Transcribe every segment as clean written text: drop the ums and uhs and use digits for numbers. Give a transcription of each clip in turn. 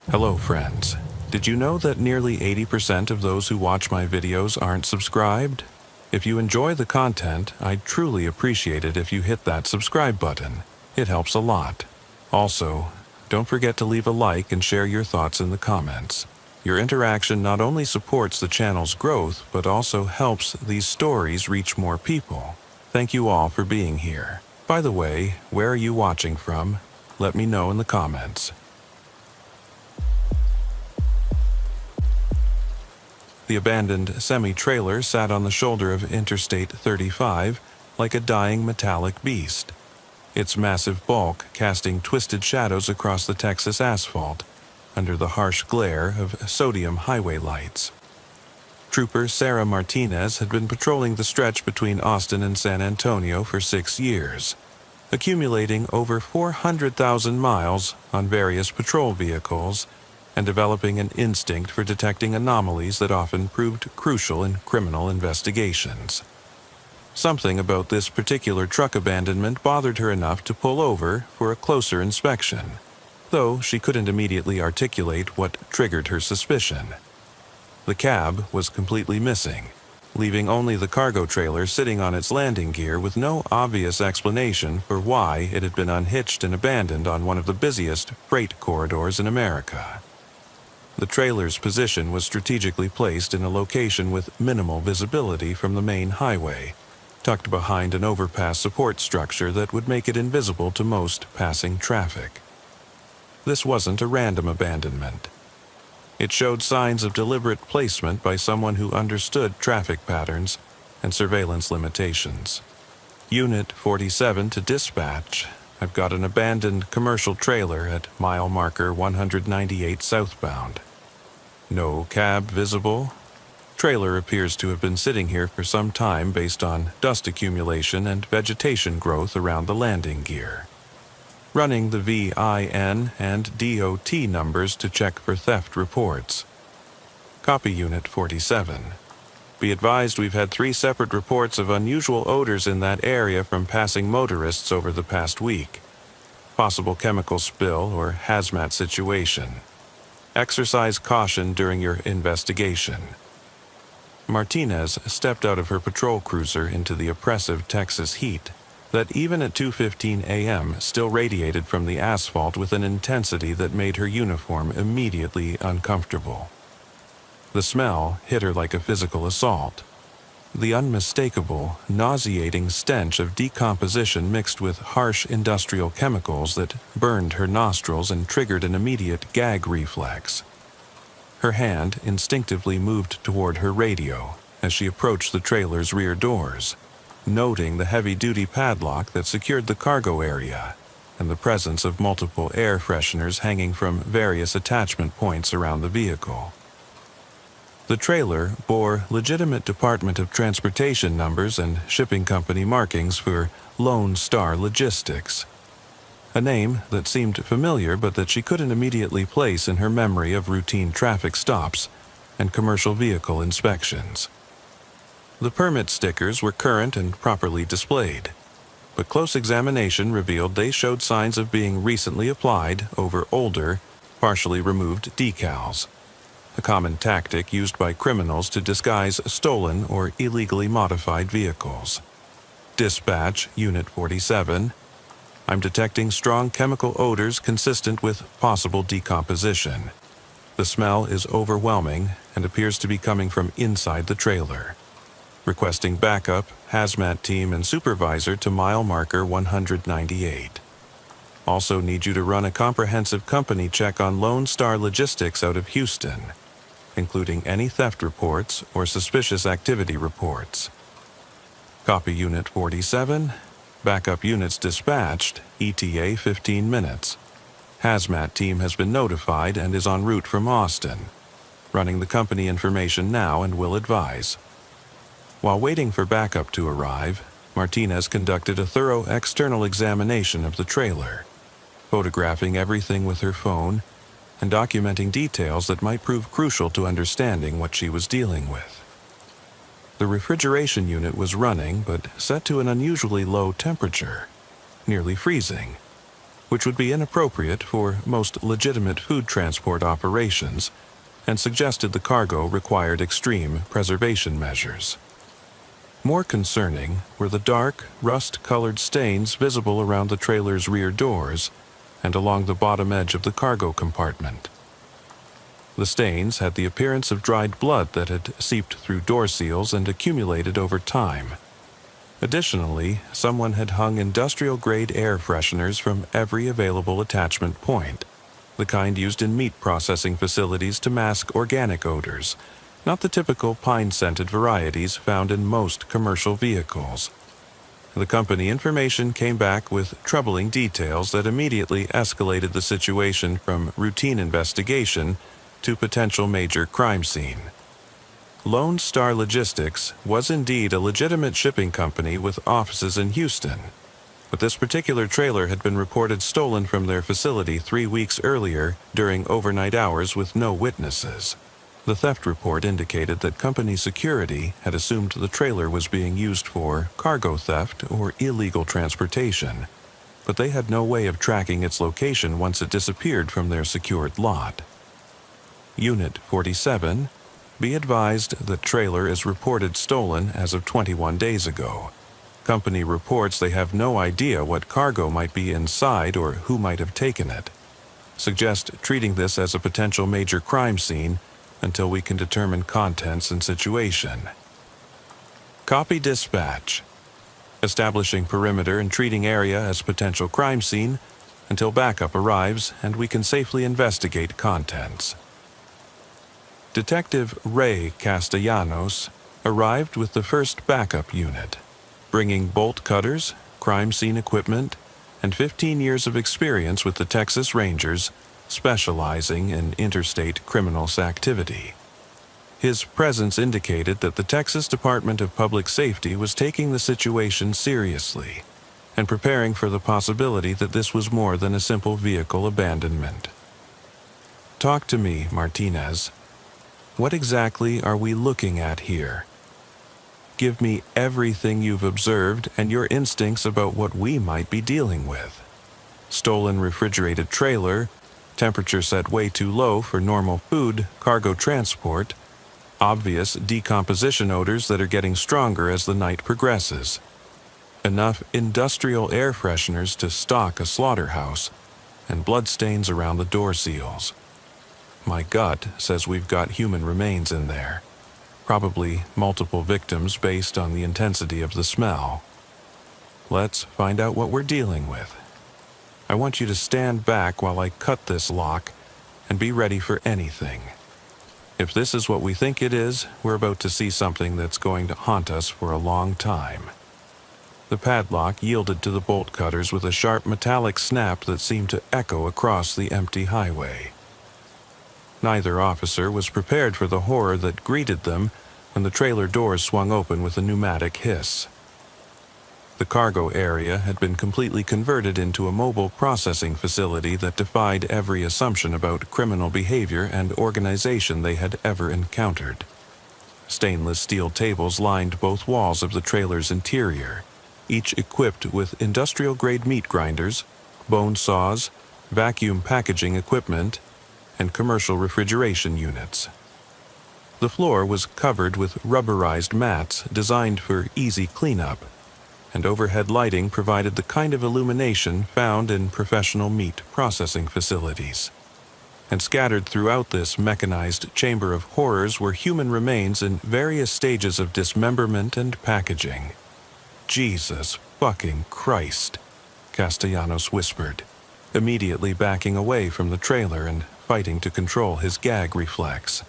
Hello friends. Did you know that nearly 80% of those who watch my videos aren't subscribed? If you enjoy the content, I'd truly appreciate it if you hit that subscribe button. It helps a lot. Also, don't forget to leave a like and share your thoughts in the comments. Your interaction not only supports the channel's growth, but also helps these stories reach more people. Thank you all for being here. By the way, where are you watching from? Let me know in the comments. The abandoned semi-trailer sat on the shoulder of Interstate 35 like a dying metallic beast, its massive bulk casting twisted shadows across the Texas asphalt under the harsh glare of sodium highway lights. Trooper Sarah Martinez had been patrolling the stretch between Austin and San Antonio for 6 years, accumulating over 400,000 miles on various patrol vehicles and developing an instinct for detecting anomalies that often proved crucial in criminal investigations. Something about this particular truck abandonment bothered her enough to pull over for a closer inspection, though she couldn't immediately articulate what triggered her suspicion. The cab was completely missing, leaving only the cargo trailer sitting on its landing gear with no obvious explanation for why it had been unhitched and abandoned on one of the busiest freight corridors in America. The trailer's position was strategically placed in a location with minimal visibility from the main highway, tucked behind an overpass support structure that would make it invisible to most passing traffic. This wasn't a random abandonment. It showed signs of deliberate placement by someone who understood traffic patterns and surveillance limitations. Unit 47 to dispatch. I've got an abandoned commercial trailer at mile marker 198 southbound. No cab visible. Trailer appears to have been sitting here for some time based on dust accumulation and vegetation growth around the landing gear. Running the VIN and DOT numbers to check for theft reports. Copy Unit 47. Be advised we've had 3 separate reports of unusual odors in that area from passing motorists over the past week. Possible chemical spill or hazmat situation. Exercise caution during your investigation. Martinez stepped out of her patrol cruiser into the oppressive Texas heat that even at 2:15 a.m. still radiated from the asphalt with an intensity that made her uniform immediately uncomfortable. The smell hit her like a physical assault. The unmistakable, nauseating stench of decomposition mixed with harsh industrial chemicals that burned her nostrils and triggered an immediate gag reflex. Her hand instinctively moved toward her radio as she approached the trailer's rear doors, noting the heavy-duty padlock that secured the cargo area and the presence of multiple air fresheners hanging from various attachment points around the vehicle. The trailer bore legitimate Department of Transportation numbers and shipping company markings for Lone Star Logistics, a name that seemed familiar but that she couldn't immediately place in her memory of routine traffic stops and commercial vehicle inspections. The permit stickers were current and properly displayed, but close examination revealed they showed signs of being recently applied over older, partially removed decals, a common tactic used by criminals to disguise stolen or illegally modified vehicles. Dispatch, Unit 47. I'm detecting strong chemical odors consistent with possible decomposition. The smell is overwhelming and appears to be coming from inside the trailer. Requesting backup, hazmat team and supervisor to mile marker 198. Also need you to run a comprehensive company check on Lone Star Logistics out of Houston, including any theft reports or suspicious activity reports. Copy Unit 47. Backup units dispatched, ETA 15 minutes. Hazmat team has been notified and is en route from Austin. Running the company information now and will advise. While waiting for backup to arrive, Martinez conducted a thorough external examination of the trailer, photographing everything with her phone and documenting details that might prove crucial to understanding what she was dealing with. The refrigeration unit was running, but set to an unusually low temperature, nearly freezing. which would be inappropriate for most legitimate food transport operations, and suggested the cargo required extreme preservation measures. More concerning were the dark, rust-colored stains visible around the trailer's rear doors and along the bottom edge of the cargo compartment. The stains had the appearance of dried blood that had seeped through door seals and accumulated over time. Additionally, someone had hung industrial-grade air fresheners from every available attachment point, the kind used in meat processing facilities to mask organic odors, not the typical pine-scented varieties found in most commercial vehicles. The company information came back with troubling details that immediately escalated the situation from routine investigation to potential major crime scene. Lone Star Logistics was indeed a legitimate shipping company with offices in Houston, but this particular trailer had been reported stolen from their facility 3 weeks earlier during overnight hours with no witnesses. The theft report indicated that company security had assumed the trailer was being used for cargo theft or illegal transportation, but they had no way of tracking its location once it disappeared from their secured lot. Unit 47, be advised that trailer is reported stolen as of 21 days ago. Company reports they have no idea what cargo might be inside or who might have taken it. Suggest treating this as a potential major crime scene until we can determine contents and situation. Copy dispatch. Establishing perimeter and treating area as potential crime scene until backup arrives and we can safely investigate contents. Detective Ray Castellanos arrived with the first backup unit, bringing bolt cutters, crime scene equipment, and 15 years of experience with the Texas Rangers, specializing in interstate criminals activity. His presence indicated that the Texas Department of Public Safety was taking the situation seriously and preparing for the possibility that this was more than a simple vehicle abandonment. Talk to me, Martinez. What exactly are we looking at here? Give me everything you've observed and your instincts about what we might be dealing with. Stolen refrigerated trailer, temperature set way too low for normal food, cargo transport, obvious decomposition odors that are getting stronger as the night progresses, enough industrial air fresheners to stock a slaughterhouse, and bloodstains around the door seals. My gut says we've got human remains in there, probably multiple victims based on the intensity of the smell. Let's find out what we're dealing with. I want you to stand back while I cut this lock and be ready for anything. If this is what we think it is, we're about to see something that's going to haunt us for a long time. The padlock yielded to the bolt cutters with a sharp metallic snap that seemed to echo across the empty highway. Neither officer was prepared for the horror that greeted them when the trailer doors swung open with a pneumatic hiss. The cargo area had been completely converted into a mobile processing facility that defied every assumption about criminal behavior and organization they had ever encountered. Stainless steel tables lined both walls of the trailer's interior, each equipped with industrial-grade meat grinders, bone saws, vacuum packaging equipment, and commercial refrigeration units. The floor was covered with rubberized mats designed for easy cleanup, and overhead lighting provided the kind of illumination found in professional meat processing facilities. And scattered throughout this mechanized chamber of horrors were human remains in various stages of dismemberment and packaging. Jesus fucking Christ, Castellanos whispered, immediately backing away from the trailer and fighting to control his gag reflex.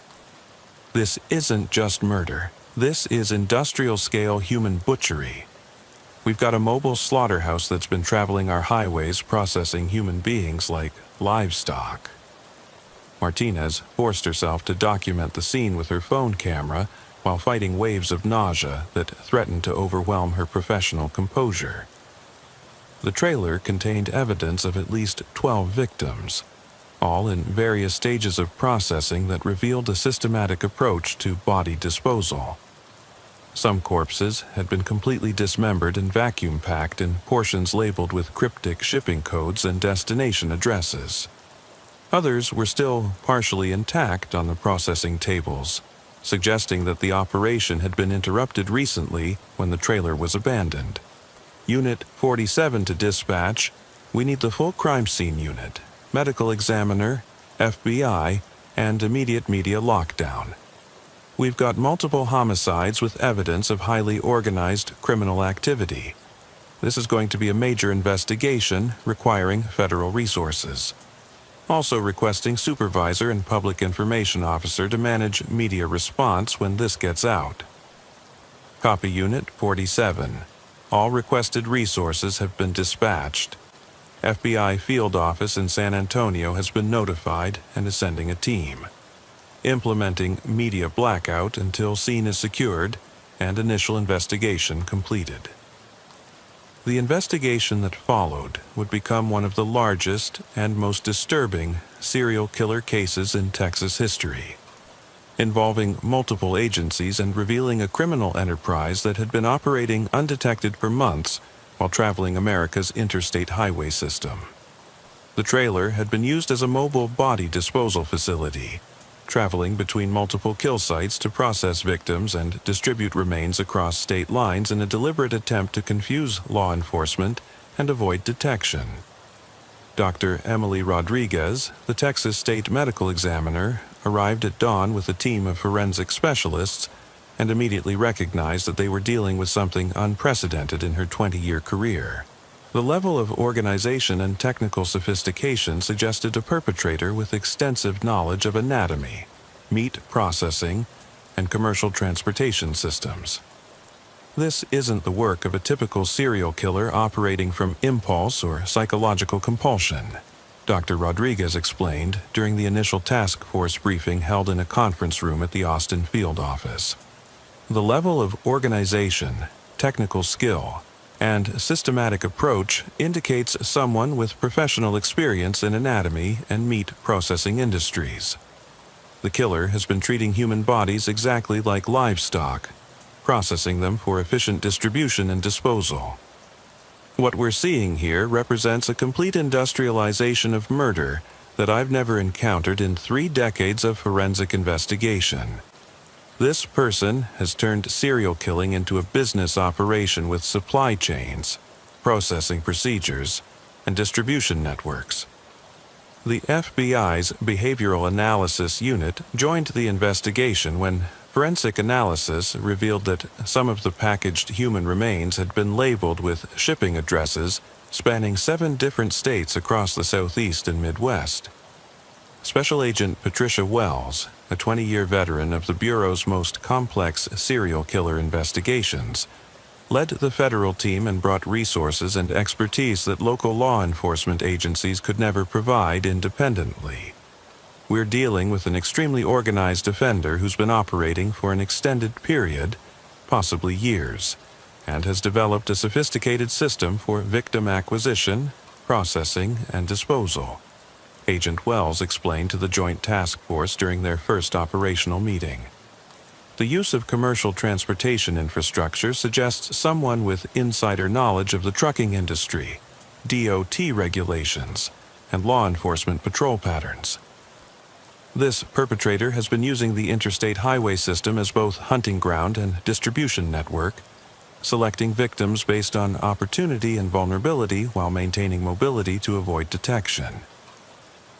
This isn't just murder. This is industrial-scale human butchery. We've got a mobile slaughterhouse that's been traveling our highways processing human beings like livestock. Martinez forced herself to document the scene with her phone camera while fighting waves of nausea that threatened to overwhelm her professional composure. The trailer contained evidence of at least 12 victims, all in various stages of processing that revealed a systematic approach to body disposal. Some corpses had been completely dismembered and vacuum-packed in portions labeled with cryptic shipping codes and destination addresses. Others were still partially intact on the processing tables, suggesting that the operation had been interrupted recently when the trailer was abandoned. Unit 47 to dispatch. We need the full crime scene unit, medical examiner, FBI, and immediate media lockdown. We've got multiple homicides with evidence of highly organized criminal activity. This is going to be a major investigation requiring federal resources. Also requesting supervisor and public information officer to manage media response when this gets out. Copy Unit 47. All requested resources have been dispatched. FBI field office in San Antonio has been notified and is sending a team. Implementing media blackout until scene is secured and initial investigation completed. The investigation that followed would become one of the largest and most disturbing serial killer cases in Texas history, involving multiple agencies and revealing a criminal enterprise that had been operating undetected for months while traveling America's interstate highway system. The trailer had been used as a mobile body disposal facility, traveling between multiple kill sites to process victims and distribute remains across state lines in a deliberate attempt to confuse law enforcement and avoid detection. Dr. Emily Rodriguez, the Texas State Medical Examiner, arrived at dawn with a team of forensic specialists and immediately recognized that they were dealing with something unprecedented in her 20-year career. The level of organization and technical sophistication suggested a perpetrator with extensive knowledge of anatomy, meat processing, and commercial transportation systems. This isn't the work of a typical serial killer operating from impulse or psychological compulsion, Dr. Rodriguez explained during the initial task force briefing held in a conference room at the Austin field office. The level of organization, technical skill, and systematic approach indicates someone with professional experience in anatomy and meat processing industries. The killer has been treating human bodies exactly like livestock, processing them for efficient distribution and disposal. What we're seeing here represents a complete industrialization of murder that I've never encountered in 3 decades of forensic investigation. This person has turned serial killing into a business operation with supply chains, processing procedures, and distribution networks. The FBI's Behavioral Analysis Unit joined the investigation when forensic analysis revealed that some of the packaged human remains had been labeled with shipping addresses spanning 7 different states across the Southeast and Midwest. Special Agent Patricia Wells, a 20-year veteran of the Bureau's most complex serial killer investigations, led the federal team and brought resources and expertise that local law enforcement agencies could never provide independently. We're dealing with an extremely organized offender who's been operating for an extended period, possibly years, and has developed a sophisticated system for victim acquisition, processing, and disposal, Agent Wells explained to the Joint Task Force during their first operational meeting. The use of commercial transportation infrastructure suggests someone with insider knowledge of the trucking industry, DOT regulations, and law enforcement patrol patterns. This perpetrator has been using the interstate highway system as both hunting ground and distribution network, selecting victims based on opportunity and vulnerability while maintaining mobility to avoid detection.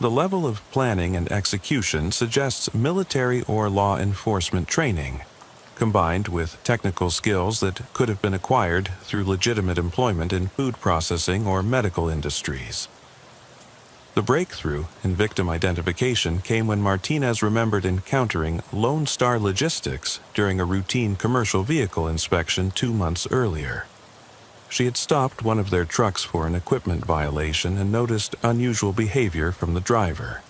The level of planning and execution suggests military or law enforcement training, combined with technical skills that could have been acquired through legitimate employment in food processing or medical industries. The breakthrough in victim identification came when Martinez remembered encountering Lone Star Logistics during a routine commercial vehicle inspection 2 months earlier. She had stopped one of their trucks for an equipment violation and noticed unusual behavior from the driver,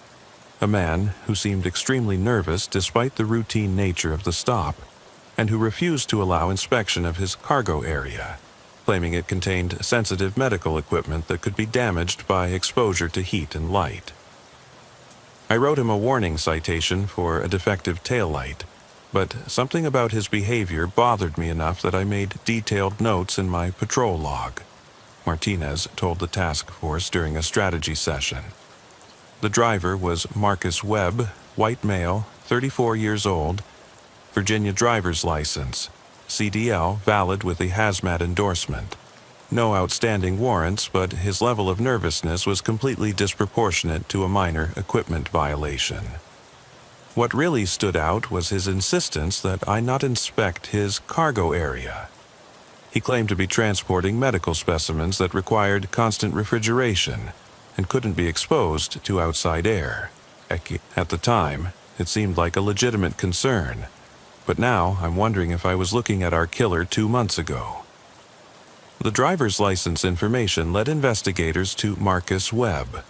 a man who seemed extremely nervous despite the routine nature of the stop, and who refused to allow inspection of his cargo area, claiming it contained sensitive medical equipment that could be damaged by exposure to heat and light. I wrote him a warning citation for a defective taillight, but something about his behavior bothered me enough that I made detailed notes in my patrol log, Martinez told the task force during a strategy session. The driver was Marcus Webb, white male, 34 years old, Virginia driver's license, CDL valid with a hazmat endorsement. No outstanding warrants, but his level of nervousness was completely disproportionate to a minor equipment violation. What really stood out was his insistence that I not inspect his cargo area. He claimed to be transporting medical specimens that required constant refrigeration and couldn't be exposed to outside air. At the time, it seemed like a legitimate concern, but now I'm wondering if I was looking at our killer 2 months ago. The driver's license information led investigators to Marcus Webb,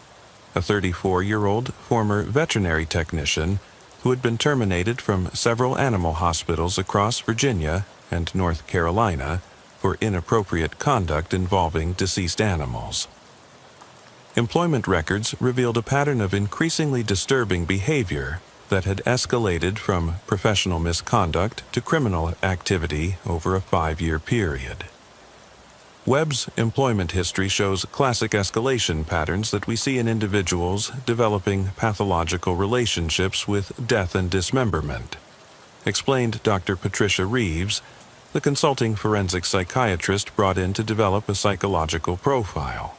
a 34-year-old former veterinary technician who had been terminated from several animal hospitals across Virginia and North Carolina for inappropriate conduct involving deceased animals. Employment records revealed a pattern of increasingly disturbing behavior that had escalated from professional misconduct to criminal activity over a 5-year period. Webb's employment history shows classic escalation patterns that we see in individuals developing pathological relationships with death and dismemberment, explained Dr. Patricia Reeves, the consulting forensic psychiatrist brought in to develop a psychological profile.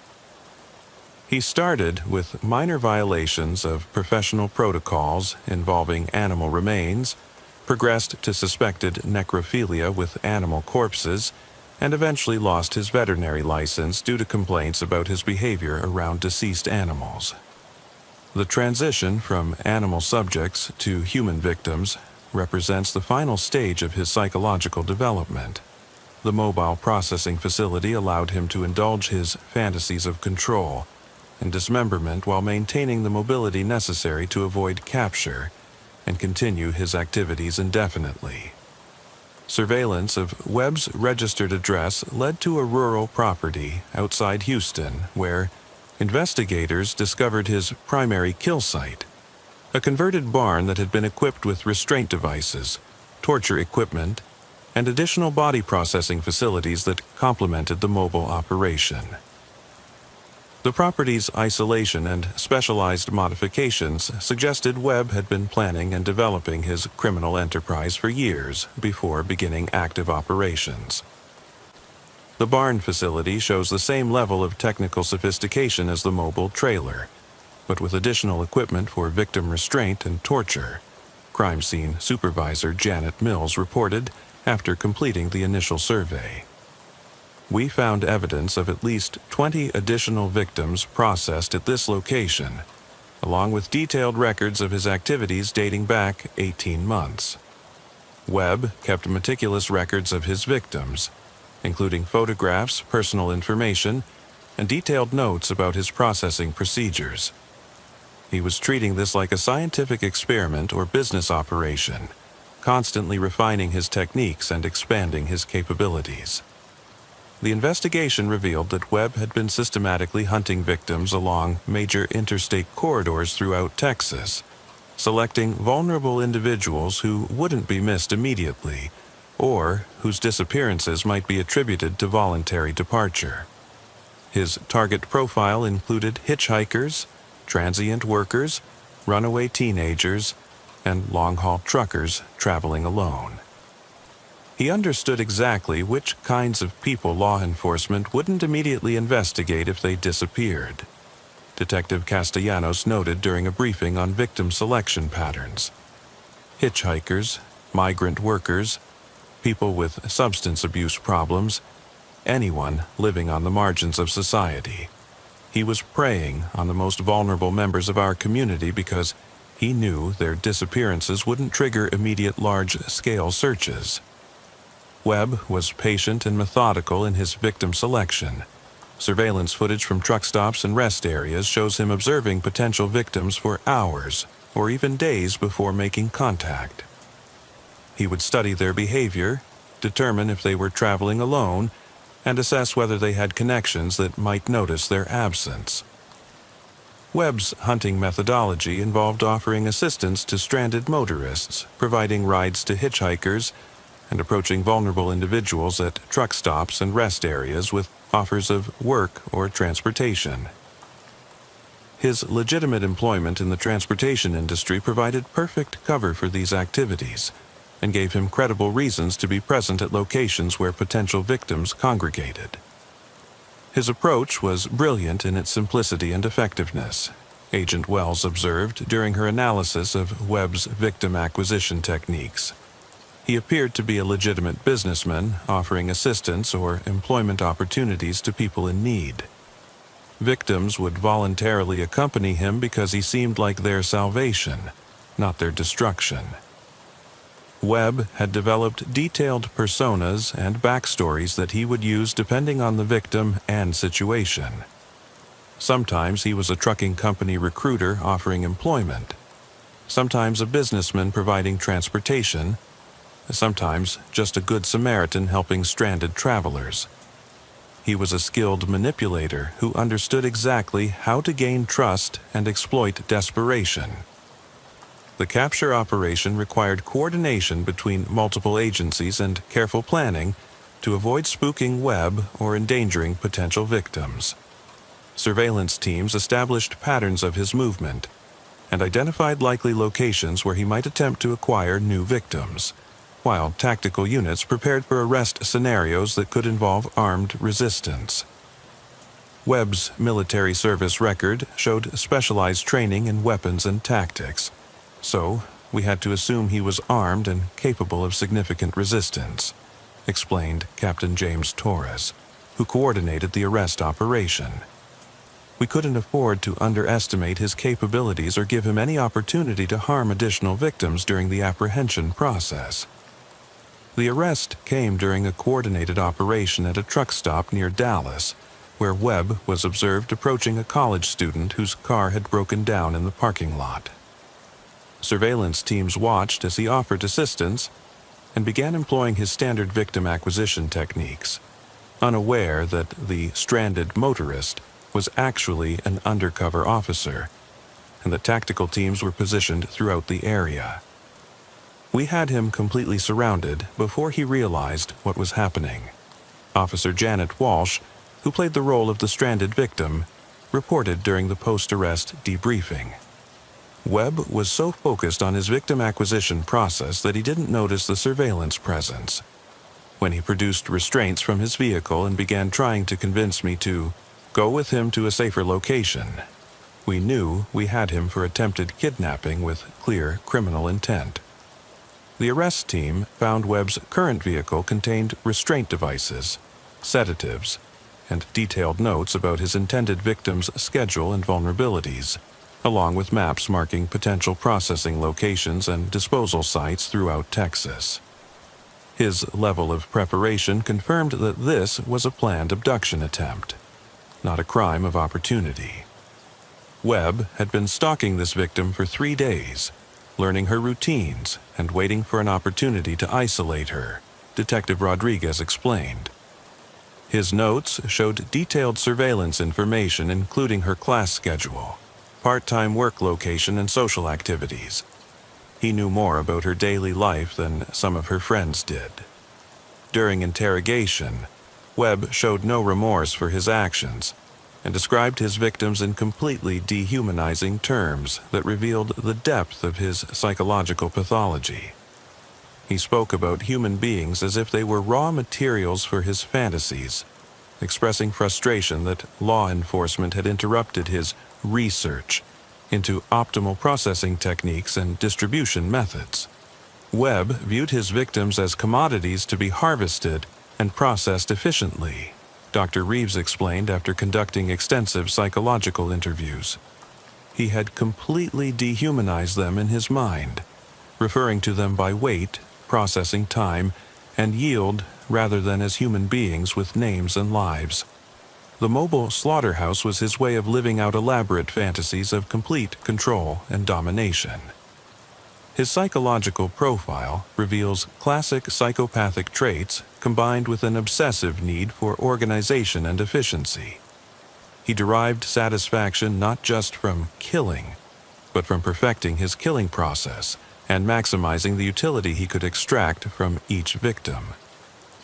He started with minor violations of professional protocols involving animal remains, progressed to suspected necrophilia with animal corpses, and eventually lost his veterinary license due to complaints about his behavior around deceased animals. The transition from animal subjects to human victims represents the final stage of his psychological development. The mobile processing facility allowed him to indulge his fantasies of control and dismemberment while maintaining the mobility necessary to avoid capture and continue his activities indefinitely. Surveillance of Webb's registered address led to a rural property outside Houston where investigators discovered his primary kill site, a converted barn that had been equipped with restraint devices, torture equipment, and additional body processing facilities that complemented the mobile operation. The property's isolation and specialized modifications suggested Webb had been planning and developing his criminal enterprise for years before beginning active operations. The barn facility shows the same level of technical sophistication as the mobile trailer, but with additional equipment for victim restraint and torture, crime scene supervisor Janet Mills reported after completing the initial survey. We found evidence of at least 20 additional victims processed at this location, along with detailed records of his activities dating back 18 months. Webb kept meticulous records of his victims, including photographs, personal information, and detailed notes about his processing procedures. He was treating this like a scientific experiment or business operation, constantly refining his techniques and expanding his capabilities. The investigation revealed that Webb had been systematically hunting victims along major interstate corridors throughout Texas, selecting vulnerable individuals who wouldn't be missed immediately, or whose disappearances might be attributed to voluntary departure. His target profile included hitchhikers, transient workers, runaway teenagers, and long-haul truckers traveling alone. He understood exactly which kinds of people law enforcement wouldn't immediately investigate if they disappeared. Detective Castellanos noted during a briefing on victim selection patterns. Hitchhikers, migrant workers, people with substance abuse problems, anyone living on the margins of society. He was preying on the most vulnerable members of our community because he knew their disappearances wouldn't trigger immediate large-scale searches. Webb was patient and methodical in his victim selection. Surveillance footage from truck stops and rest areas shows him observing potential victims for hours or even days before making contact. He would study their behavior, determine if they were traveling alone, and assess whether they had connections that might notice their absence. Webb's hunting methodology involved offering assistance to stranded motorists, providing rides to hitchhikers, and approaching vulnerable individuals at truck stops and rest areas with offers of work or transportation. His legitimate employment in the transportation industry provided perfect cover for these activities and gave him credible reasons to be present at locations where potential victims congregated. His approach was brilliant in its simplicity and effectiveness, Agent Wells observed during her analysis of Webb's victim acquisition techniques. He appeared to be a legitimate businessman, offering assistance or employment opportunities to people in need. Victims would voluntarily accompany him because he seemed like their salvation, not their destruction. Webb had developed detailed personas and backstories that he would use depending on the victim and situation. Sometimes he was a trucking company recruiter offering employment, sometimes a businessman providing transportation, sometimes just a good Samaritan helping stranded travelers. He was a skilled manipulator who understood exactly how to gain trust and exploit desperation. The capture operation required coordination between multiple agencies and careful planning to avoid spooking Webb or endangering potential victims. Surveillance teams established patterns of his movement and identified likely locations where he might attempt to acquire new victims, while tactical units prepared for arrest scenarios that could involve armed resistance. Webb's military service record showed specialized training in weapons and tactics, so we had to assume he was armed and capable of significant resistance, explained Captain James Torres, who coordinated the arrest operation. We couldn't afford to underestimate his capabilities or give him any opportunity to harm additional victims during the apprehension process. The arrest came during a coordinated operation at a truck stop near Dallas, where Webb was observed approaching a college student whose car had broken down in the parking lot. Surveillance teams watched as he offered assistance and began employing his standard victim acquisition techniques, unaware that the stranded motorist was actually an undercover officer, and the tactical teams were positioned throughout the area. We had him completely surrounded before he realized what was happening. Officer Janet Walsh, who played the role of the stranded victim, reported during the post-arrest debriefing. Webb was so focused on his victim acquisition process that he didn't notice the surveillance presence. When he produced restraints from his vehicle and began trying to convince me to go with him to a safer location, we knew we had him for attempted kidnapping with clear criminal intent. The arrest team found Webb's current vehicle contained restraint devices, sedatives, and detailed notes about his intended victim's schedule and vulnerabilities, along with maps marking potential processing locations and disposal sites throughout Texas. His level of preparation confirmed that this was a planned abduction attempt, not a crime of opportunity. Webb had been stalking this victim for 3 days, learning her routines and waiting for an opportunity to isolate her, Detective Rodriguez explained. His notes showed detailed surveillance information including her class schedule, part-time work location, and social activities. He knew more about her daily life than some of her friends did. During interrogation, Webb showed no remorse for his actions and described his victims in completely dehumanizing terms that revealed the depth of his psychological pathology. He spoke about human beings as if they were raw materials for his fantasies, expressing frustration that law enforcement had interrupted his research into optimal processing techniques and distribution methods. Webb viewed his victims as commodities to be harvested and processed efficiently, Dr. Reeves explained after conducting extensive psychological interviews. He had completely dehumanized them in his mind, referring to them by weight, processing time, and yield rather than as human beings with names and lives. The mobile slaughterhouse was his way of living out elaborate fantasies of complete control and domination. His psychological profile reveals classic psychopathic traits combined with an obsessive need for organization and efficiency. He derived satisfaction not just from killing, but from perfecting his killing process and maximizing the utility he could extract from each victim.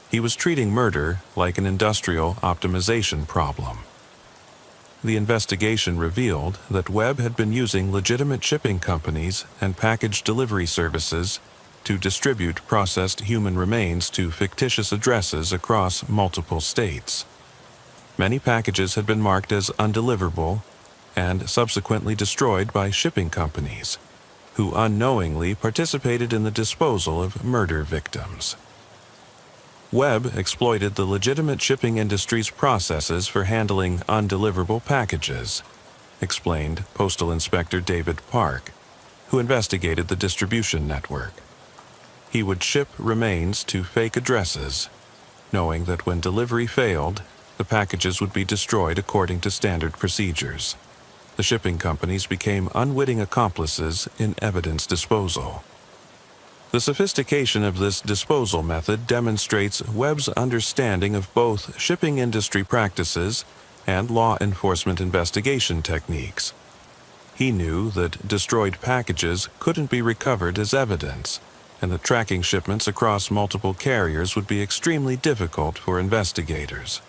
He was treating murder like an industrial optimization problem. The investigation revealed that Webb had been using legitimate shipping companies and package delivery services to distribute processed human remains to fictitious addresses across multiple states. Many packages had been marked as undeliverable and subsequently destroyed by shipping companies, who unknowingly participated in the disposal of murder victims. Webb exploited the legitimate shipping industry's processes for handling undeliverable packages, explained Postal Inspector David Park, who investigated the distribution network. He would ship remains to fake addresses, knowing that when delivery failed, the packages would be destroyed according to standard procedures. The shipping companies became unwitting accomplices in evidence disposal. The sophistication of this disposal method demonstrates Webb's understanding of both shipping industry practices and law enforcement investigation techniques. He knew that destroyed packages couldn't be recovered as evidence, and that tracking shipments across multiple carriers would be extremely difficult for investigators.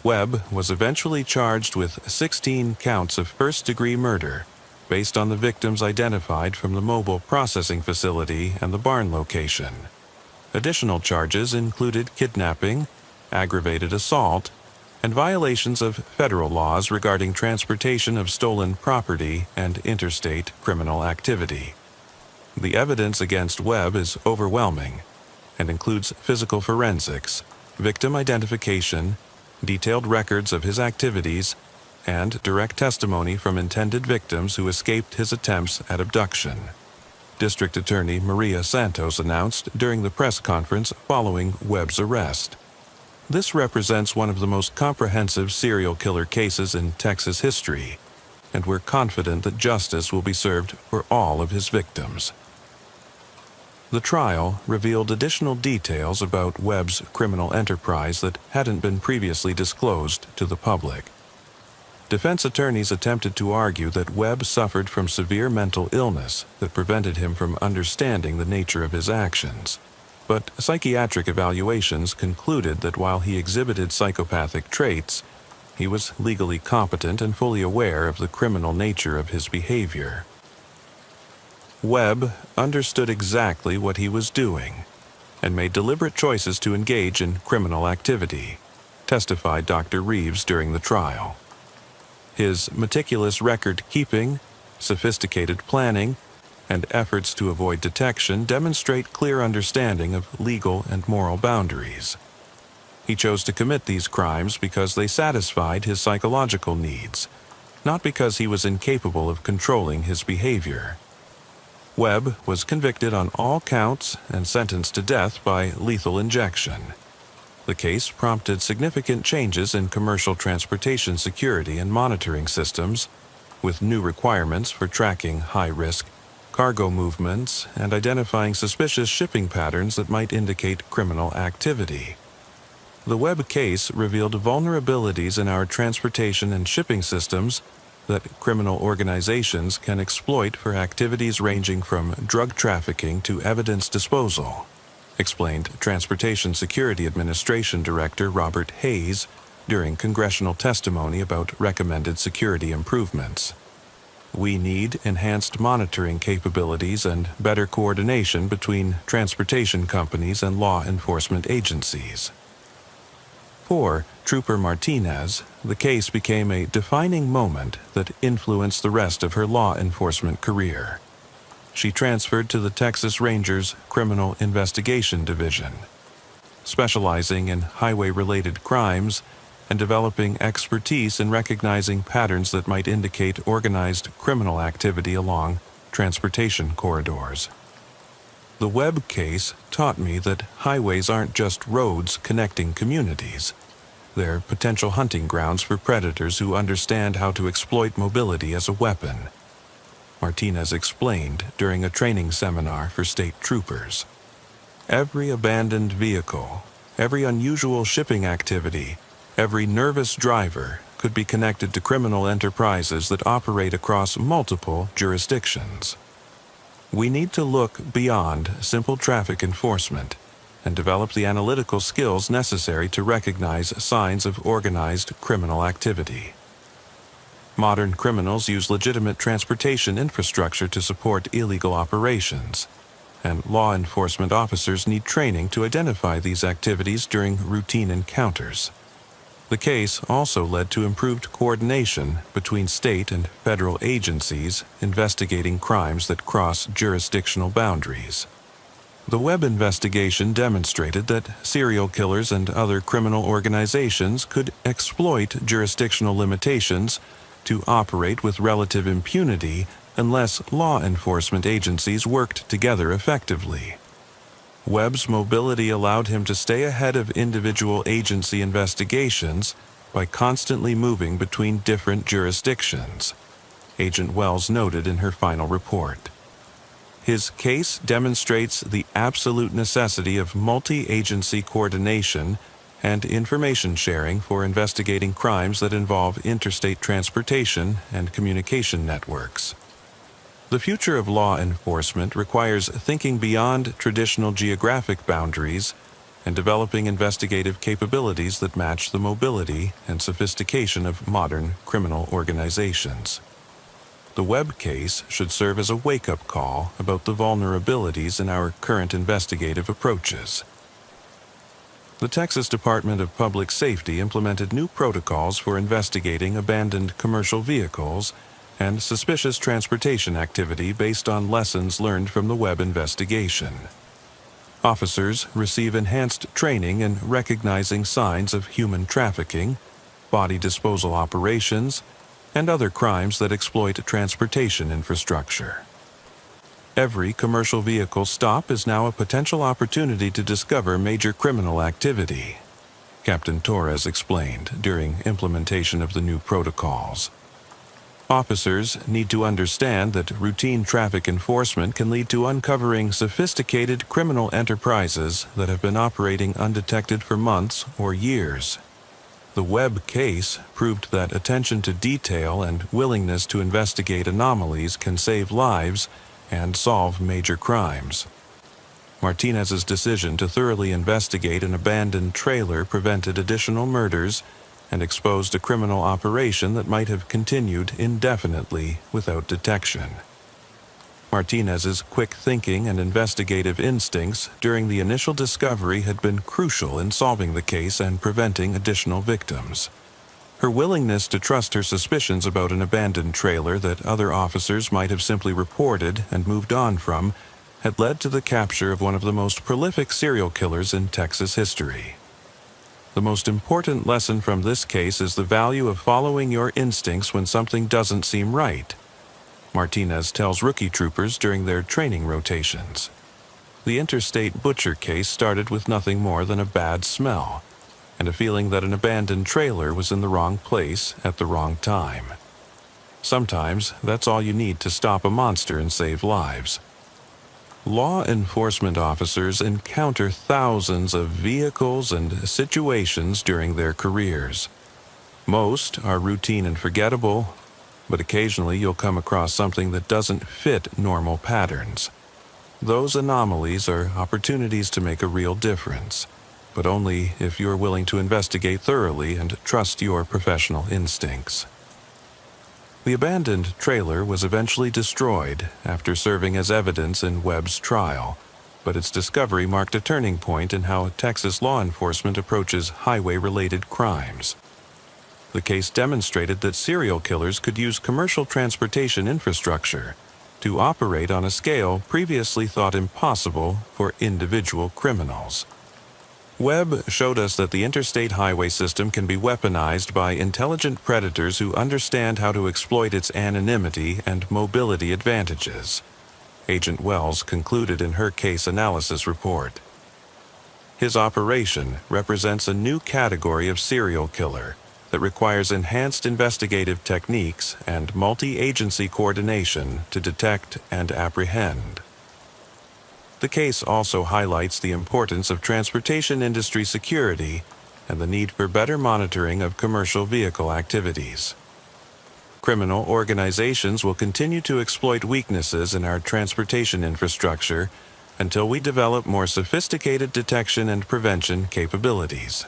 Webb was eventually charged with 16 counts of first-degree murder, based on the victims identified from the mobile processing facility and the barn location. Additional charges included kidnapping, aggravated assault, and violations of federal laws regarding transportation of stolen property and interstate criminal activity. The evidence against Webb is overwhelming and includes physical forensics, victim identification, detailed records of his activities, and direct testimony from intended victims who escaped his attempts at abduction, District Attorney Maria Santos announced during the press conference following Webb's arrest. This represents one of the most comprehensive serial killer cases in Texas history, and we're confident that justice will be served for all of his victims. The trial revealed additional details about Webb's criminal enterprise that hadn't been previously disclosed to the public. Defense attorneys attempted to argue that Webb suffered from severe mental illness that prevented him from understanding the nature of his actions. But psychiatric evaluations concluded that while he exhibited psychopathic traits, he was legally competent and fully aware of the criminal nature of his behavior. Webb understood exactly what he was doing and made deliberate choices to engage in criminal activity, testified Dr. Reeves during the trial. His meticulous record-keeping, sophisticated planning, and efforts to avoid detection demonstrate clear understanding of legal and moral boundaries. He chose to commit these crimes because they satisfied his psychological needs, not because he was incapable of controlling his behavior. Webb was convicted on all counts and sentenced to death by lethal injection. The case prompted significant changes in commercial transportation security and monitoring systems, with new requirements for tracking high-risk cargo movements and identifying suspicious shipping patterns that might indicate criminal activity. The Webb case revealed vulnerabilities in our transportation and shipping systems that criminal organizations can exploit for activities ranging from drug trafficking to evidence disposal, explained Transportation Security Administration Director Robert Hayes during congressional testimony about recommended security improvements. We need enhanced monitoring capabilities and better coordination between transportation companies and law enforcement agencies. For Trooper Martinez, the case became a defining moment that influenced the rest of her law enforcement career. She transferred to the Texas Rangers Criminal Investigation Division, specializing in highway-related crimes and developing expertise in recognizing patterns that might indicate organized criminal activity along transportation corridors. The Webb case taught me that highways aren't just roads connecting communities. They're potential hunting grounds for predators who understand how to exploit mobility as a weapon, Martinez explained during a training seminar for state troopers. Every abandoned vehicle, every unusual shipping activity, every nervous driver could be connected to criminal enterprises that operate across multiple jurisdictions. We need to look beyond simple traffic enforcement and develop the analytical skills necessary to recognize signs of organized criminal activity. Modern criminals use legitimate transportation infrastructure to support illegal operations, and law enforcement officers need training to identify these activities during routine encounters. The case also led to improved coordination between state and federal agencies investigating crimes that cross jurisdictional boundaries. The Webb investigation demonstrated that serial killers and other criminal organizations could exploit jurisdictional limitations to operate with relative impunity unless law enforcement agencies worked together effectively. Webb's mobility allowed him to stay ahead of individual agency investigations by constantly moving between different jurisdictions, Agent Wells noted in her final report. His case demonstrates the absolute necessity of multi-agency coordination and information sharing for investigating crimes that involve interstate transportation and communication networks. The future of law enforcement requires thinking beyond traditional geographic boundaries and developing investigative capabilities that match the mobility and sophistication of modern criminal organizations. The Webb case should serve as a wake-up call about the vulnerabilities in our current investigative approaches. The Texas Department of Public Safety implemented new protocols for investigating abandoned commercial vehicles and suspicious transportation activity based on lessons learned from the Webb investigation. Officers receive enhanced training in recognizing signs of human trafficking, body disposal operations, and other crimes that exploit transportation infrastructure. Every commercial vehicle stop is now a potential opportunity to discover major criminal activity, Captain Torres explained during implementation of the new protocols. Officers need to understand that routine traffic enforcement can lead to uncovering sophisticated criminal enterprises that have been operating undetected for months or years. The Webb case proved that attention to detail and willingness to investigate anomalies can save lives and solve major crimes. Martinez's decision to thoroughly investigate an abandoned trailer prevented additional murders and exposed a criminal operation that might have continued indefinitely without detection. Martinez's quick thinking and investigative instincts during the initial discovery had been crucial in solving the case and preventing additional victims. Her willingness to trust her suspicions about an abandoned trailer that other officers might have simply reported and moved on from had led to the capture of one of the most prolific serial killers in Texas history. The most important lesson from this case is the value of following your instincts when something doesn't seem right, Martinez tells rookie troopers during their training rotations. The interstate butcher case started with nothing more than a bad smell and a feeling that an abandoned trailer was in the wrong place at the wrong time. Sometimes that's all you need to stop a monster and save lives. Law enforcement officers encounter thousands of vehicles and situations during their careers. Most are routine and forgettable, but occasionally you'll come across something that doesn't fit normal patterns. Those anomalies are opportunities to make a real difference, but only if you're willing to investigate thoroughly and trust your professional instincts. The abandoned trailer was eventually destroyed after serving as evidence in Webb's trial, but its discovery marked a turning point in how Texas law enforcement approaches highway-related crimes. The case demonstrated that serial killers could use commercial transportation infrastructure to operate on a scale previously thought impossible for individual criminals. Webb showed us that the interstate highway system can be weaponized by intelligent predators who understand how to exploit its anonymity and mobility advantages, Agent Wells concluded in her case analysis report. His operation represents a new category of serial killer that requires enhanced investigative techniques and multi-agency coordination to detect and apprehend. The case also highlights the importance of transportation industry security and the need for better monitoring of commercial vehicle activities. Criminal organizations will continue to exploit weaknesses in our transportation infrastructure until we develop more sophisticated detection and prevention capabilities.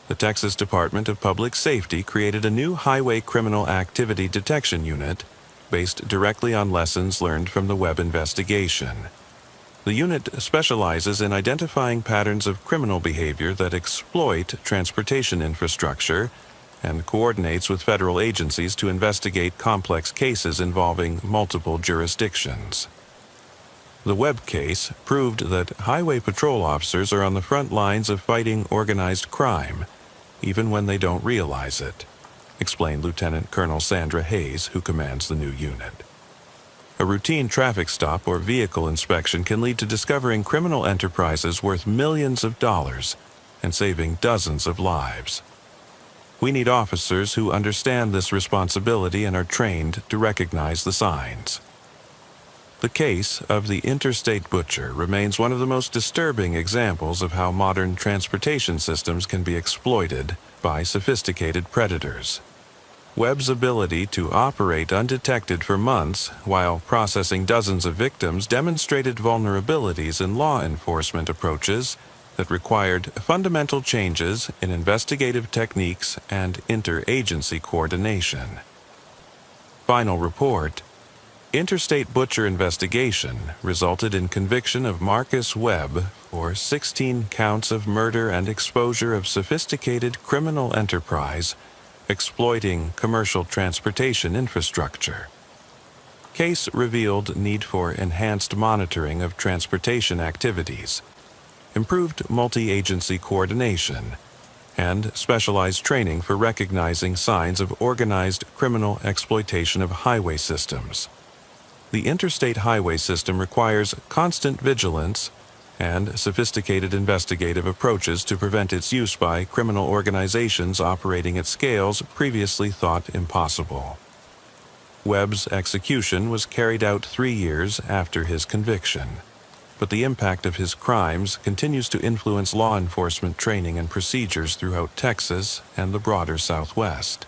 The Texas Department of Public Safety created a new Highway Criminal Activity Detection Unit based directly on lessons learned from the Webb investigation. The unit specializes in identifying patterns of criminal behavior that exploit transportation infrastructure and coordinates with federal agencies to investigate complex cases involving multiple jurisdictions. The Webb case proved that highway patrol officers are on the front lines of fighting organized crime, even when they don't realize it, explained Lieutenant Colonel Sandra Hayes, who commands the new unit. A routine traffic stop or vehicle inspection can lead to discovering criminal enterprises worth millions of dollars and saving dozens of lives. We need officers who understand this responsibility and are trained to recognize the signs. The case of the interstate butcher remains one of the most disturbing examples of how modern transportation systems can be exploited by sophisticated predators. Webb's ability to operate undetected for months while processing dozens of victims demonstrated vulnerabilities in law enforcement approaches that required fundamental changes in investigative techniques and interagency coordination. Final report: Interstate Butcher investigation resulted in conviction of Marcus Webb for 16 counts of murder and exposure of sophisticated criminal enterprise exploiting commercial transportation infrastructure. Case revealed need for enhanced monitoring of transportation activities, improved multi-agency coordination, and specialized training for recognizing signs of organized criminal exploitation of highway systems. The interstate highway system requires constant vigilance and sophisticated investigative approaches to prevent its use by criminal organizations operating at scales previously thought impossible. Webb's execution was carried out 3 years after his conviction, but the impact of his crimes continues to influence law enforcement training and procedures throughout Texas and the broader Southwest.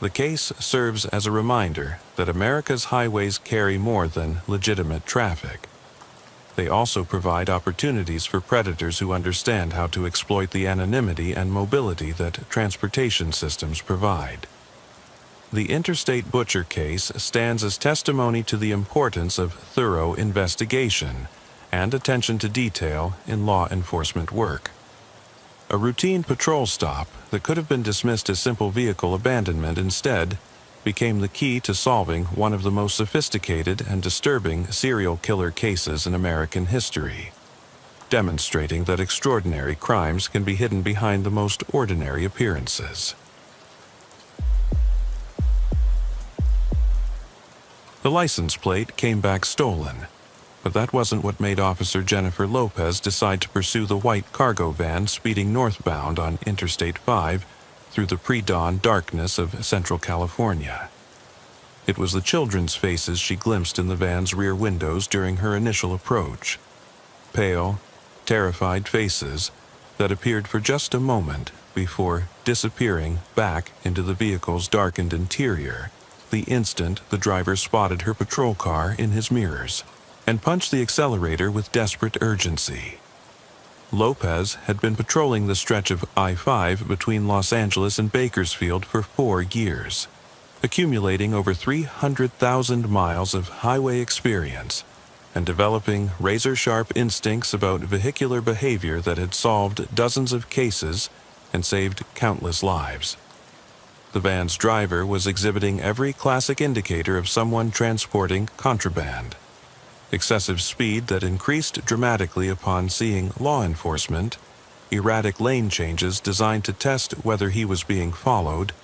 The case serves as a reminder that America's highways carry more than legitimate traffic. They also provide opportunities for predators who understand how to exploit the anonymity and mobility that transportation systems provide. The Interstate Butcher case stands as testimony to the importance of thorough investigation and attention to detail in law enforcement work. A routine patrol stop that could have been dismissed as simple vehicle abandonment instead became the key to solving one of the most sophisticated and disturbing serial killer cases in American history, demonstrating that extraordinary crimes can be hidden behind the most ordinary appearances. The license plate came back stolen, but that wasn't what made Officer Jennifer Lopez decide to pursue the white cargo van speeding northbound on Interstate 5 through the pre-dawn darkness of Central California. It was the children's faces she glimpsed in the van's rear windows during her initial approach. Pale, terrified faces that appeared for just a moment before disappearing back into the vehicle's darkened interior the instant the driver spotted her patrol car in his mirrors and punched the accelerator with desperate urgency. Lopez had been patrolling the stretch of I-5 between Los Angeles and Bakersfield for 4 years, accumulating over 300,000 miles of highway experience and developing razor-sharp instincts about vehicular behavior that had solved dozens of cases and saved countless lives. The van's driver was exhibiting every classic indicator of someone transporting contraband. Excessive speed that increased dramatically upon seeing law enforcement, erratic lane changes designed to test whether he was being followed,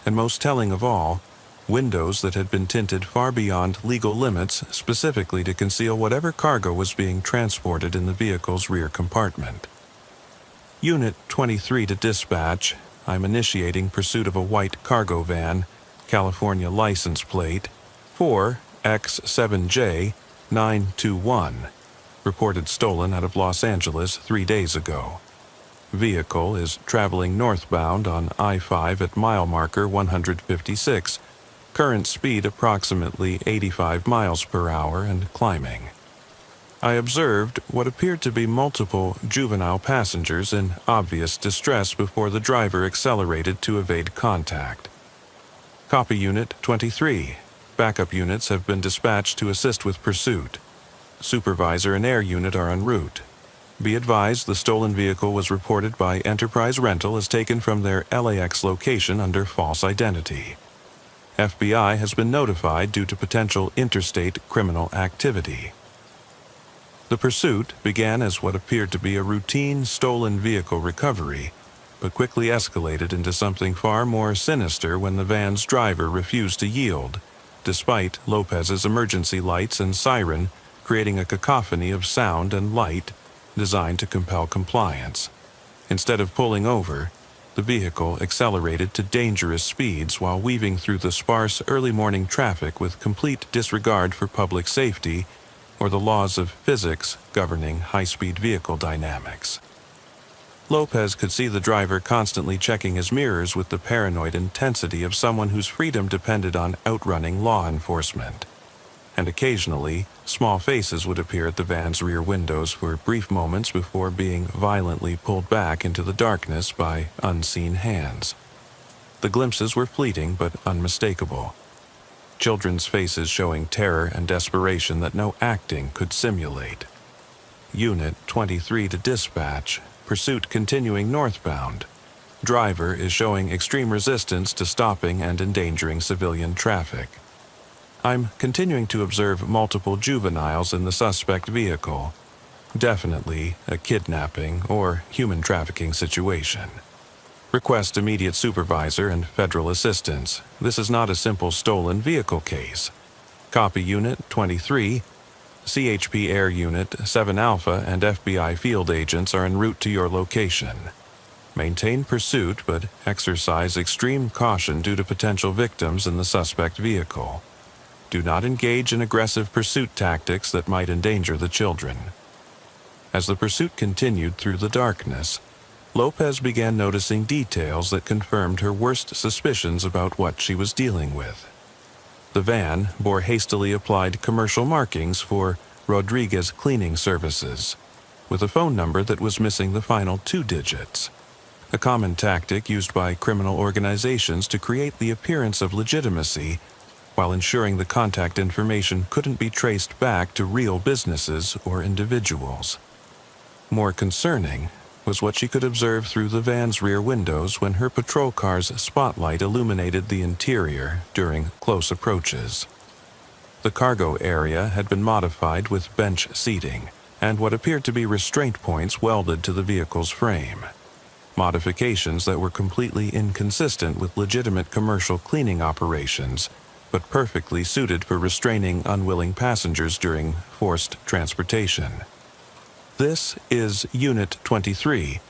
and most telling of all, windows that had been tinted far beyond legal limits specifically to conceal whatever cargo was being transported in the vehicle's rear compartment. Unit 23 to dispatch. I'm initiating pursuit of a white cargo van, California license plate 4X7J 921, reported stolen out of Los Angeles 3 days ago. Vehicle is traveling northbound on I-5 at mile marker 156, current speed approximately 85 miles per hour and climbing. I observed what appeared to be multiple juvenile passengers in obvious distress before the driver accelerated to evade contact. Copy Unit 23. Backup units have been dispatched to assist with pursuit. Supervisor and air unit are en route. Be advised the stolen vehicle was reported by Enterprise Rental as taken from their LAX location under false identity. FBI has been notified due to potential interstate criminal activity. The pursuit began as what appeared to be a routine stolen vehicle recovery, but quickly escalated into something far more sinister when the van's driver refused to yield, despite Lopez's emergency lights and siren creating a cacophony of sound and light designed to compel compliance. Instead of pulling over, the vehicle accelerated to dangerous speeds while weaving through the sparse early morning traffic with complete disregard for public safety or the laws of physics governing high-speed vehicle dynamics. Lopez could see the driver constantly checking his mirrors with the paranoid intensity of someone whose freedom depended on outrunning law enforcement. And occasionally, small faces would appear at the van's rear windows for brief moments before being violently pulled back into the darkness by unseen hands. The glimpses were fleeting but unmistakable. Children's faces showing terror and desperation that no acting could simulate. Unit 23 to dispatch. Pursuit continuing northbound. Driver is showing extreme resistance to stopping and endangering civilian traffic. I'm continuing to observe multiple juveniles in the suspect vehicle. Definitely a kidnapping or human trafficking situation. Request immediate supervisor and federal assistance. This is not a simple stolen vehicle case. Copy Unit 23. CHP Air Unit 7 Alpha and FBI field agents are en route to your location. Maintain pursuit but exercise extreme caution due to potential victims in the suspect vehicle. Do not engage in aggressive pursuit tactics that might endanger the children. As the pursuit continued through the darkness, Lopez began noticing details that confirmed her worst suspicions about what she was dealing with. The van bore hastily applied commercial markings for Rodriguez Cleaning Services, with a phone number that was missing the final 2 digits, a common tactic used by criminal organizations to create the appearance of legitimacy while ensuring the contact information couldn't be traced back to real businesses or individuals. More concerning was what she could observe through the van's rear windows when her patrol car's spotlight illuminated the interior during close approaches. The cargo area had been modified with bench seating and what appeared to be restraint points welded to the vehicle's frame. Modifications that were completely inconsistent with legitimate commercial cleaning operations, but perfectly suited for restraining unwilling passengers during forced transportation. This is Unit 23.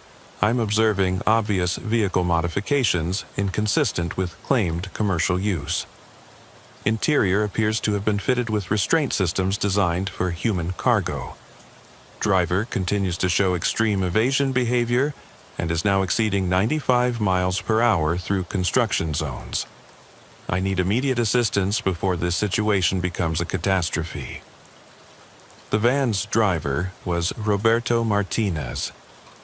I'm observing obvious vehicle modifications inconsistent with claimed commercial use. Interior appears to have been fitted with restraint systems designed for human cargo. Driver continues to show extreme evasion behavior and is now exceeding 95 miles per hour through construction zones. I need immediate assistance before this situation becomes a catastrophe. The van's driver was Roberto Martinez,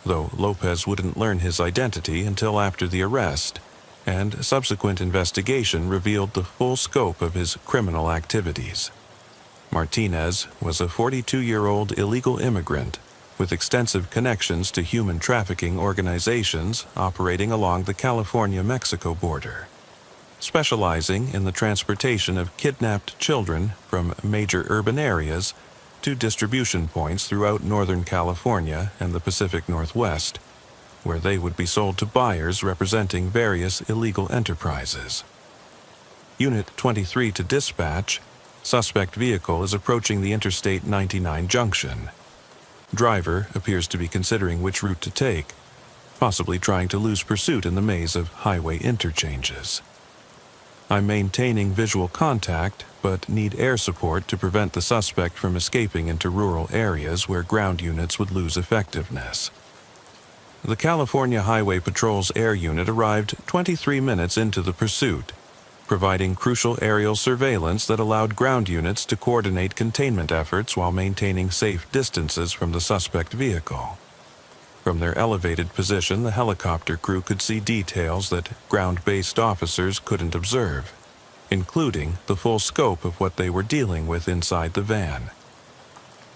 though Lopez wouldn't learn his identity until after the arrest, and subsequent investigation revealed the full scope of his criminal activities. Martinez was a 42-year-old illegal immigrant with extensive connections to human trafficking organizations operating along the California-Mexico border, specializing in the transportation of kidnapped children from major urban areas to distribution points throughout Northern California and the Pacific Northwest, where they would be sold to buyers representing various illegal enterprises. Unit 23 to dispatch. Suspect vehicle is approaching the Interstate 99 junction. Driver appears to be considering which route to take, possibly trying to lose pursuit in the maze of highway interchanges. I'm maintaining visual contact, but need air support to prevent the suspect from escaping into rural areas where ground units would lose effectiveness. The California Highway Patrol's air unit arrived 23 minutes into the pursuit, providing crucial aerial surveillance that allowed ground units to coordinate containment efforts while maintaining safe distances from the suspect vehicle. From their elevated position, the helicopter crew could see details that ground-based officers couldn't observe, including the full scope of what they were dealing with inside the van.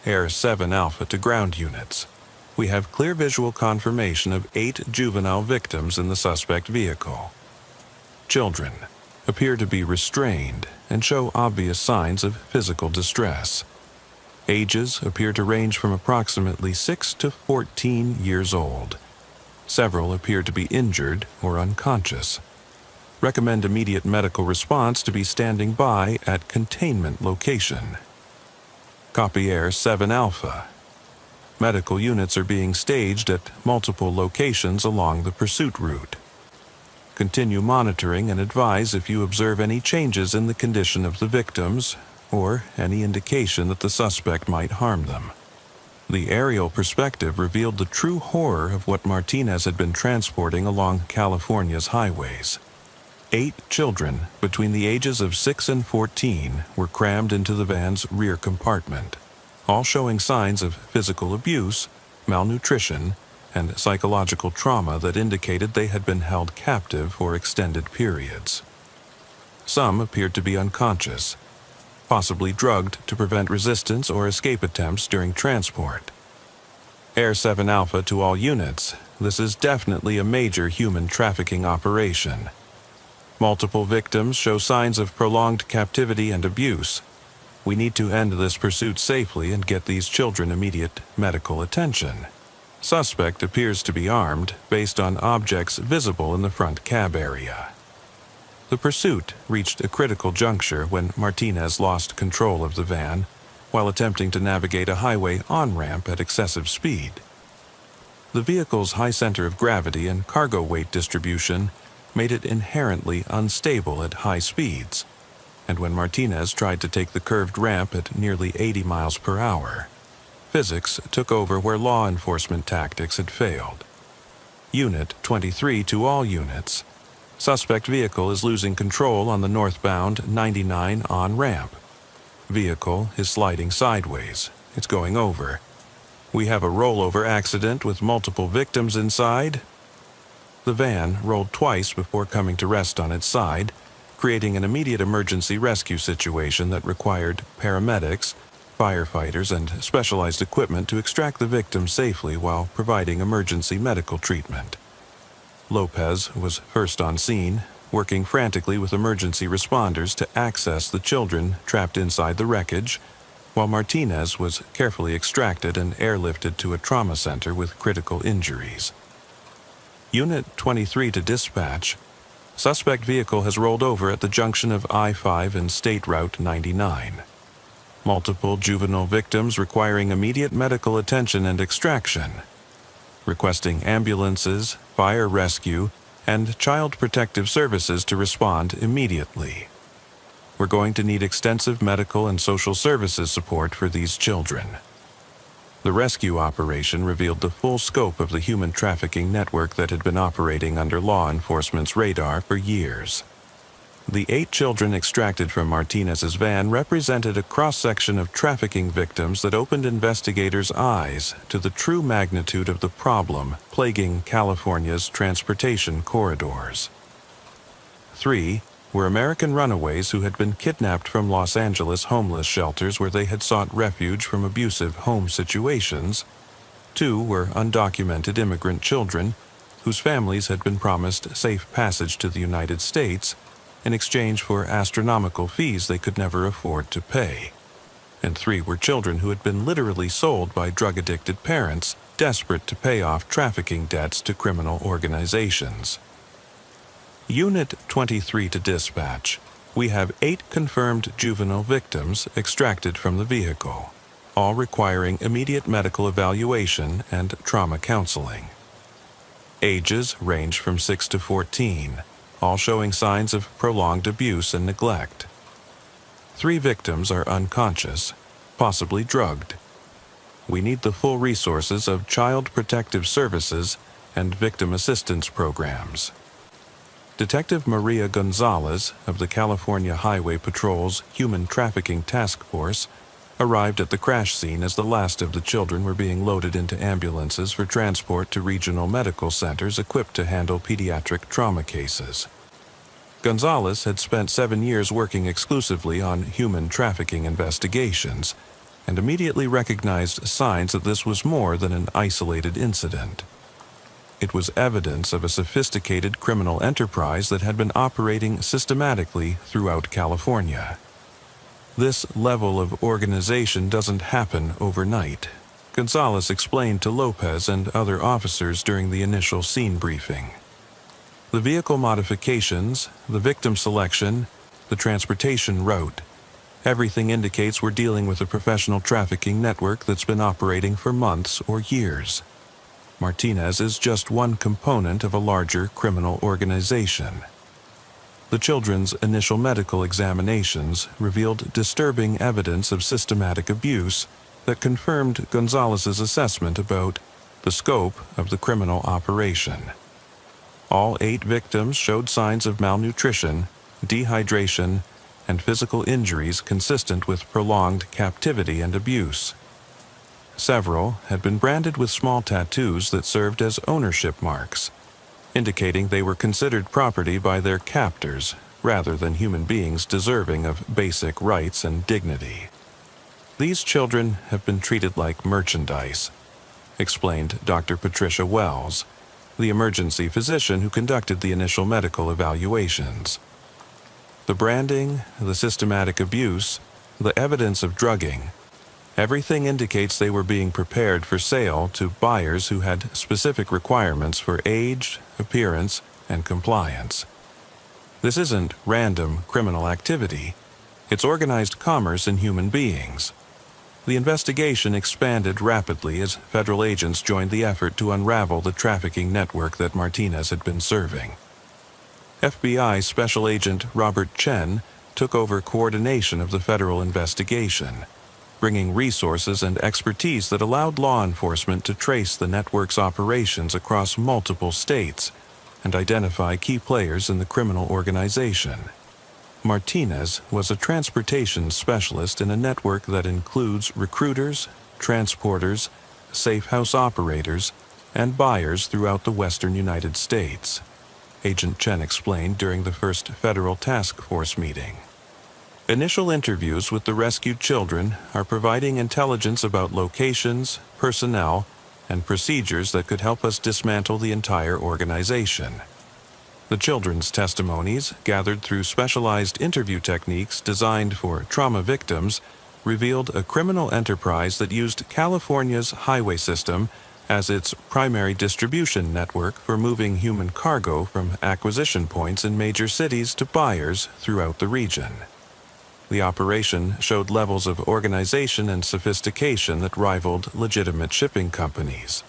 Air 7 Alpha to ground units. We have clear visual confirmation of 8 juvenile victims in the suspect vehicle. Children appear to be restrained and show obvious signs of physical distress. Ages appear to range from approximately 6 to 14 years old. Several appear to be injured or unconscious. Recommend immediate medical response to be standing by at containment location. Copy Air 7 Alpha. Medical units are being staged at multiple locations along the pursuit route. Continue monitoring and advise if you observe any changes in the condition of the victims or any indication that the suspect might harm them. The aerial perspective revealed the true horror of what Martinez had been transporting along California's highways. 8 children between the ages of 6 and 14 were crammed into the van's rear compartment, all showing signs of physical abuse, malnutrition, and psychological trauma that indicated they had been held captive for extended periods. Some appeared to be unconscious, possibly drugged to prevent resistance or escape attempts during transport. Air 7 Alpha to all units, this is definitely a major human trafficking operation. Multiple victims show signs of prolonged captivity and abuse. We need to end this pursuit safely and get these children immediate medical attention. Suspect appears to be armed based on objects visible in the front cab area. The pursuit reached a critical juncture when Martinez lost control of the van while attempting to navigate a highway on-ramp at excessive speed. The vehicle's high center of gravity and cargo weight distribution made it inherently unstable at high speeds, and when Martinez tried to take the curved ramp at nearly 80 miles per hour, physics took over where law enforcement tactics had failed. Unit 23 to all units. Suspect vehicle is losing control on the northbound 99 on-ramp. Vehicle is sliding sideways. It's going over. We have a rollover accident with multiple victims inside. The van rolled twice before coming to rest on its side, creating an immediate emergency rescue situation that required paramedics, firefighters, and specialized equipment to extract the victim safely while providing emergency medical treatment. Lopez was first on scene, working frantically with emergency responders to access the children trapped inside the wreckage, while Martinez was carefully extracted and airlifted to a trauma center with critical injuries. Unit 23 to dispatch. Suspect vehicle has rolled over at the junction of I-5 and State Route 99. Multiple juvenile victims requiring immediate medical attention and extraction. Requesting ambulances, fire rescue, and child protective services to respond immediately. We're going to need extensive medical and social services support for these children. The rescue operation revealed the full scope of the human trafficking network that had been operating under law enforcement's radar for years. The 8 children extracted from Martinez's van represented a cross-section of trafficking victims that opened investigators' eyes to the true magnitude of the problem plaguing California's transportation corridors. 3 were American runaways who had been kidnapped from Los Angeles homeless shelters where they had sought refuge from abusive home situations. 2 were undocumented immigrant children whose families had been promised safe passage to the United States in exchange for astronomical fees they could never afford to pay. And 3 were children who had been literally sold by drug-addicted parents desperate to pay off trafficking debts to criminal organizations. Unit 23 to dispatch. We have 8 confirmed juvenile victims extracted from the vehicle, all requiring immediate medical evaluation and trauma counseling. Ages range from 6 to 14, all showing signs of prolonged abuse and neglect. 3 victims are unconscious, possibly drugged. We need the full resources of Child Protective Services and victim assistance programs. Detective Maria Gonzalez of the California Highway Patrol's Human Trafficking Task Force arrived at the crash scene as the last of the children were being loaded into ambulances for transport to regional medical centers equipped to handle pediatric trauma cases. Gonzalez had spent 7 years working exclusively on human trafficking investigations and immediately recognized signs that this was more than an isolated incident. It was evidence of a sophisticated criminal enterprise that had been operating systematically throughout California. This level of organization doesn't happen overnight, Gonzalez explained to Lopez and other officers during the initial scene briefing. The vehicle modifications, the victim selection, the transportation route, everything indicates we're dealing with a professional trafficking network that's been operating for months or years. Martinez is just one component of a larger criminal organization. The children's initial medical examinations revealed disturbing evidence of systematic abuse that confirmed Gonzalez's assessment about the scope of the criminal operation. All 8 victims showed signs of malnutrition, dehydration, and physical injuries consistent with prolonged captivity and abuse. Several had been branded with small tattoos that served as ownership marks, indicating they were considered property by their captors rather than human beings deserving of basic rights and dignity. These children have been treated like merchandise, explained Dr. Patricia Wells, the emergency physician who conducted the initial medical evaluations. The branding, the systematic abuse, the evidence of drugging, everything indicates they were being prepared for sale to buyers who had specific requirements for age, appearance, and compliance. This isn't random criminal activity. It's organized commerce in human beings. The investigation expanded rapidly as federal agents joined the effort to unravel the trafficking network that Martinez had been serving. FBI Special Agent Robert Chen took over coordination of the federal investigation, bringing resources and expertise that allowed law enforcement to trace the network's operations across multiple states and identify key players in the criminal organization. Martinez was a transportation specialist in a network that includes recruiters, transporters, safe house operators, and buyers throughout the western United States, Agent Chen explained during the first federal task force meeting. Initial interviews with the rescued children are providing intelligence about locations, personnel, and procedures that could help us dismantle the entire organization. The children's testimonies, gathered through specialized interview techniques designed for trauma victims, revealed a criminal enterprise that used California's highway system as its primary distribution network for moving human cargo from acquisition points in major cities to buyers throughout the region. The operation showed levels of organization and sophistication that rivaled legitimate shipping companies,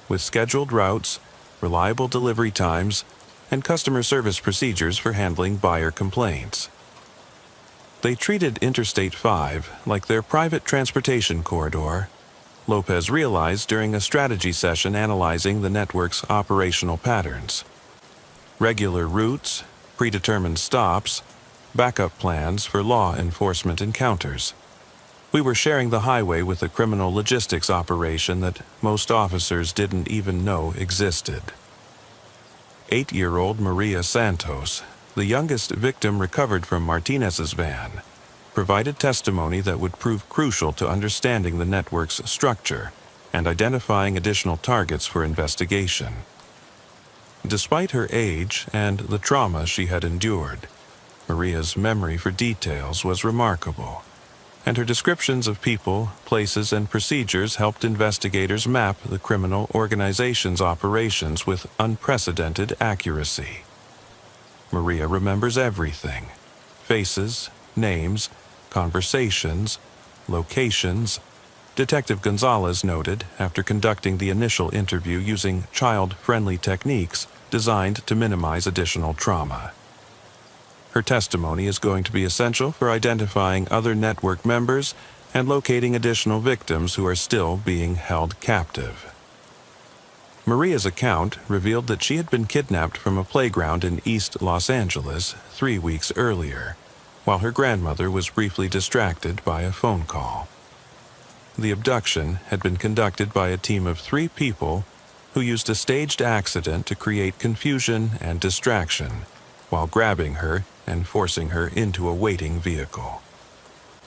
with scheduled routes, reliable delivery times, and customer service procedures for handling buyer complaints. They treated Interstate 5 like their private transportation corridor, Lopez realized during a strategy session analyzing the network's operational patterns. Regular routes, predetermined stops, backup plans for law enforcement encounters. We were sharing the highway with a criminal logistics operation that most officers didn't even know existed. 8-year-old Maria Santos, the youngest victim recovered from Martinez's van, provided testimony that would prove crucial to understanding the network's structure and identifying additional targets for investigation. Despite her age and the trauma she had endured, Maria's memory for details was remarkable, and her descriptions of people, places, and procedures helped investigators map the criminal organization's operations with unprecedented accuracy. Maria remembers everything: faces, names, conversations, locations. Detective Gonzalez noted after conducting the initial interview using child-friendly techniques designed to minimize additional trauma. Her testimony is going to be essential for identifying other network members and locating additional victims who are still being held captive. Maria's account revealed that she had been kidnapped from a playground in East Los Angeles 3 weeks earlier, while her grandmother was briefly distracted by a phone call. The abduction had been conducted by a team of 3 people who used a staged accident to create confusion and distraction, while grabbing her and forcing her into a waiting vehicle.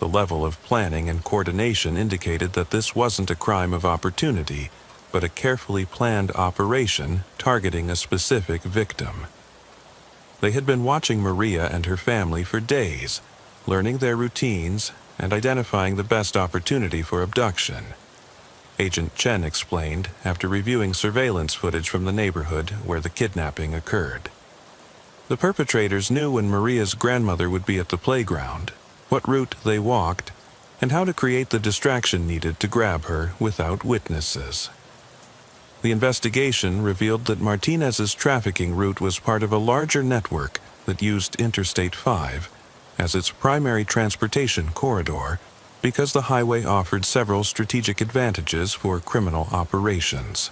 The level of planning and coordination indicated that this wasn't a crime of opportunity, but a carefully planned operation targeting a specific victim. They had been watching Maria and her family for days, learning their routines and identifying the best opportunity for abduction. Agent Chen explained after reviewing surveillance footage from the neighborhood where the kidnapping occurred. The perpetrators knew when Maria's grandmother would be at the playground, what route they walked, and how to create the distraction needed to grab her without witnesses. The investigation revealed that Martinez's trafficking route was part of a larger network that used Interstate 5 as its primary transportation corridor because the highway offered several strategic advantages for criminal operations.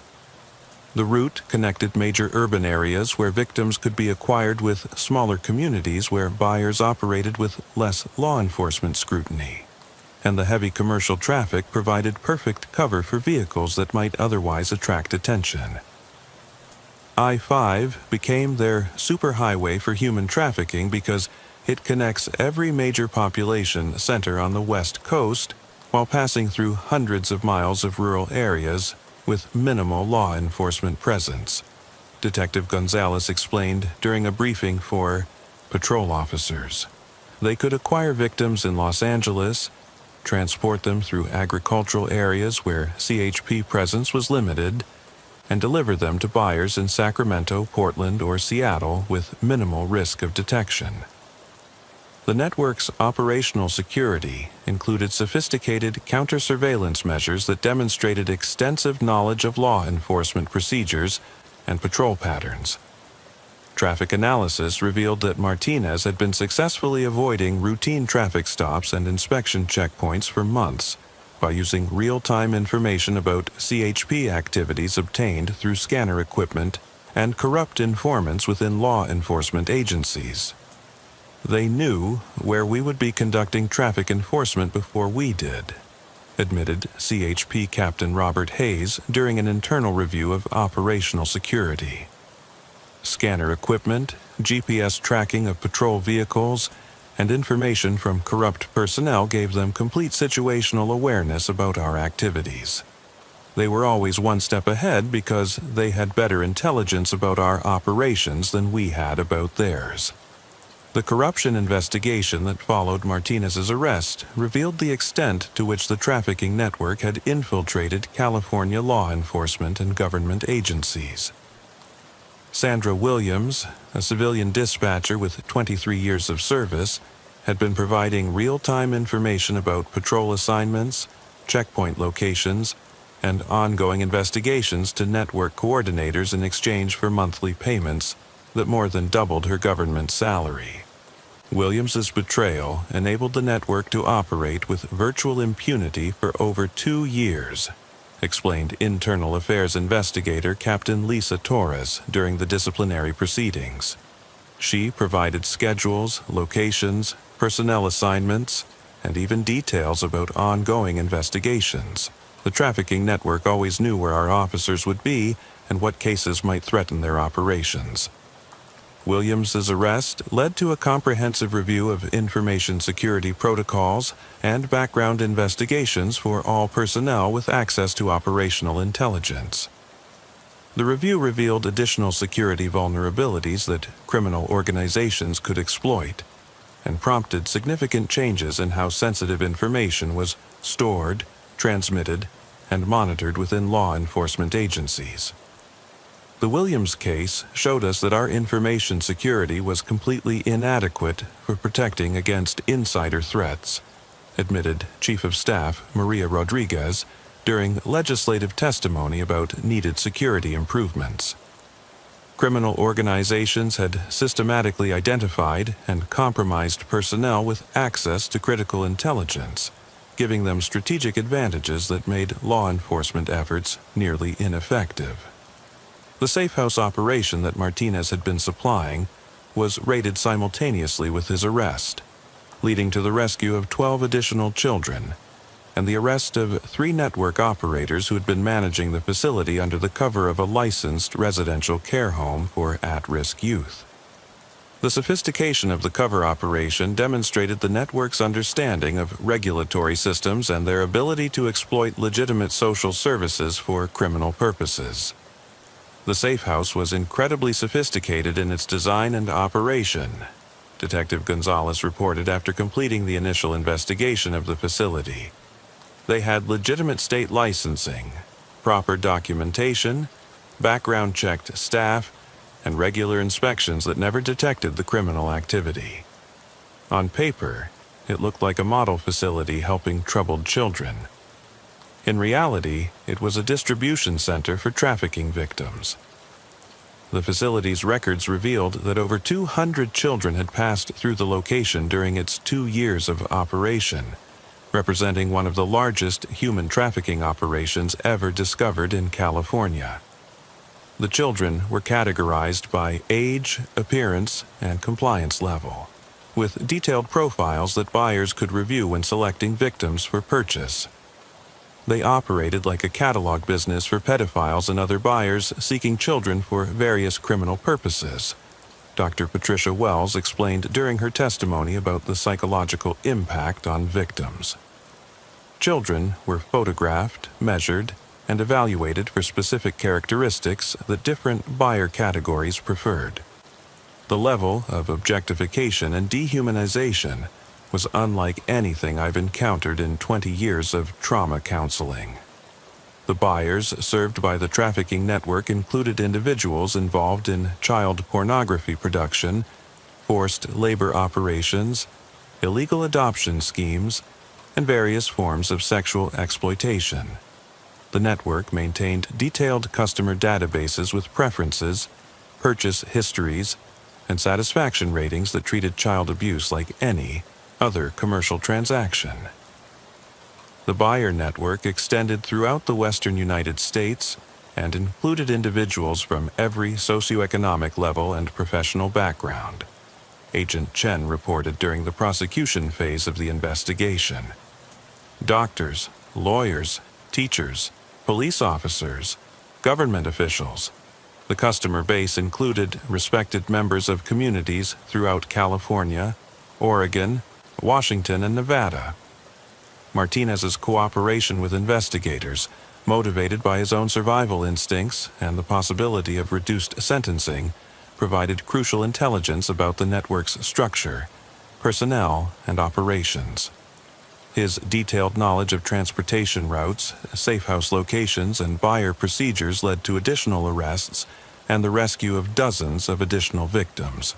The route connected major urban areas where victims could be acquired with smaller communities where buyers operated with less law enforcement scrutiny, and the heavy commercial traffic provided perfect cover for vehicles that might otherwise attract attention. I-5 became their superhighway for human trafficking because it connects every major population center on the West Coast while passing through hundreds of miles of rural areas with minimal law enforcement presence, Detective Gonzalez explained during a briefing for patrol officers. They could acquire victims in Los Angeles, transport them through agricultural areas where CHP presence was limited, and deliver them to buyers in Sacramento, Portland, or Seattle with minimal risk of detection. The network's operational security included sophisticated counter-surveillance measures that demonstrated extensive knowledge of law enforcement procedures and patrol patterns. Traffic analysis revealed that Martinez had been successfully avoiding routine traffic stops and inspection checkpoints for months by using real-time information about CHP activities obtained through scanner equipment and corrupt informants within law enforcement agencies. They knew where we would be conducting traffic enforcement before we did, admitted CHP Captain Robert Hayes during an internal review of operational security. Scanner equipment, GPS tracking of patrol vehicles, and information from corrupt personnel gave them complete situational awareness about our activities. They were always one step ahead because they had better intelligence about our operations than we had about theirs. The corruption investigation that followed Martinez's arrest revealed the extent to which the trafficking network had infiltrated California law enforcement and government agencies. Sandra Williams, a civilian dispatcher with 23 years of service, had been providing real-time information about patrol assignments, checkpoint locations, and ongoing investigations to network coordinators in exchange for monthly payments that more than doubled her government salary. Williams's betrayal enabled the network to operate with virtual impunity for over 2 years, explained Internal Affairs investigator Captain Lisa Torres during the disciplinary proceedings. She provided schedules, locations, personnel assignments, and even details about ongoing investigations. The trafficking network always knew where our officers would be and what cases might threaten their operations. Williams's arrest led to a comprehensive review of information security protocols and background investigations for all personnel with access to operational intelligence. The review revealed additional security vulnerabilities that criminal organizations could exploit and prompted significant changes in how sensitive information was stored, transmitted, and monitored within law enforcement agencies. The Williams case showed us that our information security was completely inadequate for protecting against insider threats, admitted Chief of Staff Maria Rodriguez during legislative testimony about needed security improvements. Criminal organizations had systematically identified and compromised personnel with access to critical intelligence, giving them strategic advantages that made law enforcement efforts nearly ineffective. The safe house operation that Martinez had been supplying was raided simultaneously with his arrest, leading to the rescue of 12 additional children and the arrest of 3 network operators who had been managing the facility under the cover of a licensed residential care home for at-risk youth. The sophistication of the cover operation demonstrated the network's understanding of regulatory systems and their ability to exploit legitimate social services for criminal purposes. The safe house was incredibly sophisticated in its design and operation, Detective Gonzalez reported after completing the initial investigation of the facility. They had legitimate state licensing, proper documentation, background-checked staff, and regular inspections that never detected the criminal activity. On paper, it looked like a model facility helping troubled children. In reality, it was a distribution center for trafficking victims. The facility's records revealed that over 200 children had passed through the location during its 2 years of operation, representing one of the largest human trafficking operations ever discovered in California. The children were categorized by age, appearance, and compliance level, with detailed profiles that buyers could review when selecting victims for purchase. They operated like a catalog business for pedophiles and other buyers seeking children for various criminal purposes. Dr. Patricia Wells explained during her testimony about the psychological impact on victims. Children were photographed, measured, and evaluated for specific characteristics that different buyer categories preferred. The level of objectification and dehumanization was unlike anything I've encountered in 20 years of trauma counseling. The buyers served by the trafficking network included individuals involved in child pornography production, forced labor operations, illegal adoption schemes, and various forms of sexual exploitation. The network maintained detailed customer databases with preferences, purchase histories, and satisfaction ratings that treated child abuse like any other commercial transaction. The buyer network extended throughout the western United States and included individuals from every socioeconomic level and professional background. Agent Chen reported during the prosecution phase of the investigation. Doctors, lawyers, teachers, police officers, government officials. The customer base included respected members of communities throughout California, Oregon, Washington, and Nevada. Martinez's cooperation with investigators, motivated by his own survival instincts and the possibility of reduced sentencing, provided crucial intelligence about the network's structure, personnel, and operations. His detailed knowledge of transportation routes, safe house locations, and buyer procedures led to additional arrests and the rescue of dozens of additional victims.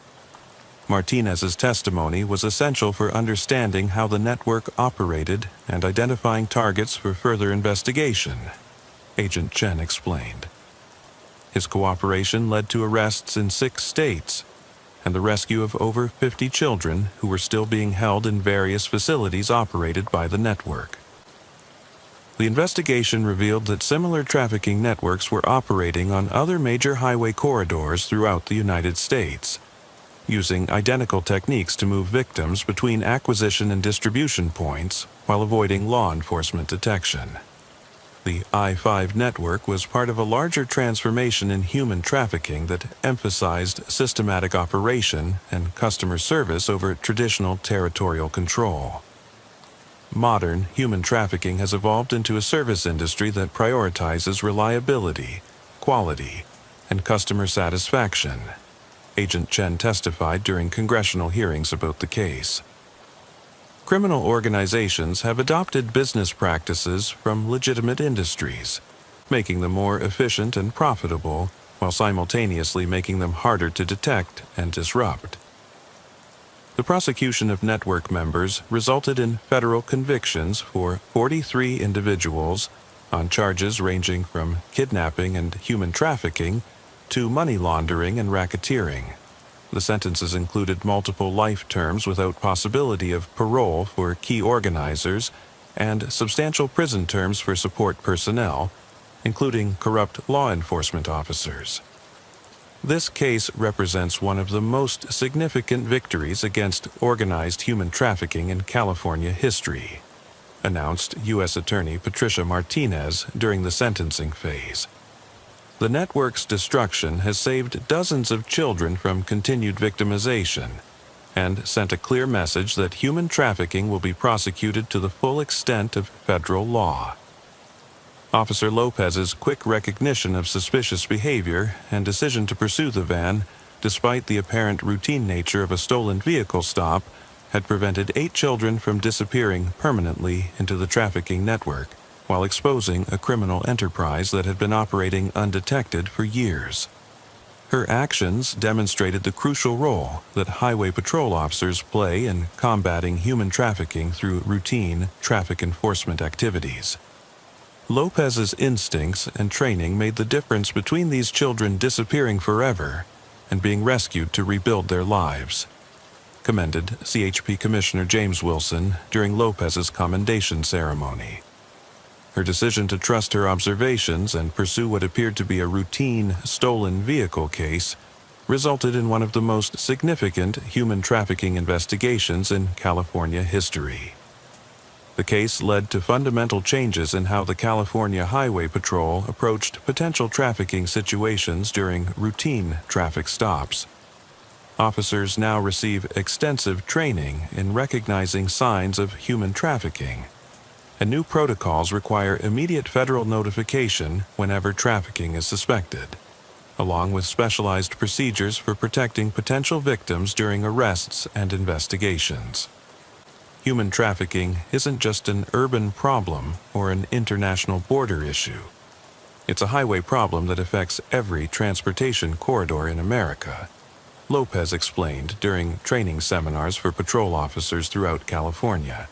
Martinez's testimony was essential for understanding how the network operated and identifying targets for further investigation, Agent Chen explained. His cooperation led to arrests in 6 states and the rescue of over 50 children who were still being held in various facilities operated by the network. The investigation revealed that similar trafficking networks were operating on other major highway corridors throughout the United States, using identical techniques to move victims between acquisition and distribution points while avoiding law enforcement detection. The I-5 network was part of a larger transformation in human trafficking that emphasized systematic operation and customer service over traditional territorial control. Modern human trafficking has evolved into a service industry that prioritizes reliability, quality, and customer satisfaction, Agent Chen testified during congressional hearings about the case. Criminal organizations have adopted business practices from legitimate industries, making them more efficient and profitable while simultaneously making them harder to detect and disrupt. The prosecution of network members resulted in federal convictions for 43 individuals on charges ranging from kidnapping and human trafficking to money laundering and racketeering. The sentences included multiple life terms without possibility of parole for key organizers and substantial prison terms for support personnel, including corrupt law enforcement officers. This case represents one of the most significant victories against organized human trafficking in California history, announced U.S. Attorney Patricia Martinez during the sentencing phase. The network's destruction has saved dozens of children from continued victimization and sent a clear message that human trafficking will be prosecuted to the full extent of federal law. Officer Lopez's quick recognition of suspicious behavior and decision to pursue the van, despite the apparent routine nature of a stolen vehicle stop, had prevented 8 children from disappearing permanently into the trafficking network, while exposing a criminal enterprise that had been operating undetected for years. Her actions demonstrated the crucial role that highway patrol officers play in combating human trafficking through routine traffic enforcement activities. Lopez's instincts and training made the difference between these children disappearing forever and being rescued to rebuild their lives, commended CHP Commissioner James Wilson during Lopez's commendation ceremony. Her decision to trust her observations and pursue what appeared to be a routine stolen vehicle case resulted in one of the most significant human trafficking investigations in California history. The case led to fundamental changes in how the California Highway Patrol approached potential trafficking situations during routine traffic stops. Officers now receive extensive training in recognizing signs of human trafficking, and new protocols require immediate federal notification whenever trafficking is suspected, along with specialized procedures for protecting potential victims during arrests and investigations. Human trafficking isn't just an urban problem or an international border issue. It's a highway problem that affects every transportation corridor in America, Lopez explained during training seminars for patrol officers throughout California.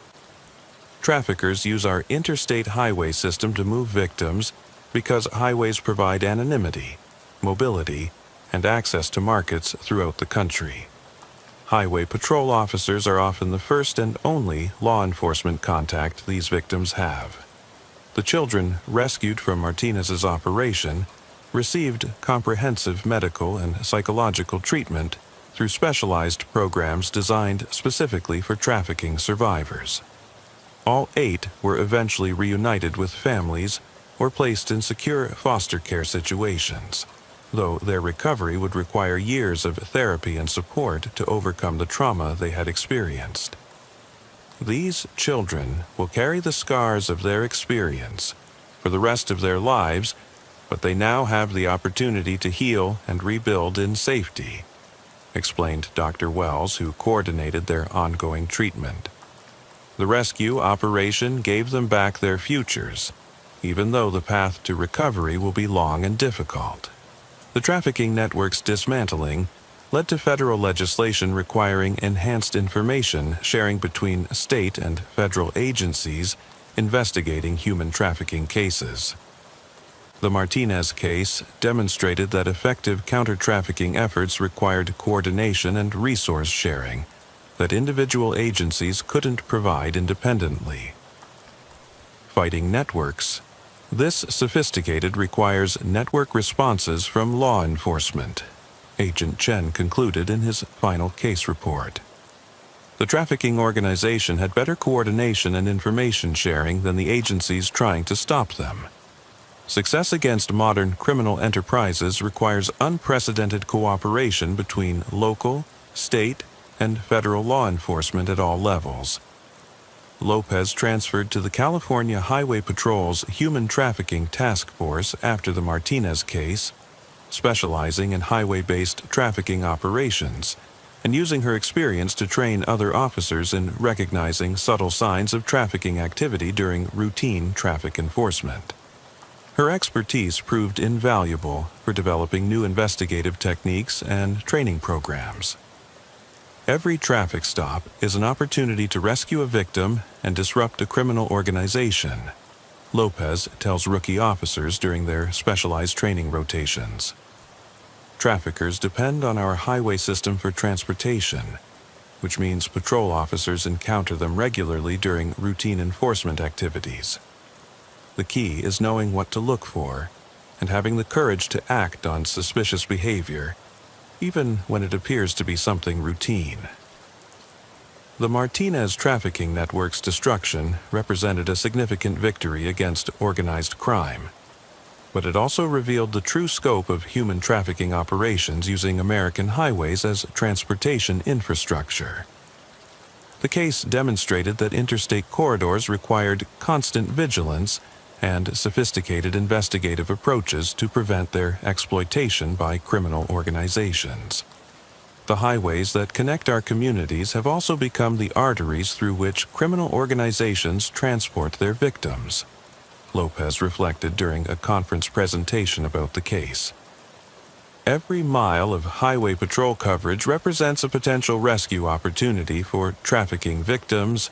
Traffickers use our interstate highway system to move victims because highways provide anonymity, mobility, and access to markets throughout the country. Highway patrol officers are often the first and only law enforcement contact these victims have. The children rescued from Martinez's operation received comprehensive medical and psychological treatment through specialized programs designed specifically for trafficking survivors. All 8 were eventually reunited with families or placed in secure foster care situations, though their recovery would require years of therapy and support to overcome the trauma they had experienced. These children will carry the scars of their experience for the rest of their lives, but they now have the opportunity to heal and rebuild in safety, explained Dr. Wells, who coordinated their ongoing treatment. The rescue operation gave them back their futures, even though the path to recovery will be long and difficult. The trafficking network's dismantling led to federal legislation requiring enhanced information sharing between state and federal agencies investigating human trafficking cases. The Martinez case demonstrated that effective counter-trafficking efforts required coordination and resource sharing that individual agencies couldn't provide independently. Fighting networks. This sophisticated requires network responses from law enforcement, Agent Chen concluded in his final case report. The trafficking organization had better coordination and information sharing than the agencies trying to stop them. Success against modern criminal enterprises requires unprecedented cooperation between local, state, and federal law enforcement at all levels. Lopez transferred to the California Highway Patrol's Human Trafficking Task Force after the Martinez case, specializing in highway-based trafficking operations, and using her experience to train other officers in recognizing subtle signs of trafficking activity during routine traffic enforcement. Her expertise proved invaluable for developing new investigative techniques and training programs. Every traffic stop is an opportunity to rescue a victim and disrupt a criminal organization, Lopez tells rookie officers during their specialized training rotations. Traffickers depend on our highway system for transportation, which means patrol officers encounter them regularly during routine enforcement activities. The key is knowing what to look for and having the courage to act on suspicious behavior even when it appears to be something routine. The Martinez trafficking network's destruction represented a significant victory against organized crime, but it also revealed the true scope of human trafficking operations using American highways as transportation infrastructure. The case demonstrated that interstate corridors required constant vigilance and sophisticated investigative approaches to prevent their exploitation by criminal organizations. The highways that connect our communities have also become the arteries through which criminal organizations transport their victims, Lopez reflected during a conference presentation about the case. Every mile of highway patrol coverage represents a potential rescue opportunity for trafficking victims,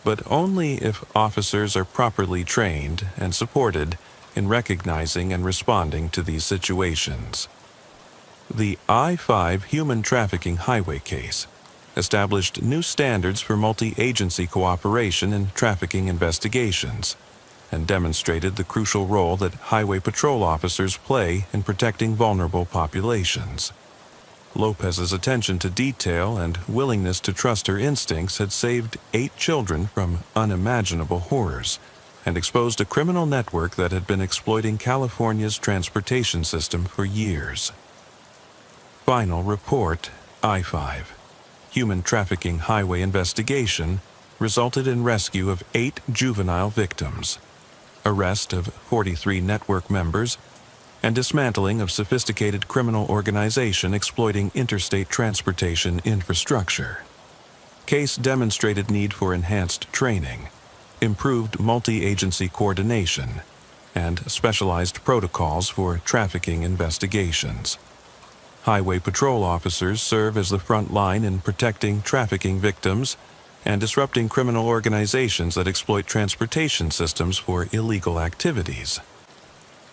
but only if officers are properly trained and supported in recognizing and responding to these situations. The I-5 human trafficking highway case established new standards for multi-agency cooperation in trafficking investigations and demonstrated the crucial role that highway patrol officers play in protecting vulnerable populations. Lopez's attention to detail and willingness to trust her instincts had saved 8 children from unimaginable horrors and exposed a criminal network that had been exploiting California's transportation system for years. Final report, I-5, Human Trafficking Highway Investigation, resulted in rescue of 8 juvenile victims, arrest of 43 network members, and dismantling of sophisticated criminal organization exploiting interstate transportation infrastructure. Case demonstrated need for enhanced training, improved multi-agency coordination, and specialized protocols for trafficking investigations. Highway patrol officers serve as the front line in protecting trafficking victims and disrupting criminal organizations that exploit transportation systems for illegal activities.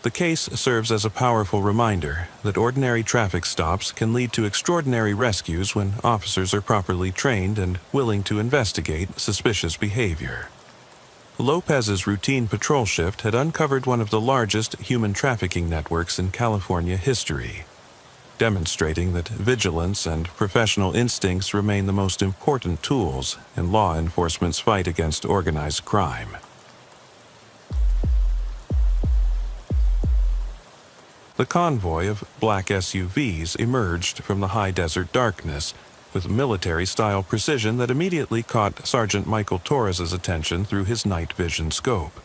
The case serves as a powerful reminder that ordinary traffic stops can lead to extraordinary rescues when officers are properly trained and willing to investigate suspicious behavior. Lopez's routine patrol shift had uncovered one of the largest human trafficking networks in California history, demonstrating that vigilance and professional instincts remain the most important tools in law enforcement's fight against organized crime. The convoy of black SUVs emerged from the high desert darkness with military-style precision that immediately caught Sergeant Michael Torres's attention through his night vision scope.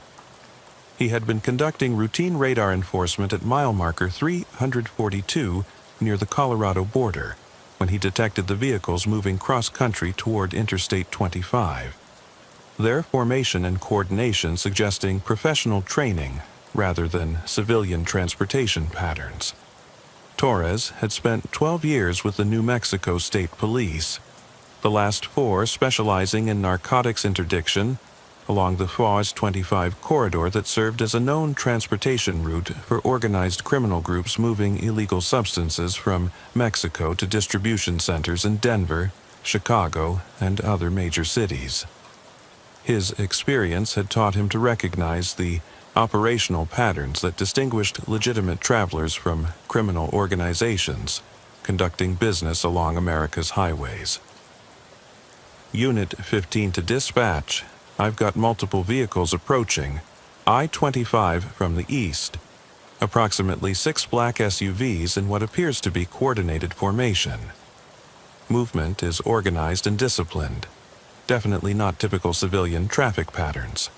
He had been conducting routine radar enforcement at mile marker 342 near the Colorado border when he detected the vehicles moving cross-country toward Interstate 25. Their formation and coordination suggesting professional training rather than civilian transportation patterns. Torres had spent 12 years with the New Mexico State Police, the last 4 specializing in narcotics interdiction along the FAWS 25 corridor that served as a known transportation route for organized criminal groups moving illegal substances from Mexico to distribution centers in Denver, Chicago, and other major cities. His experience had taught him to recognize the operational patterns that distinguished legitimate travelers from criminal organizations conducting business along America's highways. Unit 15 to dispatch. I've got multiple vehicles approaching I-25 from the east, approximately 6 black SUVs in what appears to be coordinated formation. Movement is organized and disciplined, definitely not typical civilian traffic patterns.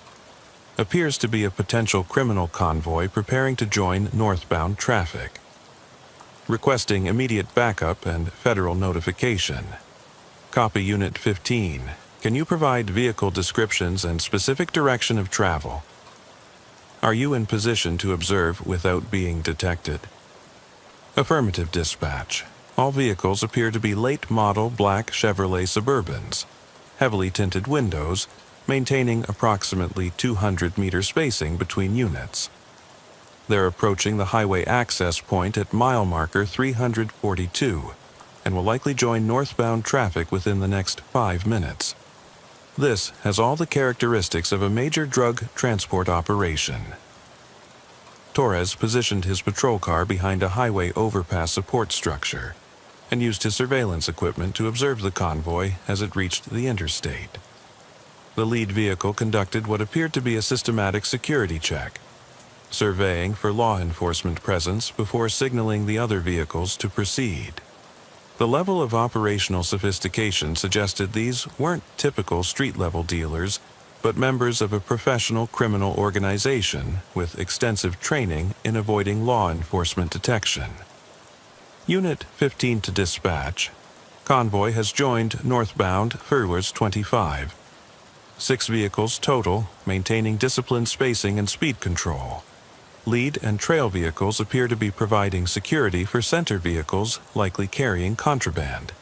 Appears to be a potential criminal convoy preparing to join northbound traffic. Requesting immediate backup and federal notification. Copy Unit 15. Can you provide vehicle descriptions and specific direction of travel? Are you in position to observe without being detected? Affirmative dispatch. All vehicles appear to be late-model black Chevrolet Suburbans, heavily tinted windows, maintaining approximately 200-meter spacing between units. They're approaching the highway access point at mile marker 342 and will likely join northbound traffic within the next 5 minutes. This has all the characteristics of a major drug transport operation. Torres positioned his patrol car behind a highway overpass support structure and used his surveillance equipment to observe the convoy as it reached the interstate. The lead vehicle conducted what appeared to be a systematic security check, surveying for law enforcement presence before signaling the other vehicles to proceed. The level of operational sophistication suggested these weren't typical street-level dealers, but members of a professional criminal organization with extensive training in avoiding law enforcement detection. Unit 15 to dispatch. Convoy has joined northbound Furlers 25. 6 vehicles total, maintaining disciplined spacing and speed control. Lead and trail vehicles appear to be providing security for center vehicles likely carrying contraband.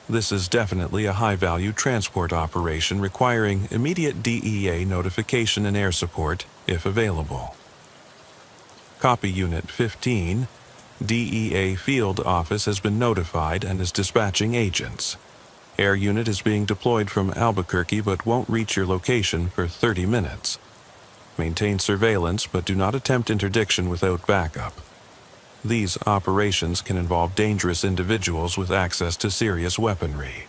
This is definitely a high-value transport operation requiring immediate DEA notification and air support if available. Copy Unit 15. DEA Field Office has been notified and is dispatching agents. Air unit is being deployed from Albuquerque but won't reach your location for 30 minutes. Maintain surveillance but do not attempt interdiction without backup. These operations can involve dangerous individuals with access to serious weaponry.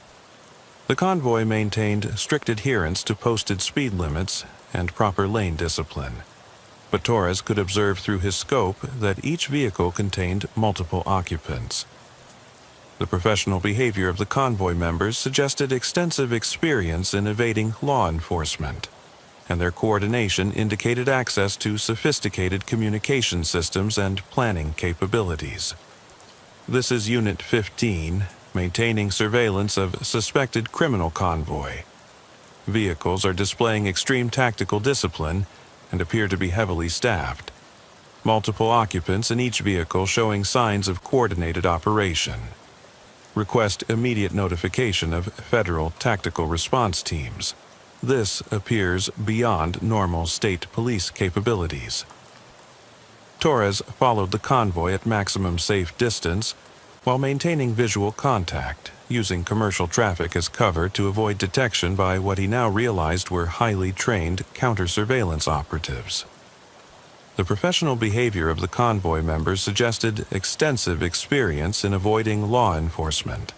The convoy maintained strict adherence to posted speed limits and proper lane discipline, but Torres could observe through his scope that each vehicle contained multiple occupants. The professional behavior of the convoy members suggested extensive experience in evading law enforcement, and their coordination indicated access to sophisticated communication systems and planning capabilities. This is Unit 15, maintaining surveillance of suspected criminal convoy. Vehicles are displaying extreme tactical discipline and appear to be heavily staffed. Multiple occupants in each vehicle showing signs of coordinated operation. Request immediate notification of federal tactical response teams. This appears beyond normal state police capabilities. Torres followed the convoy at maximum safe distance while maintaining visual contact, using commercial traffic as cover to avoid detection by what he now realized were highly trained counter-surveillance operatives. The professional behavior of the convoy members suggested extensive experience in avoiding law enforcement,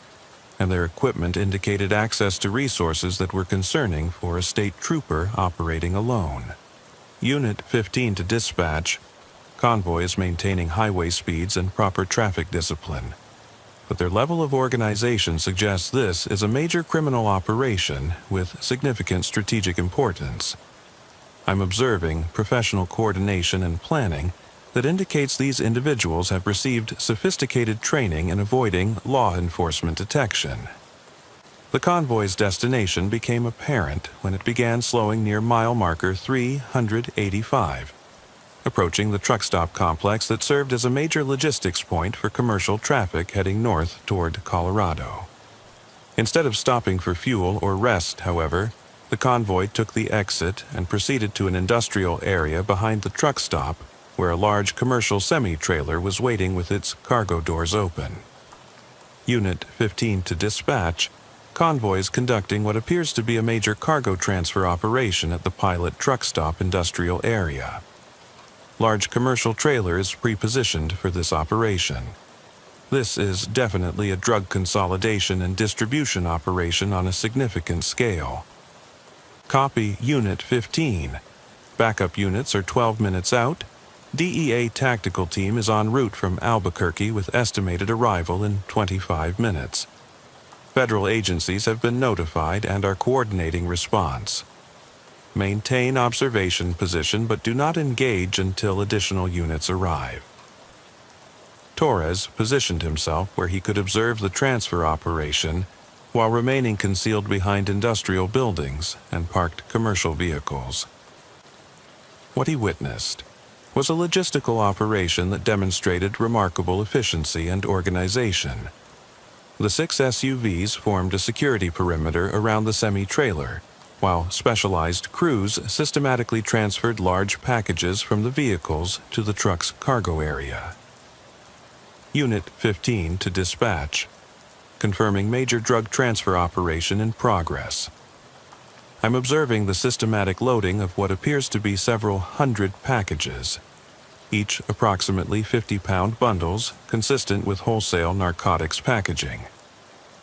and their equipment indicated access to resources that were concerning for a state trooper operating alone. Unit 15 to dispatch. Convoy is maintaining highway speeds and proper traffic discipline, but their level of organization suggests this is a major criminal operation with significant strategic importance. I'm observing professional coordination and planning that indicates these individuals have received sophisticated training in avoiding law enforcement detection. The convoy's destination became apparent when it began slowing near mile marker 385, approaching the truck stop complex that served as a major logistics point for commercial traffic heading north toward Colorado. Instead of stopping for fuel or rest, however, the convoy took the exit and proceeded to an industrial area behind the truck stop, where a large commercial semi-trailer was waiting with its cargo doors open. Unit 15 to dispatch. Convoy is conducting what appears to be a major cargo transfer operation at the Pilot truck stop industrial area. Large commercial trailer is pre-positioned for this operation. This is definitely a drug consolidation and distribution operation on a significant scale. Copy Unit 15. Backup units are 12 minutes out. DEA tactical team is en route from Albuquerque with estimated arrival in 25 minutes. Federal agencies have been notified and are coordinating response. Maintain observation position but do not engage until additional units arrive. Torres positioned himself where he could observe the transfer operation while remaining concealed behind industrial buildings and parked commercial vehicles. What he witnessed was a logistical operation that demonstrated remarkable efficiency and organization. The 6 SUVs formed a security perimeter around the semi-trailer, while specialized crews systematically transferred large packages from the vehicles to the truck's cargo area. Unit 15 to dispatch. Confirming major drug transfer operation in progress. I'm observing the systematic loading of what appears to be several hundred packages. each approximately 50-pound bundles consistent with wholesale narcotics packaging.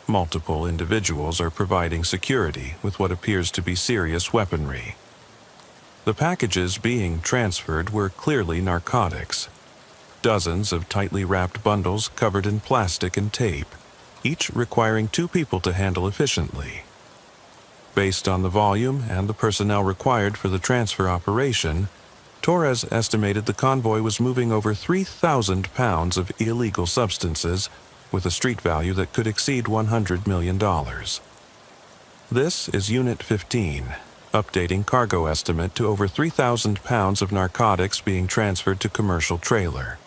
Multiple individuals are providing security with what appears to be serious weaponry. The packages being transferred were clearly narcotics. Dozens of tightly wrapped bundles covered in plastic and tape, each requiring 2 people to handle efficiently. Based on the volume and the personnel required for the transfer operation, Torres estimated the convoy was moving over 3,000 pounds of illegal substances with a street value that could exceed $100 million. This is Unit 15, updating cargo estimate to over 3,000 pounds of narcotics being transferred to commercial trailer.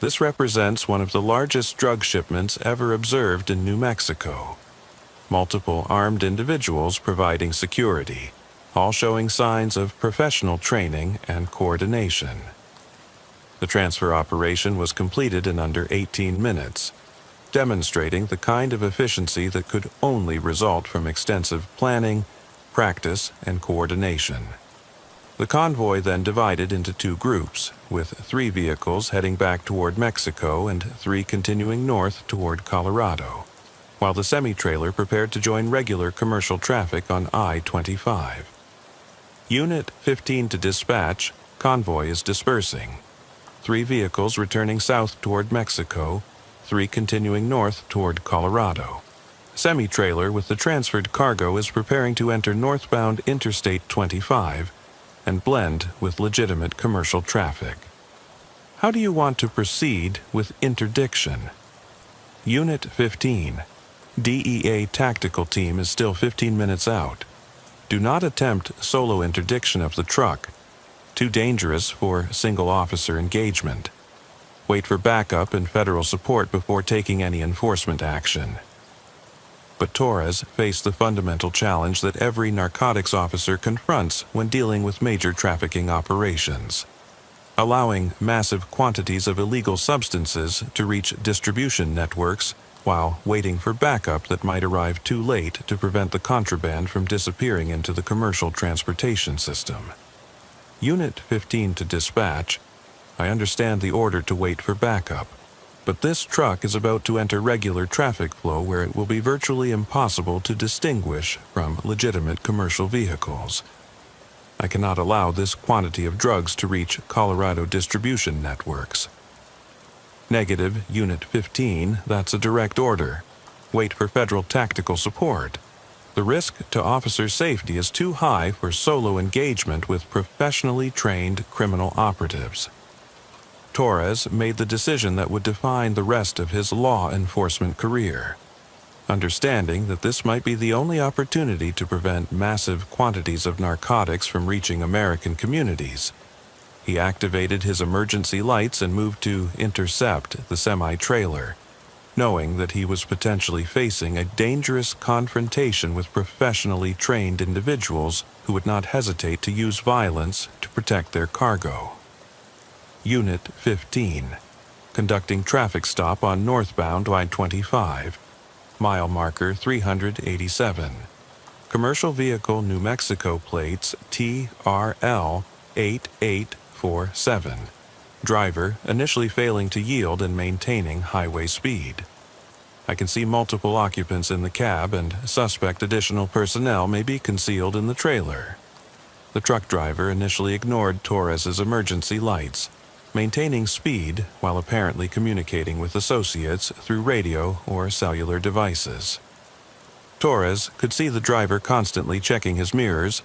This represents one of the largest drug shipments ever observed in New Mexico. Multiple armed individuals providing security, all showing signs of professional training and coordination. The transfer operation was completed in under 18 minutes, demonstrating the kind of efficiency that could only result from extensive planning, practice, and coordination. The convoy then divided into 2 groups, with 3 vehicles heading back toward Mexico and 3 continuing north toward Colorado, while the semi-trailer prepared to join regular commercial traffic on I-25. Unit 15 to dispatch, convoy is dispersing. 3 vehicles returning south toward Mexico, 3 continuing north toward Colorado. Semi-trailer with the transferred cargo is preparing to enter northbound Interstate 25 and blend with legitimate commercial traffic. How do you want to proceed with interdiction? Unit 15. DEA tactical team is still 15 minutes out. Do not attempt solo interdiction of the truck. Too dangerous for single officer engagement. Wait for backup and federal support before taking any enforcement action. But Torres faced the fundamental challenge that every narcotics officer confronts when dealing with major trafficking operations: allowing massive quantities of illegal substances to reach distribution networks while waiting for backup that might arrive too late to prevent the contraband from disappearing into the commercial transportation system. Unit 15 to dispatch. I understand the order to wait for backup, but this truck is about to enter regular traffic flow where it will be virtually impossible to distinguish from legitimate commercial vehicles. I cannot allow this quantity of drugs to reach Colorado distribution networks. Negative, Unit 15, that's a direct order. Wait for federal tactical support. The risk to officer safety is too high for solo engagement with professionally trained criminal operatives. Torres made the decision that would define the rest of his law enforcement career, understanding that this might be the only opportunity to prevent massive quantities of narcotics from reaching American communities. He activated his emergency lights and moved to intercept the semi-trailer, knowing that he was potentially facing a dangerous confrontation with professionally trained individuals who would not hesitate to use violence to protect their cargo. Unit 15, conducting traffic stop on northbound I-25, mile marker 387. Commercial vehicle New Mexico plates TRL 8847. Driver initially failing to yield and maintaining highway speed. I can see multiple occupants in the cab and suspect additional personnel may be concealed in the trailer. The truck driver initially ignored Torres's emergency lights, maintaining speed while apparently communicating with associates through radio or cellular devices. Torres could see the driver constantly checking his mirrors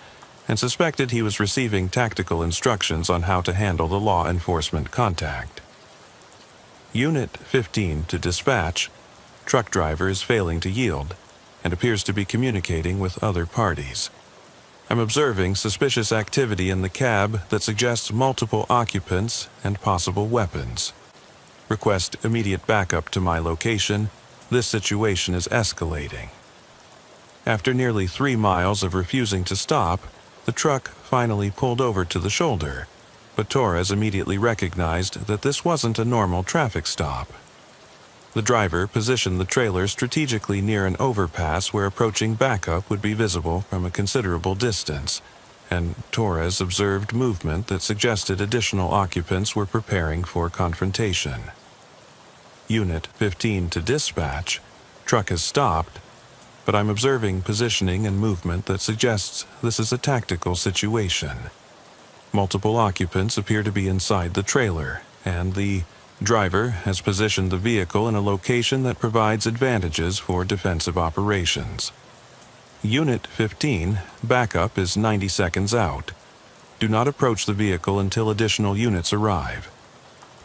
and suspected he was receiving tactical instructions on how to handle the law enforcement contact. Unit 15 to dispatch. Truck driver is failing to yield and appears to be communicating with other parties. I'm observing suspicious activity in the cab that suggests multiple occupants and possible weapons. Request immediate backup to my location. This situation is escalating. After nearly 3 miles of refusing to stop, the truck finally pulled over to the shoulder, but Torres immediately recognized that this wasn't a normal traffic stop. The driver positioned the trailer strategically near an overpass where approaching backup would be visible from a considerable distance, and Torres observed movement that suggested additional occupants were preparing for confrontation. Unit 15 to dispatch, truck has stopped, but I'm observing positioning and movement that suggests this is a tactical situation. Multiple occupants appear to be inside the trailer, and the driver has positioned the vehicle in a location that provides advantages for defensive operations. Unit 15, backup is 90 seconds out. Do not approach the vehicle until additional units arrive.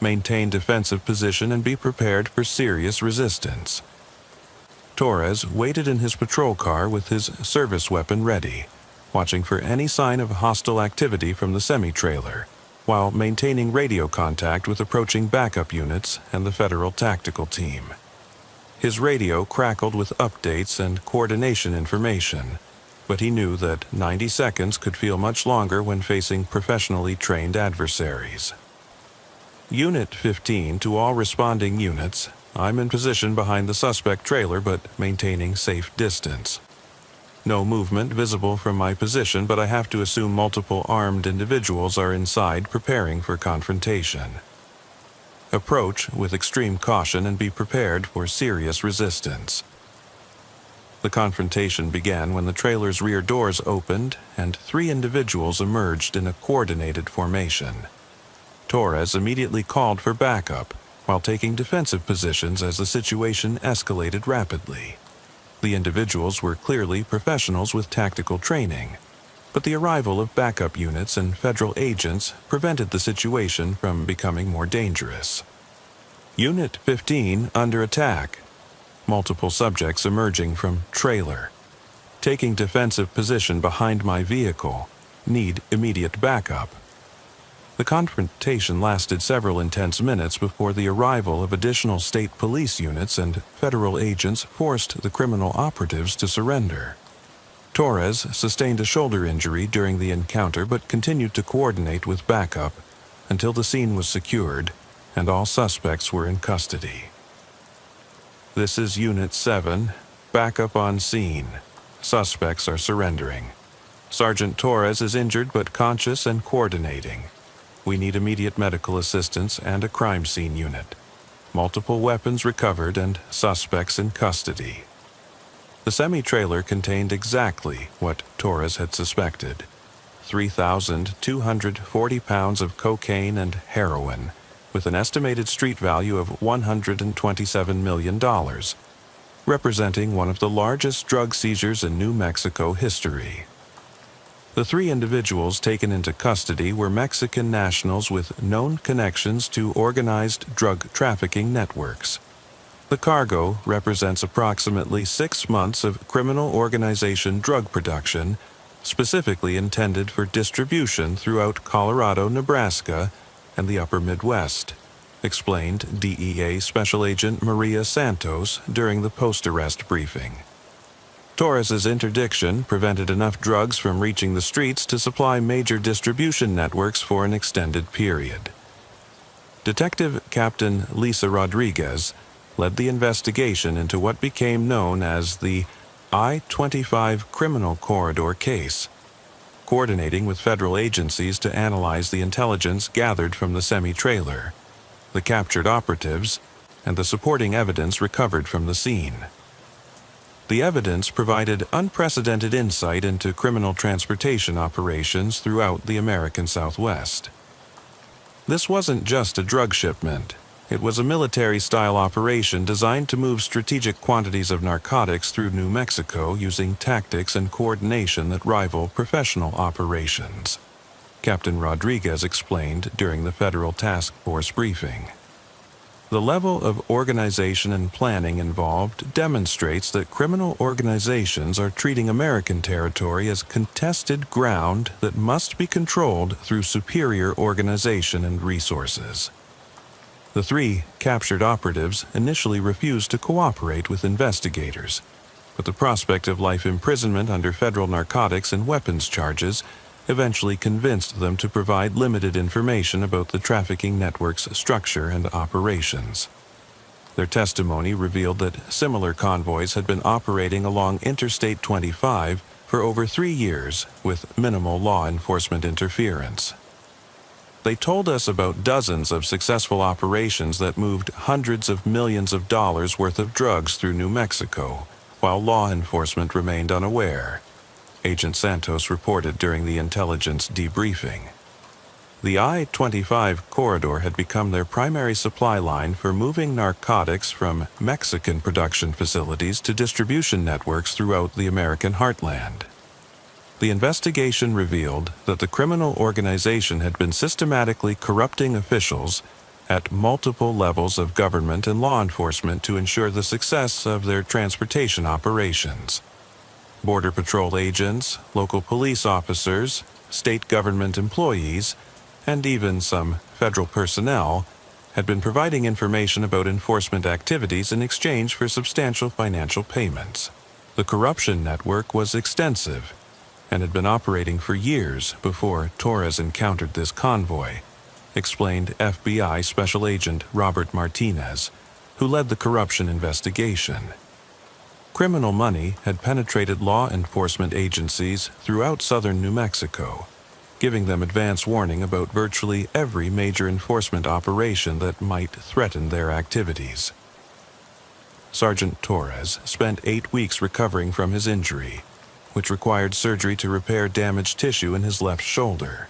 Maintain defensive position and be prepared for serious resistance. Torres waited in his patrol car with his service weapon ready, watching for any sign of hostile activity from the semi-trailer, while maintaining radio contact with approaching backup units and the federal tactical team. His radio crackled with updates and coordination information, but he knew that 90 seconds could feel much longer when facing professionally trained adversaries. Unit 15 to all responding units, I'm in position behind the suspect trailer but maintaining safe distance. No movement visible from my position, but I have to assume multiple armed individuals are inside preparing for confrontation. Approach with extreme caution and be prepared for serious resistance. The confrontation began when the trailer's rear doors opened and 3 individuals emerged in a coordinated formation. Torres immediately called for backup while taking defensive positions as the situation escalated rapidly. The individuals were clearly professionals with tactical training, but the arrival of backup units and federal agents prevented the situation from becoming more dangerous. Unit 15 under attack. Multiple subjects emerging from trailer. Taking defensive position behind my vehicle. Need immediate backup. The confrontation lasted several intense minutes before the arrival of additional state police units and federal agents forced the criminal operatives to surrender. Torres sustained a shoulder injury during the encounter but continued to coordinate with backup until the scene was secured and all suspects were in custody. This is Unit 7, backup on scene. Suspects are surrendering. Sergeant Torres is injured but conscious and coordinating. We need immediate medical assistance and a crime scene unit. Multiple weapons recovered and suspects in custody. The semi-trailer contained exactly what Torres had suspected. 3,240 pounds of cocaine and heroin, with an estimated street value of $127 million, representing one of the largest drug seizures in New Mexico history. The 3 individuals taken into custody were Mexican nationals with known connections to organized drug trafficking networks. The cargo represents approximately 6 months of criminal organization drug production, specifically intended for distribution throughout Colorado, Nebraska, and the upper Midwest, explained DEA Special Agent Maria Santos during the post-arrest briefing. Torres's interdiction prevented enough drugs from reaching the streets to supply major distribution networks for an extended period. Detective Captain Lisa Rodriguez led the investigation into what became known as the I-25 Criminal Corridor case, coordinating with federal agencies to analyze the intelligence gathered from the semi-trailer, the captured operatives, and the supporting evidence recovered from the scene. The evidence provided unprecedented insight into criminal transportation operations throughout the American Southwest. This wasn't just a drug shipment. It was a military-style operation designed to move strategic quantities of narcotics through New Mexico using tactics and coordination that rival professional operations, Captain Rodriguez explained during the Federal Task Force briefing. The level of organization and planning involved demonstrates that criminal organizations are treating American territory as contested ground that must be controlled through superior organization and resources. The 3 captured operatives initially refused to cooperate with investigators, but the prospect of life imprisonment under federal narcotics and weapons charges eventually convinced them to provide limited information about the trafficking network's structure and operations. Their testimony revealed that similar convoys had been operating along Interstate 25 for over 3 years with minimal law enforcement interference. They told us about dozens of successful operations that moved hundreds of millions of dollars worth of drugs through New Mexico, while law enforcement remained unaware, Agent Santos reported during the intelligence debriefing. The I-25 corridor had become their primary supply line for moving narcotics from Mexican production facilities to distribution networks throughout the American heartland. The investigation revealed that the criminal organization had been systematically corrupting officials at multiple levels of government and law enforcement to ensure the success of their transportation operations. Border Patrol agents, local police officers, state government employees, and even some federal personnel had been providing information about enforcement activities in exchange for substantial financial payments. The corruption network was extensive and had been operating for years before Torres encountered this convoy, explained FBI Special Agent Robert Martinez, who led the corruption investigation. Criminal money had penetrated law enforcement agencies throughout southern New Mexico, giving them advance warning about virtually every major enforcement operation that might threaten their activities. Sergeant Torres spent 8 weeks recovering from his injury, which required surgery to repair damaged tissue in his left shoulder.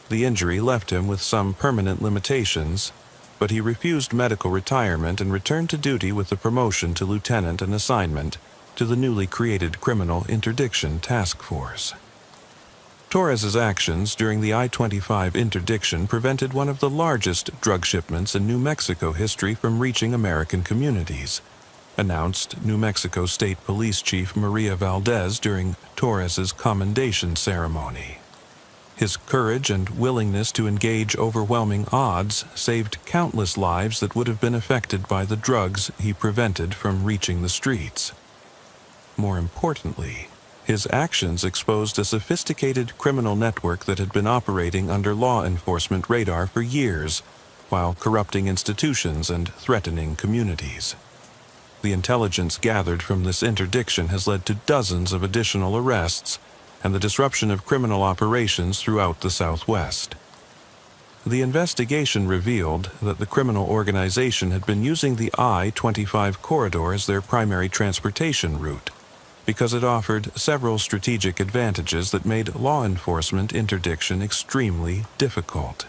The injury left him with some permanent limitations, but he refused medical retirement and returned to duty with a promotion to lieutenant and assignment to the newly created Criminal Interdiction Task Force. Torres's actions during the I-25 interdiction prevented one of the largest drug shipments in New Mexico history from reaching American communities, announced New Mexico State Police Chief Maria Valdez during Torres's commendation ceremony. His courage and willingness to engage overwhelming odds saved countless lives that would have been affected by the drugs he prevented from reaching the streets. More importantly, his actions exposed a sophisticated criminal network that had been operating under law enforcement radar for years, while corrupting institutions and threatening communities. The intelligence gathered from this interdiction has led to dozens of additional arrests and the disruption of criminal operations throughout the Southwest. The investigation revealed that the criminal organization had been using the I-25 corridor as their primary transportation route, because it offered several strategic advantages that made law enforcement interdiction extremely difficult.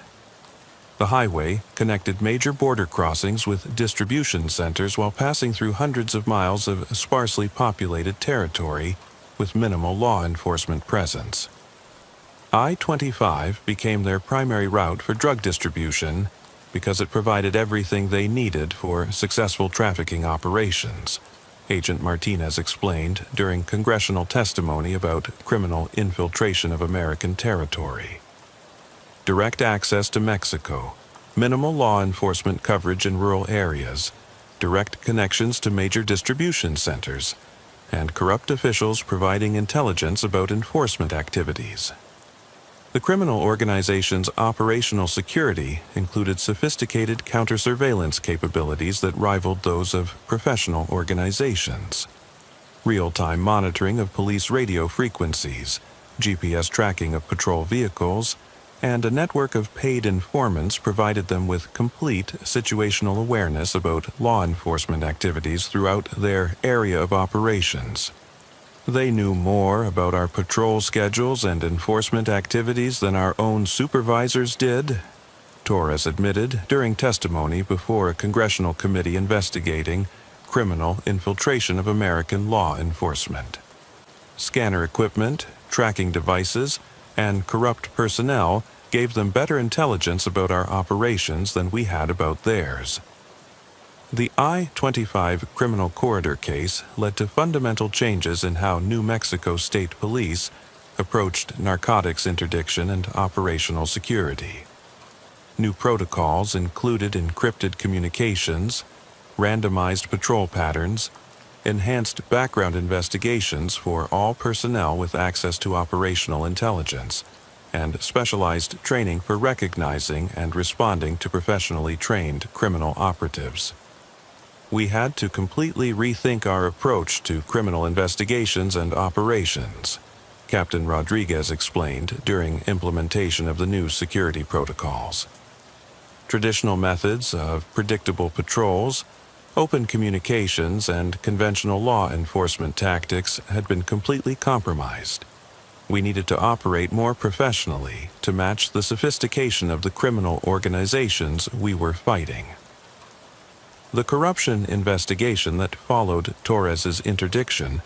The highway connected major border crossings with distribution centers while passing through hundreds of miles of sparsely populated territory with minimal law enforcement presence. I-25 became their primary route for drug distribution because it provided everything they needed for successful trafficking operations, Agent Martinez explained during congressional testimony about criminal infiltration of American territory. Direct access to Mexico, minimal law enforcement coverage in rural areas, direct connections to major distribution centers, and corrupt officials providing intelligence about enforcement activities. The criminal organization's operational security included sophisticated counter-surveillance capabilities that rivaled those of professional organizations. Real-time monitoring of police radio frequencies, GPS tracking of patrol vehicles, and a network of paid informants provided them with complete situational awareness about law enforcement activities throughout their area of operations. They knew more about our patrol schedules and enforcement activities than our own supervisors did, Torres admitted during testimony before a congressional committee investigating criminal infiltration of American law enforcement. Scanner equipment, tracking devices, and corrupt personnel gave them better intelligence about our operations than we had about theirs. The I-25 criminal corridor case led to fundamental changes in how New Mexico State Police approached narcotics interdiction and operational security. New protocols included encrypted communications, randomized patrol patterns, enhanced background investigations for all personnel with access to operational intelligence, and specialized training for recognizing and responding to professionally trained criminal operatives. We had to completely rethink our approach to criminal investigations and operations, Captain Rodriguez explained during implementation of the new security protocols. Traditional methods of predictable patrols, open communications, and conventional law enforcement tactics had been completely compromised. We needed to operate more professionally to match the sophistication of the criminal organizations we were fighting. The corruption investigation that followed Torres's interdiction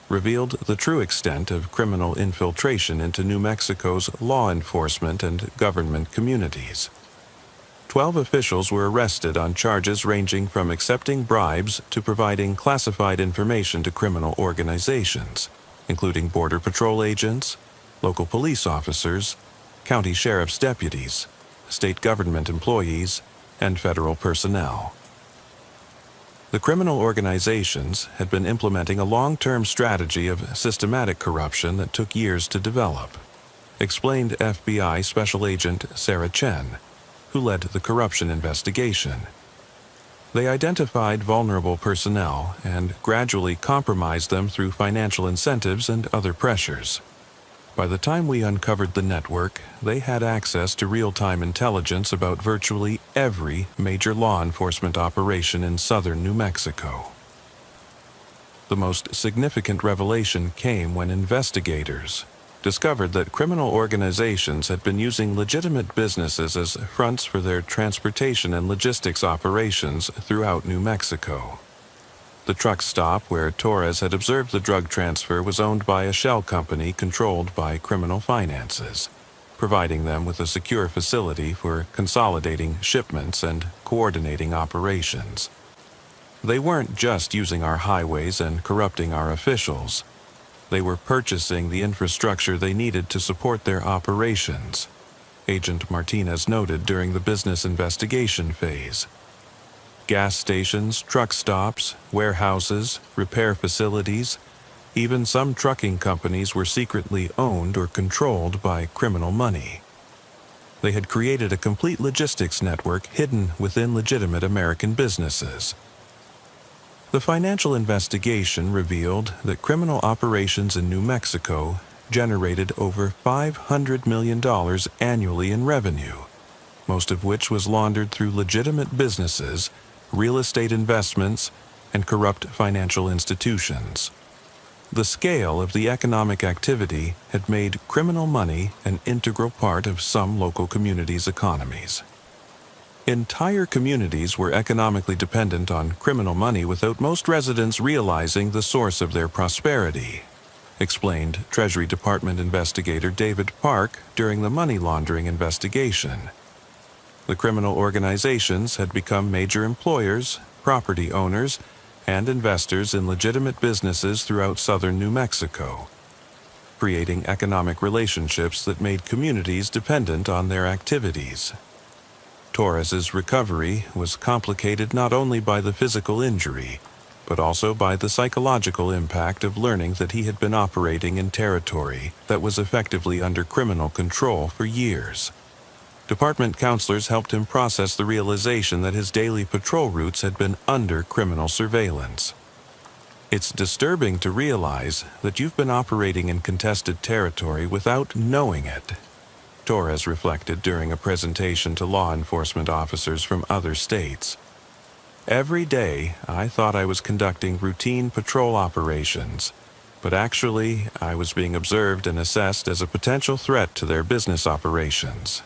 revealed the true extent of criminal infiltration into New Mexico's law enforcement and government communities. 12 officials were arrested on charges ranging from accepting bribes to providing classified information to criminal organizations, including Border Patrol agents, local police officers, county sheriff's deputies, state government employees, and federal personnel. The criminal organizations had been implementing a long-term strategy of systematic corruption that took years to develop, explained FBI Special Agent Sarah Chen, who led the corruption investigation. They identified vulnerable personnel and gradually compromised them through financial incentives and other pressures. By the time we uncovered the network, they had access to real-time intelligence about virtually every major law enforcement operation in southern New Mexico. The most significant revelation came when investigators discovered that criminal organizations had been using legitimate businesses as fronts for their transportation and logistics operations throughout New Mexico. The truck stop where Torres had observed the drug transfer was owned by a shell company controlled by criminal finances, providing them with a secure facility for consolidating shipments and coordinating operations. They weren't just using our highways and corrupting our officials. They were purchasing the infrastructure they needed to support their operations, Agent Martinez noted during the business investigation phase. Gas stations, truck stops, warehouses, repair facilities, even some trucking companies were secretly owned or controlled by criminal money. They had created a complete logistics network hidden within legitimate American businesses. The financial investigation revealed that criminal operations in New Mexico generated over $500 million annually in revenue, most of which was laundered through legitimate businesses, real estate investments, and corrupt financial institutions. The scale of the economic activity had made criminal money an integral part of some local communities' economies. Entire communities were economically dependent on criminal money without most residents realizing the source of their prosperity, explained Treasury Department investigator David Park during the money laundering investigation. The criminal organizations had become major employers, property owners, and investors in legitimate businesses throughout southern New Mexico, creating economic relationships that made communities dependent on their activities. Torres's recovery was complicated not only by the physical injury, but also by the psychological impact of learning that he had been operating in territory that was effectively under criminal control for years. Department counselors helped him process the realization that his daily patrol routes had been under criminal surveillance. It's disturbing to realize that you've been operating in contested territory without knowing it, Torres reflected during a presentation to law enforcement officers from other states. Every day, I thought I was conducting routine patrol operations, but actually, I was being observed and assessed as a potential threat to their business operations.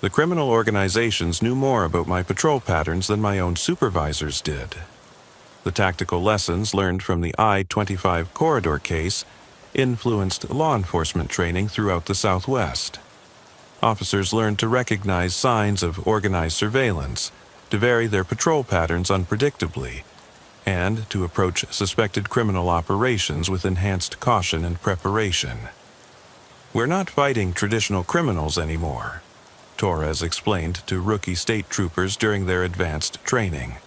The criminal organizations knew more about my patrol patterns than my own supervisors did. The tactical lessons learned from the I-25 corridor case influenced law enforcement training throughout the Southwest. Officers learned to recognize signs of organized surveillance, to vary their patrol patterns unpredictably, and to approach suspected criminal operations with enhanced caution and preparation. We're not fighting traditional criminals anymore, Torres explained to rookie state troopers during their advanced training.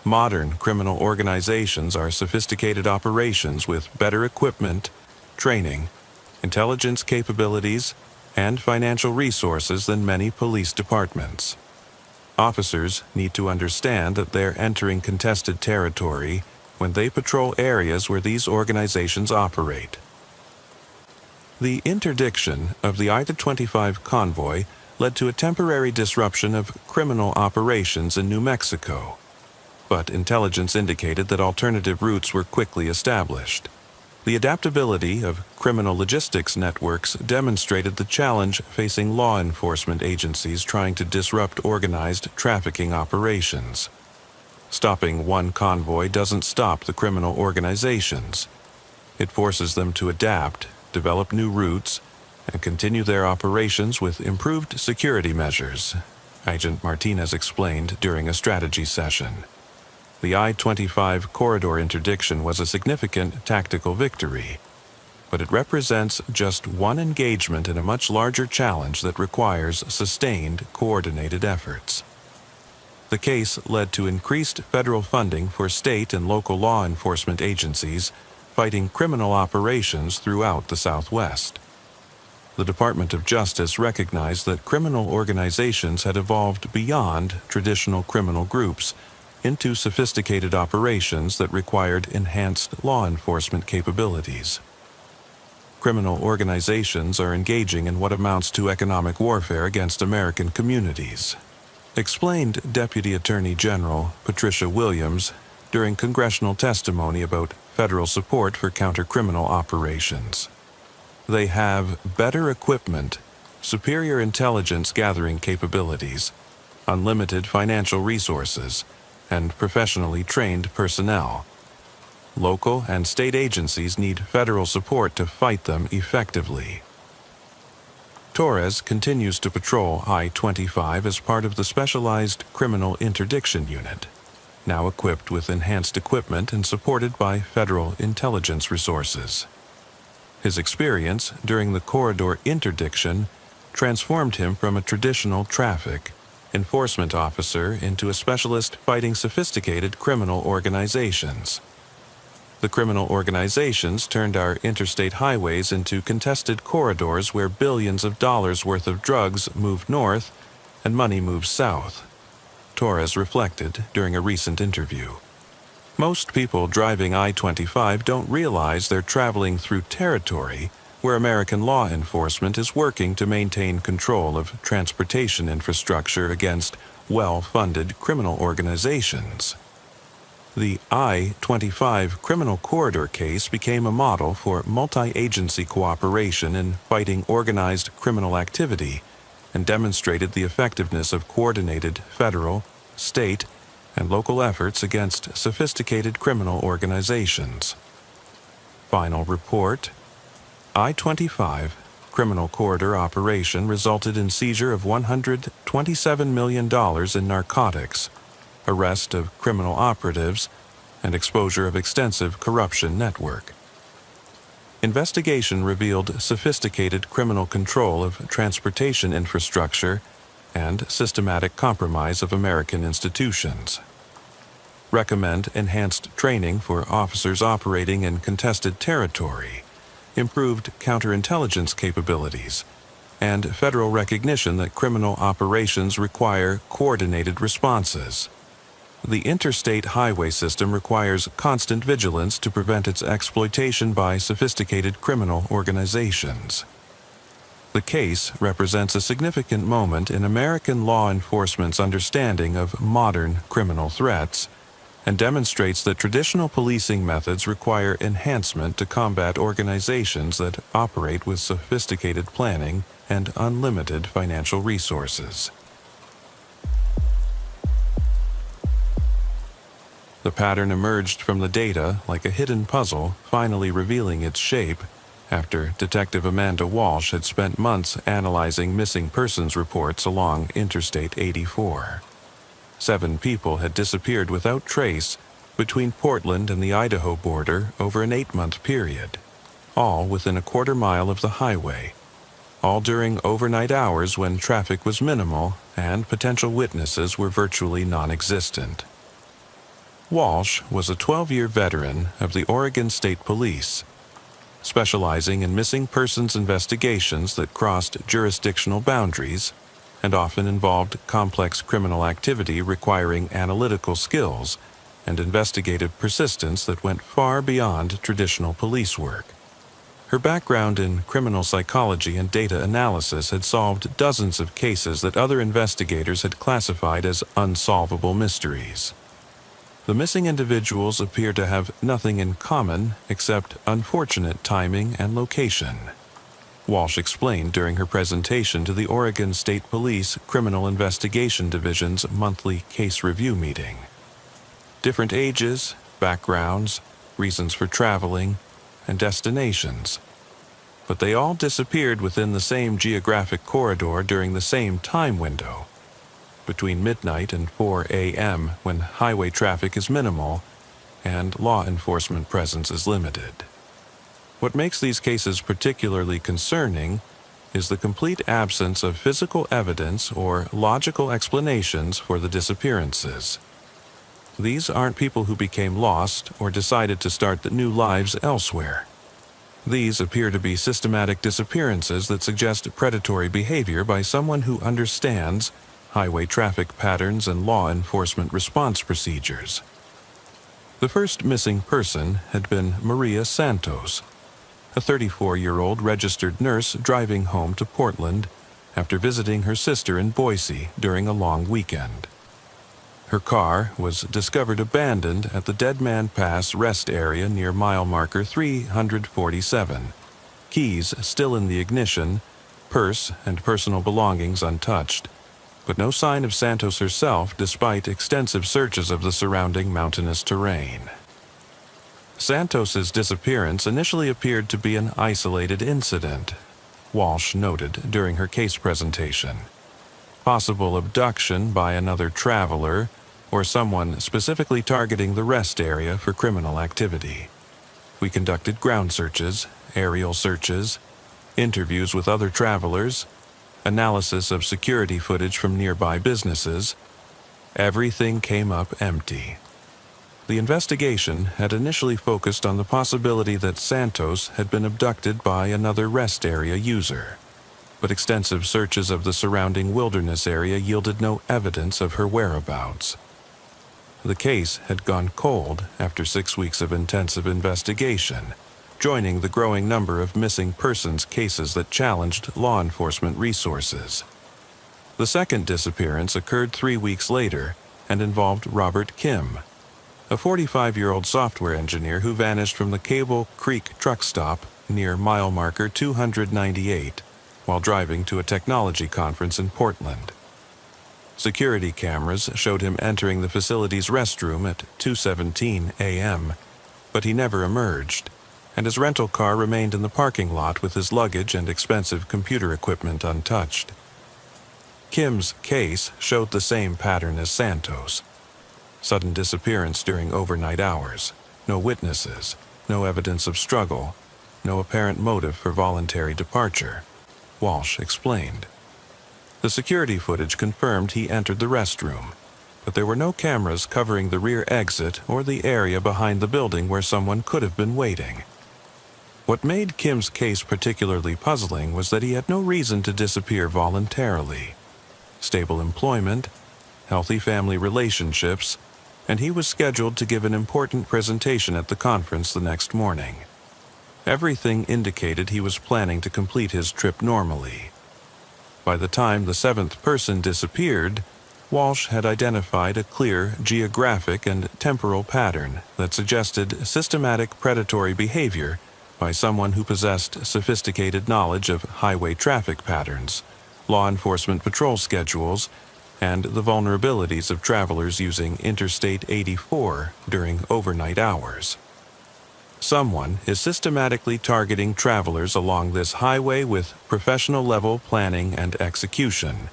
Modern criminal organizations are sophisticated operations with better equipment, training, intelligence capabilities, and financial resources than many police departments. Officers need to understand that they're entering contested territory when they patrol areas where these organizations operate. The interdiction of the I-25 convoy led to a temporary disruption of criminal operations in New Mexico, but intelligence indicated that alternative routes were quickly established. The adaptability of criminal logistics networks demonstrated the challenge facing law enforcement agencies trying to disrupt organized trafficking operations. Stopping one convoy doesn't stop the criminal organizations. It forces them to adapt, develop new routes, and continue their operations with improved security measures, Agent Martinez explained during a strategy session. The I-25 corridor interdiction was a significant tactical victory, but it represents just one engagement in a much larger challenge that requires sustained, coordinated efforts. The case led to increased federal funding for state and local law enforcement agencies fighting criminal operations throughout the Southwest. The Department of Justice recognized that criminal organizations had evolved beyond traditional criminal groups into sophisticated operations that required enhanced law enforcement capabilities. Criminal organizations are engaging in what amounts to economic warfare against American communities, explained Deputy Attorney General Patricia Williams during congressional testimony about federal support for counter-criminal operations. They have better equipment, superior intelligence gathering capabilities, unlimited financial resources, and professionally trained personnel. Local and state agencies need federal support to fight them effectively. Torres continues to patrol I-25 as part of the Specialized Criminal Interdiction Unit, now equipped with enhanced equipment and supported by federal intelligence resources. His experience during the corridor interdiction transformed him from a traditional traffic enforcement officer into a specialist fighting sophisticated criminal organizations. The criminal organizations turned our interstate highways into contested corridors where billions of dollars worth of drugs move north and money moves south, Torres reflected during a recent interview. Most people driving I-25 don't realize they're traveling through territory where American law enforcement is working to maintain control of transportation infrastructure against well-funded criminal organizations. The I-25 criminal corridor case became a model for multi-agency cooperation in fighting organized criminal activity and demonstrated the effectiveness of coordinated federal, state, and local efforts against sophisticated criminal organizations. Final report: I-25 criminal corridor operation resulted in seizure of $127 million in narcotics, arrest of criminal operatives, and exposure of extensive corruption network. Investigation revealed sophisticated criminal control of transportation infrastructure and systematic compromise of American institutions. Recommend enhanced training for officers operating in contested territory, improved counterintelligence capabilities, and federal recognition that criminal operations require coordinated responses. The interstate highway system requires constant vigilance to prevent its exploitation by sophisticated criminal organizations. The case represents a significant moment in American law enforcement's understanding of modern criminal threats and demonstrates that traditional policing methods require enhancement to combat organizations that operate with sophisticated planning and unlimited financial resources. The pattern emerged from the data like a hidden puzzle, finally revealing its shape after Detective Amanda Walsh had spent months analyzing missing persons reports along Interstate 84. 7 people had disappeared without trace between Portland and the Idaho border over an 8-month period, all within a quarter mile of the highway, all during overnight hours when traffic was minimal and potential witnesses were virtually non-existent. Walsh was a 12-year veteran of the Oregon State Police, specializing in missing persons investigations that crossed jurisdictional boundaries and often involved complex criminal activity requiring analytical skills and investigative persistence that went far beyond traditional police work. Her background in criminal psychology and data analysis had solved dozens of cases that other investigators had classified as unsolvable mysteries. The missing individuals appear to have nothing in common except unfortunate timing and location, Walsh explained during her presentation to the Oregon State Police Criminal Investigation Division's monthly case review meeting. Different ages, backgrounds, reasons for traveling, and destinations. But they all disappeared within the same geographic corridor during the same time window, between midnight and 4 a.m. when highway traffic is minimal and law enforcement presence is limited. What makes these cases particularly concerning is the complete absence of physical evidence or logical explanations for the disappearances. These aren't people who became lost or decided to start new lives elsewhere. These appear to be systematic disappearances that suggest predatory behavior by someone who understands highway traffic patterns and law enforcement response procedures. The first missing person had been Maria Santos, a 34-year-old registered nurse driving home to Portland after visiting her sister in Boise during a long weekend. Her car was discovered abandoned at the Dead Man Pass rest area near mile marker 347, keys still in the ignition, purse and personal belongings untouched, but no sign of Santos herself despite extensive searches of the surrounding mountainous terrain. Santos's disappearance initially appeared to be an isolated incident, Walsh noted during her case presentation. Possible abduction by another traveler or someone specifically targeting the rest area for criminal activity. We conducted ground searches, aerial searches, interviews with other travelers, analysis of security footage from nearby businesses. Everything came up empty. The investigation had initially focused on the possibility that Santos had been abducted by another rest area user, but extensive searches of the surrounding wilderness area yielded no evidence of her whereabouts. The case had gone cold after 6 weeks of intensive investigation, joining the growing number of missing persons cases that challenged law enforcement resources. The second disappearance occurred 3 weeks later and involved Robert Kim, a 45-year-old software engineer who vanished from the Cable Creek truck stop near mile marker 298 while driving to a technology conference in Portland. Security cameras showed him entering the facility's restroom at 2:17 a.m., but he never emerged, and his rental car remained in the parking lot with his luggage and expensive computer equipment untouched. Kim's case showed the same pattern as Santos. Sudden disappearance during overnight hours, no witnesses, no evidence of struggle, no apparent motive for voluntary departure, Walsh explained. The security footage confirmed he entered the restroom, but there were no cameras covering the rear exit or the area behind the building where someone could have been waiting. What made Kim's case particularly puzzling was that he had no reason to disappear voluntarily. Stable employment, healthy family relationships, and he was scheduled to give an important presentation at the conference the next morning. Everything indicated he was planning to complete his trip normally. By the time the seventh person disappeared, Walsh had identified a clear geographic and temporal pattern that suggested systematic predatory behavior by someone who possessed sophisticated knowledge of highway traffic patterns, law enforcement patrol schedules, and the vulnerabilities of travelers using Interstate 84 during overnight hours. Someone is systematically targeting travelers along this highway with professional-level planning and execution,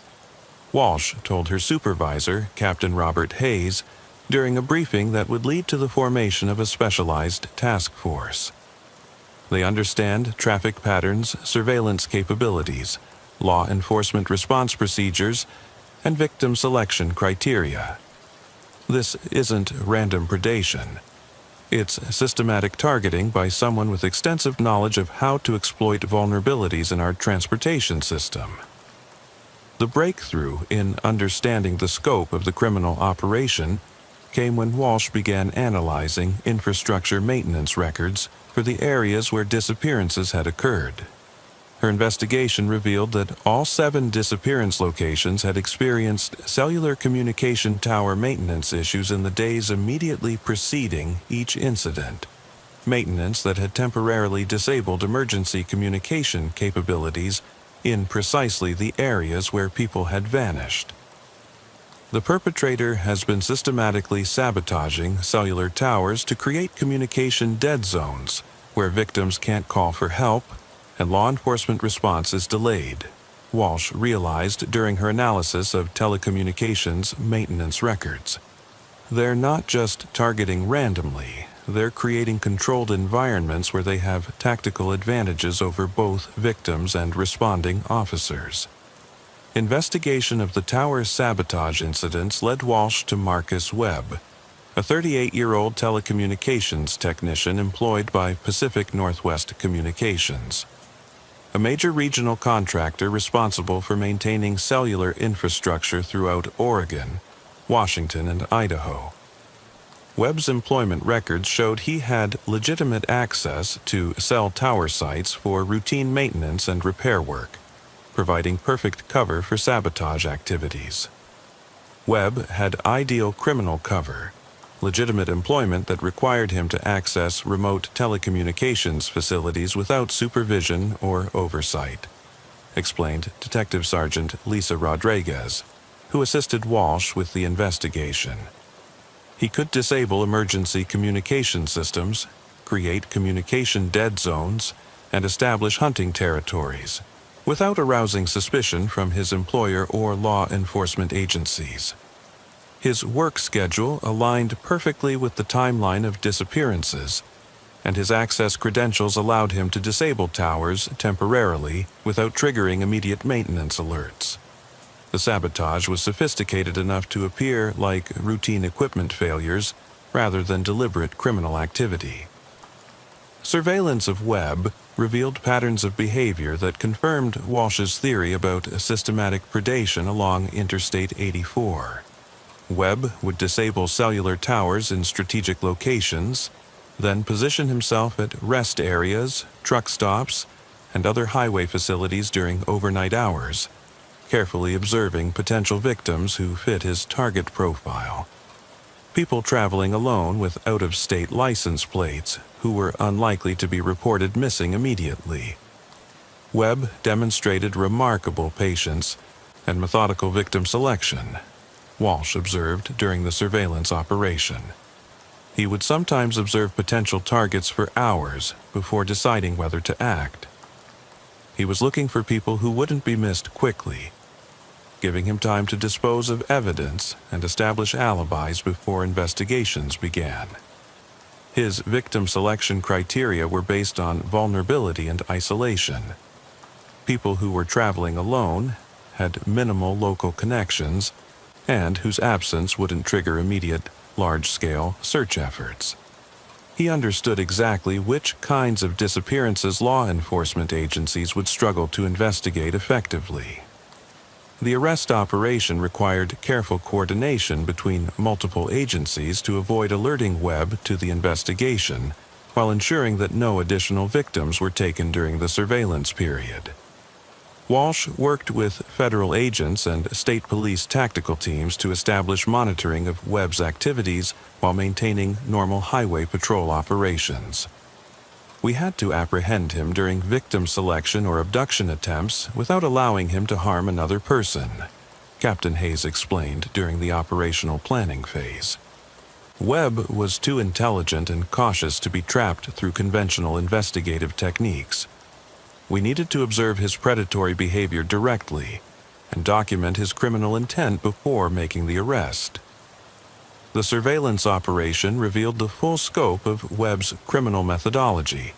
Walsh told her supervisor, Captain Robert Hayes, during a briefing that would lead to the formation of a specialized task force. They understand traffic patterns, surveillance capabilities, law enforcement response procedures, and victim selection criteria. This isn't random predation. It's systematic targeting by someone with extensive knowledge of how to exploit vulnerabilities in our transportation system. The breakthrough in understanding the scope of the criminal operation came when Walsh began analyzing infrastructure maintenance records for the areas where disappearances had occurred. Her investigation revealed that all 7 disappearance locations had experienced cellular communication tower maintenance issues in the days immediately preceding each incident, maintenance that had temporarily disabled emergency communication capabilities in precisely the areas where people had vanished. The perpetrator has been systematically sabotaging cellular towers to create communication dead zones where victims can't call for help and law enforcement response is delayed, Walsh realized during her analysis of telecommunications maintenance records. They're not just targeting randomly, they're creating controlled environments where they have tactical advantages over both victims and responding officers. Investigation of the tower sabotage incidents led Walsh to Marcus Webb, a 38-year-old telecommunications technician employed by Pacific Northwest Communications, a major regional contractor responsible for maintaining cellular infrastructure throughout Oregon, Washington, and Idaho. Webb's employment records showed he had legitimate access to cell tower sites for routine maintenance and repair work, providing perfect cover for sabotage activities. Webb had ideal criminal cover, legitimate employment that required him to access remote telecommunications facilities without supervision or oversight, explained Detective Sergeant Lisa Rodriguez, who assisted Walsh with the investigation. He could disable emergency communication systems, create communication dead zones, and establish hunting territories, without arousing suspicion from his employer or law enforcement agencies. His work schedule aligned perfectly with the timeline of disappearances, and his access credentials allowed him to disable towers temporarily without triggering immediate maintenance alerts. The sabotage was sophisticated enough to appear like routine equipment failures rather than deliberate criminal activity. Surveillance of Webb revealed patterns of behavior that confirmed Walsh's theory about systematic predation along Interstate 84. Webb would disable cellular towers in strategic locations, then position himself at rest areas, truck stops, and other highway facilities during overnight hours, carefully observing potential victims who fit his target profile. People traveling alone with out-of-state license plates who were unlikely to be reported missing immediately. Webb demonstrated remarkable patience and methodical victim selection, Walsh observed during the surveillance operation. He would sometimes observe potential targets for hours before deciding whether to act. He was looking for people who wouldn't be missed quickly, giving him time to dispose of evidence and establish alibis before investigations began. His victim selection criteria were based on vulnerability and isolation. People who were traveling alone, had minimal local connections, and whose absence wouldn't trigger immediate, large-scale search efforts. He understood exactly which kinds of disappearances law enforcement agencies would struggle to investigate effectively. The arrest operation required careful coordination between multiple agencies to avoid alerting Webb to the investigation, while ensuring that no additional victims were taken during the surveillance period. Walsh worked with federal agents and state police tactical teams to establish monitoring of Webb's activities while maintaining normal highway patrol operations. We had to apprehend him during victim selection or abduction attempts without allowing him to harm another person, Captain Hayes explained during the operational planning phase. Webb was too intelligent and cautious to be trapped through conventional investigative techniques. We needed to observe his predatory behavior directly and document his criminal intent before making the arrest. The surveillance operation revealed the full scope of Webb's criminal methodology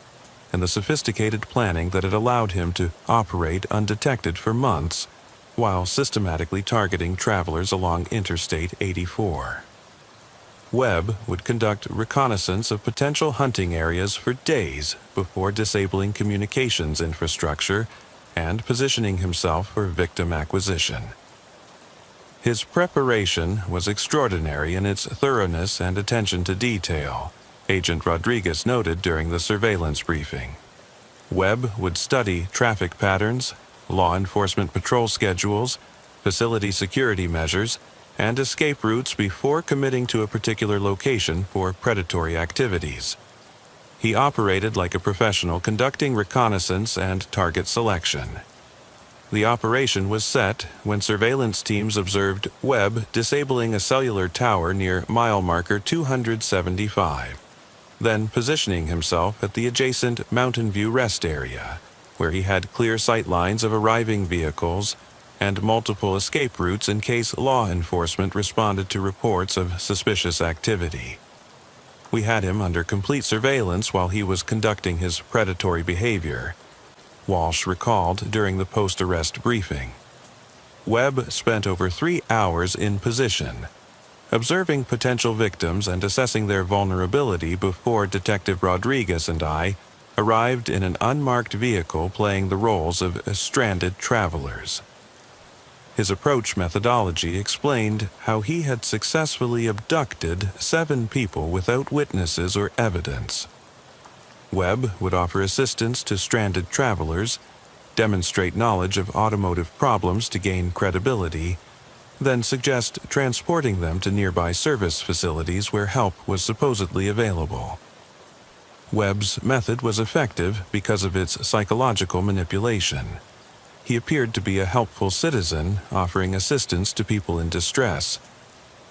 and the sophisticated planning that had allowed him to operate undetected for months while systematically targeting travelers along Interstate 84. Webb would conduct reconnaissance of potential hunting areas for days before disabling communications infrastructure and positioning himself for victim acquisition. His preparation was extraordinary in its thoroughness and attention to detail, Agent Rodriguez noted during the surveillance briefing. Webb would study traffic patterns, law enforcement patrol schedules, facility security measures, and escape routes before committing to a particular location for predatory activities. He operated like a professional, conducting reconnaissance and target selection. The operation was set when surveillance teams observed Webb disabling a cellular tower near mile marker 275, then positioning himself at the adjacent Mountain View rest area, where he had clear sight lines of arriving vehicles and multiple escape routes in case law enforcement responded to reports of suspicious activity. We had him under complete surveillance while he was conducting his predatory behavior, Walsh recalled during the post-arrest briefing. Webb spent over 3 hours in position, observing potential victims and assessing their vulnerability before Detective Rodriguez and I arrived in an unmarked vehicle playing the roles of stranded travelers. His approach methodology explained how he had successfully abducted 7 people without witnesses or evidence. Webb would offer assistance to stranded travelers, demonstrate knowledge of automotive problems to gain credibility, then suggest transporting them to nearby service facilities where help was supposedly available. Webb's method was effective because of its psychological manipulation. He appeared to be a helpful citizen, offering assistance to people in distress,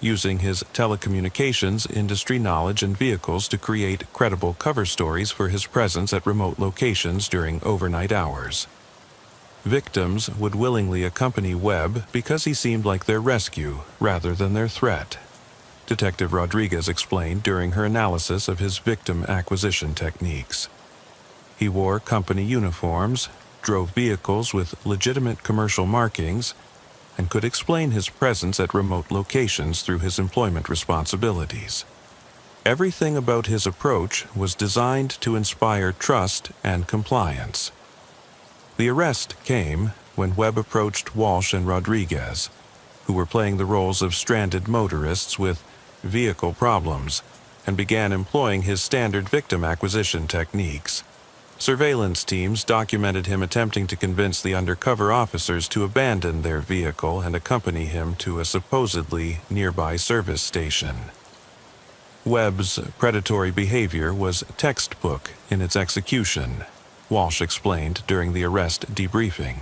using his telecommunications industry knowledge and vehicles to create credible cover stories for his presence at remote locations during overnight hours. Victims would willingly accompany Webb because he seemed like their rescue rather than their threat, Detective Rodriguez explained during her analysis of his victim acquisition techniques. He wore company uniforms, drove vehicles with legitimate commercial markings, and could explain his presence at remote locations through his employment responsibilities. Everything about his approach was designed to inspire trust and compliance. The arrest came when Webb approached Walsh and Rodriguez, who were playing the roles of stranded motorists with vehicle problems, and began employing his standard victim acquisition techniques. Surveillance teams documented him attempting to convince the undercover officers to abandon their vehicle and accompany him to a supposedly nearby service station. Webb's predatory behavior was textbook in its execution, Walsh explained during the arrest debriefing.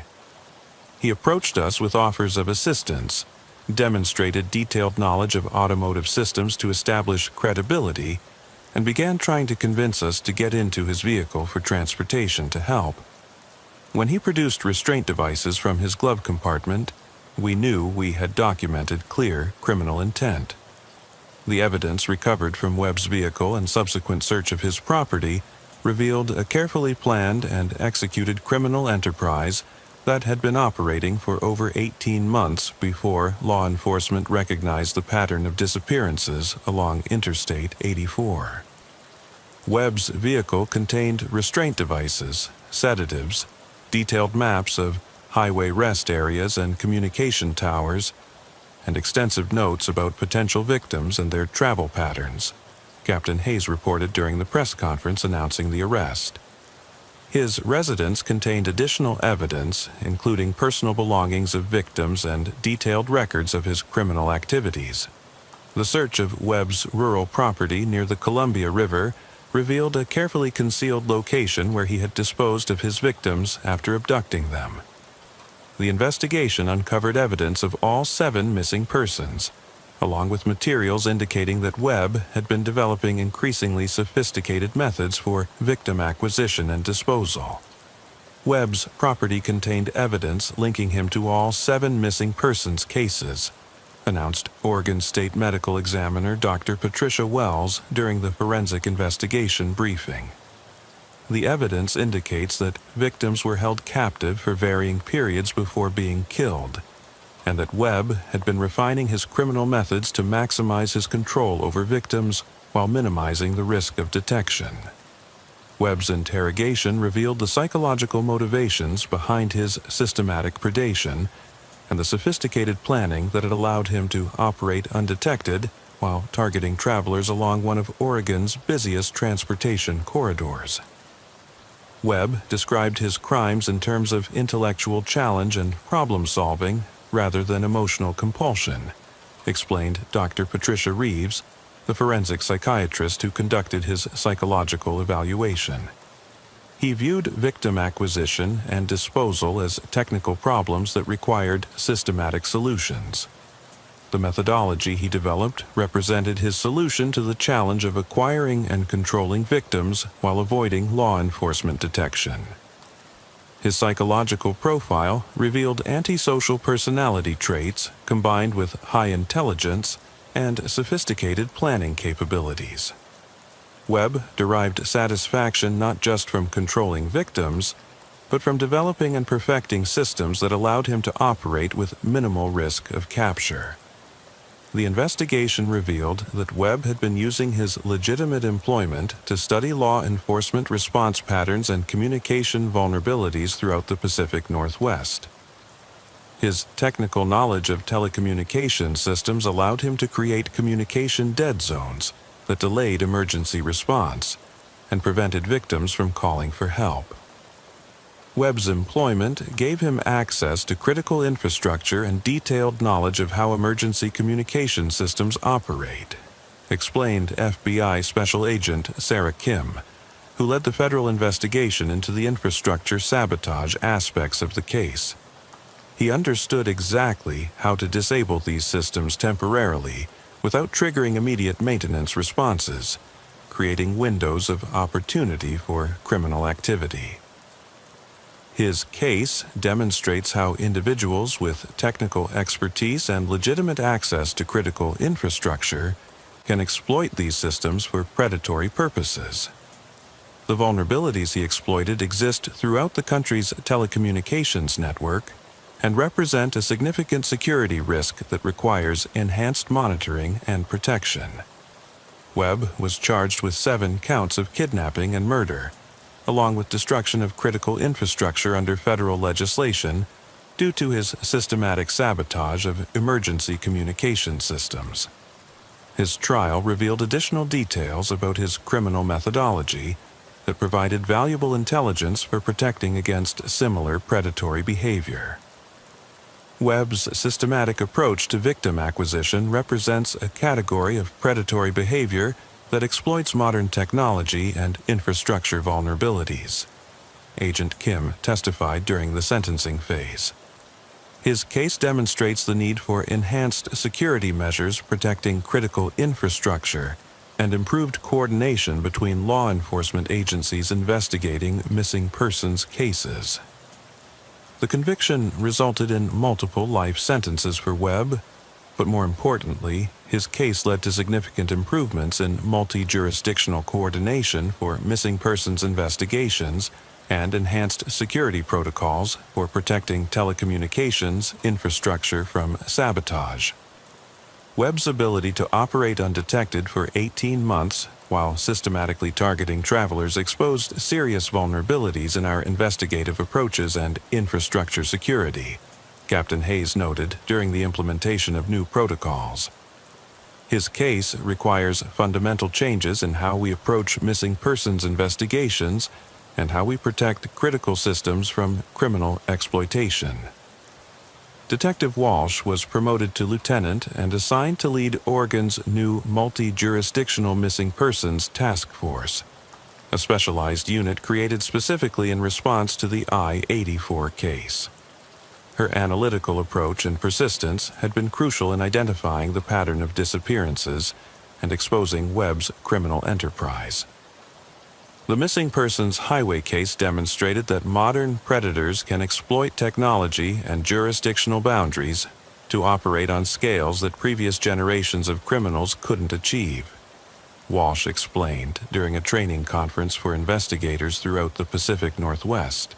He approached us with offers of assistance, demonstrated detailed knowledge of automotive systems to establish credibility, and began trying to convince us to get into his vehicle for transportation to help. When he produced restraint devices from his glove compartment, we knew we had documented clear criminal intent. The evidence recovered from Webb's vehicle and subsequent search of his property revealed a carefully planned and executed criminal enterprise that had been operating for over 18 months before law enforcement recognized the pattern of disappearances along Interstate 84. Webb's vehicle contained restraint devices, sedatives, detailed maps of highway rest areas and communication towers, and extensive notes about potential victims and their travel patterns, Captain Hayes reported during the press conference announcing the arrest. His residence contained additional evidence, including personal belongings of victims and detailed records of his criminal activities. The search of Webb's rural property near the Columbia River revealed a carefully concealed location where he had disposed of his victims after abducting them. The investigation uncovered evidence of all 7 missing persons, along with materials indicating that Webb had been developing increasingly sophisticated methods for victim acquisition and disposal. Webb's property contained evidence linking him to all 7 missing persons cases, announced Oregon State Medical Examiner Dr. Patricia Wells during the forensic investigation briefing. The evidence indicates that victims were held captive for varying periods before being killed, and that Webb had been refining his criminal methods to maximize his control over victims while minimizing the risk of detection. Webb's interrogation revealed the psychological motivations behind his systematic predation and the sophisticated planning that had allowed him to operate undetected while targeting travelers along one of Oregon's busiest transportation corridors. Webb described his crimes in terms of intellectual challenge and problem-solving rather than emotional compulsion, explained Dr. Patricia Reeves, the forensic psychiatrist who conducted his psychological evaluation. He viewed victim acquisition and disposal as technical problems that required systematic solutions. The methodology he developed represented his solution to the challenge of acquiring and controlling victims while avoiding law enforcement detection. His psychological profile revealed antisocial personality traits combined with high intelligence and sophisticated planning capabilities. Webb derived satisfaction not just from controlling victims, but from developing and perfecting systems that allowed him to operate with minimal risk of capture. The investigation revealed that Webb had been using his legitimate employment to study law enforcement response patterns and communication vulnerabilities throughout the Pacific Northwest. His technical knowledge of telecommunication systems allowed him to create communication dead zones that delayed emergency response and prevented victims from calling for help. Webb's employment gave him access to critical infrastructure and detailed knowledge of how emergency communication systems operate, explained FBI Special Agent Sarah Kim, who led the federal investigation into the infrastructure sabotage aspects of the case. He understood exactly how to disable these systems temporarily without triggering immediate maintenance responses, creating windows of opportunity for criminal activity. His case demonstrates how individuals with technical expertise and legitimate access to critical infrastructure can exploit these systems for predatory purposes. The vulnerabilities he exploited exist throughout the country's telecommunications network and represent a significant security risk that requires enhanced monitoring and protection. Webb was charged with 7 counts of kidnapping and murder, along with destruction of critical infrastructure under federal legislation due to his systematic sabotage of emergency communication systems. His trial revealed additional details about his criminal methodology that provided valuable intelligence for protecting against similar predatory behavior. Webb's systematic approach to victim acquisition represents a category of predatory behavior that exploits modern technology and infrastructure vulnerabilities, Agent Kim testified during the sentencing phase. His case demonstrates the need for enhanced security measures protecting critical infrastructure and improved coordination between law enforcement agencies investigating missing persons cases. The conviction resulted in multiple life sentences for Webb, but more importantly, his case led to significant improvements in multi-jurisdictional coordination for missing persons investigations and enhanced security protocols for protecting telecommunications infrastructure from sabotage. Webb's ability to operate undetected for 18 months while systematically targeting travelers exposed serious vulnerabilities in our investigative approaches and infrastructure security, Captain Hayes noted during the implementation of new protocols. His case requires fundamental changes in how we approach missing persons investigations and how we protect critical systems from criminal exploitation. Detective Walsh was promoted to lieutenant and assigned to lead Oregon's new multi-jurisdictional missing persons task force, a specialized unit created specifically in response to the I-84 case. Her analytical approach and persistence had been crucial in identifying the pattern of disappearances and exposing Webb's criminal enterprise. The missing persons highway case demonstrated that modern predators can exploit technology and jurisdictional boundaries to operate on scales that previous generations of criminals couldn't achieve, Walsh explained during a training conference for investigators throughout the Pacific Northwest.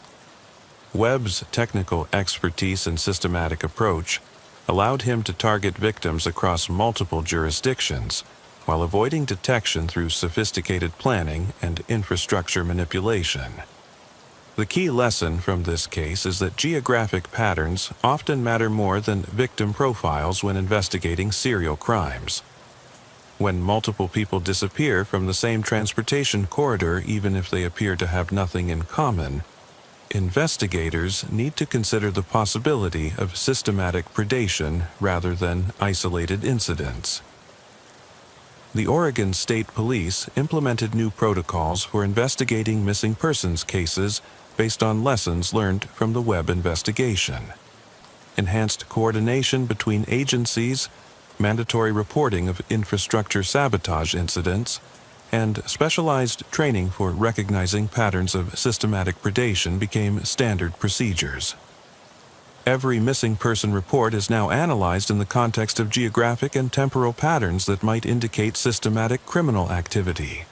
Webb's technical expertise and systematic approach allowed him to target victims across multiple jurisdictions while avoiding detection through sophisticated planning and infrastructure manipulation. The key lesson from this case is that geographic patterns often matter more than victim profiles when investigating serial crimes. When multiple people disappear from the same transportation corridor, even if they appear to have nothing in common, investigators need to consider the possibility of systematic predation rather than isolated incidents. The Oregon State Police implemented new protocols for investigating missing persons cases based on lessons learned from the Webb investigation. Enhanced coordination between agencies, mandatory reporting of infrastructure sabotage incidents, and specialized training for recognizing patterns of systematic predation became standard procedures. Every missing person report is now analyzed in the context of geographic and temporal patterns that might indicate systematic criminal activity,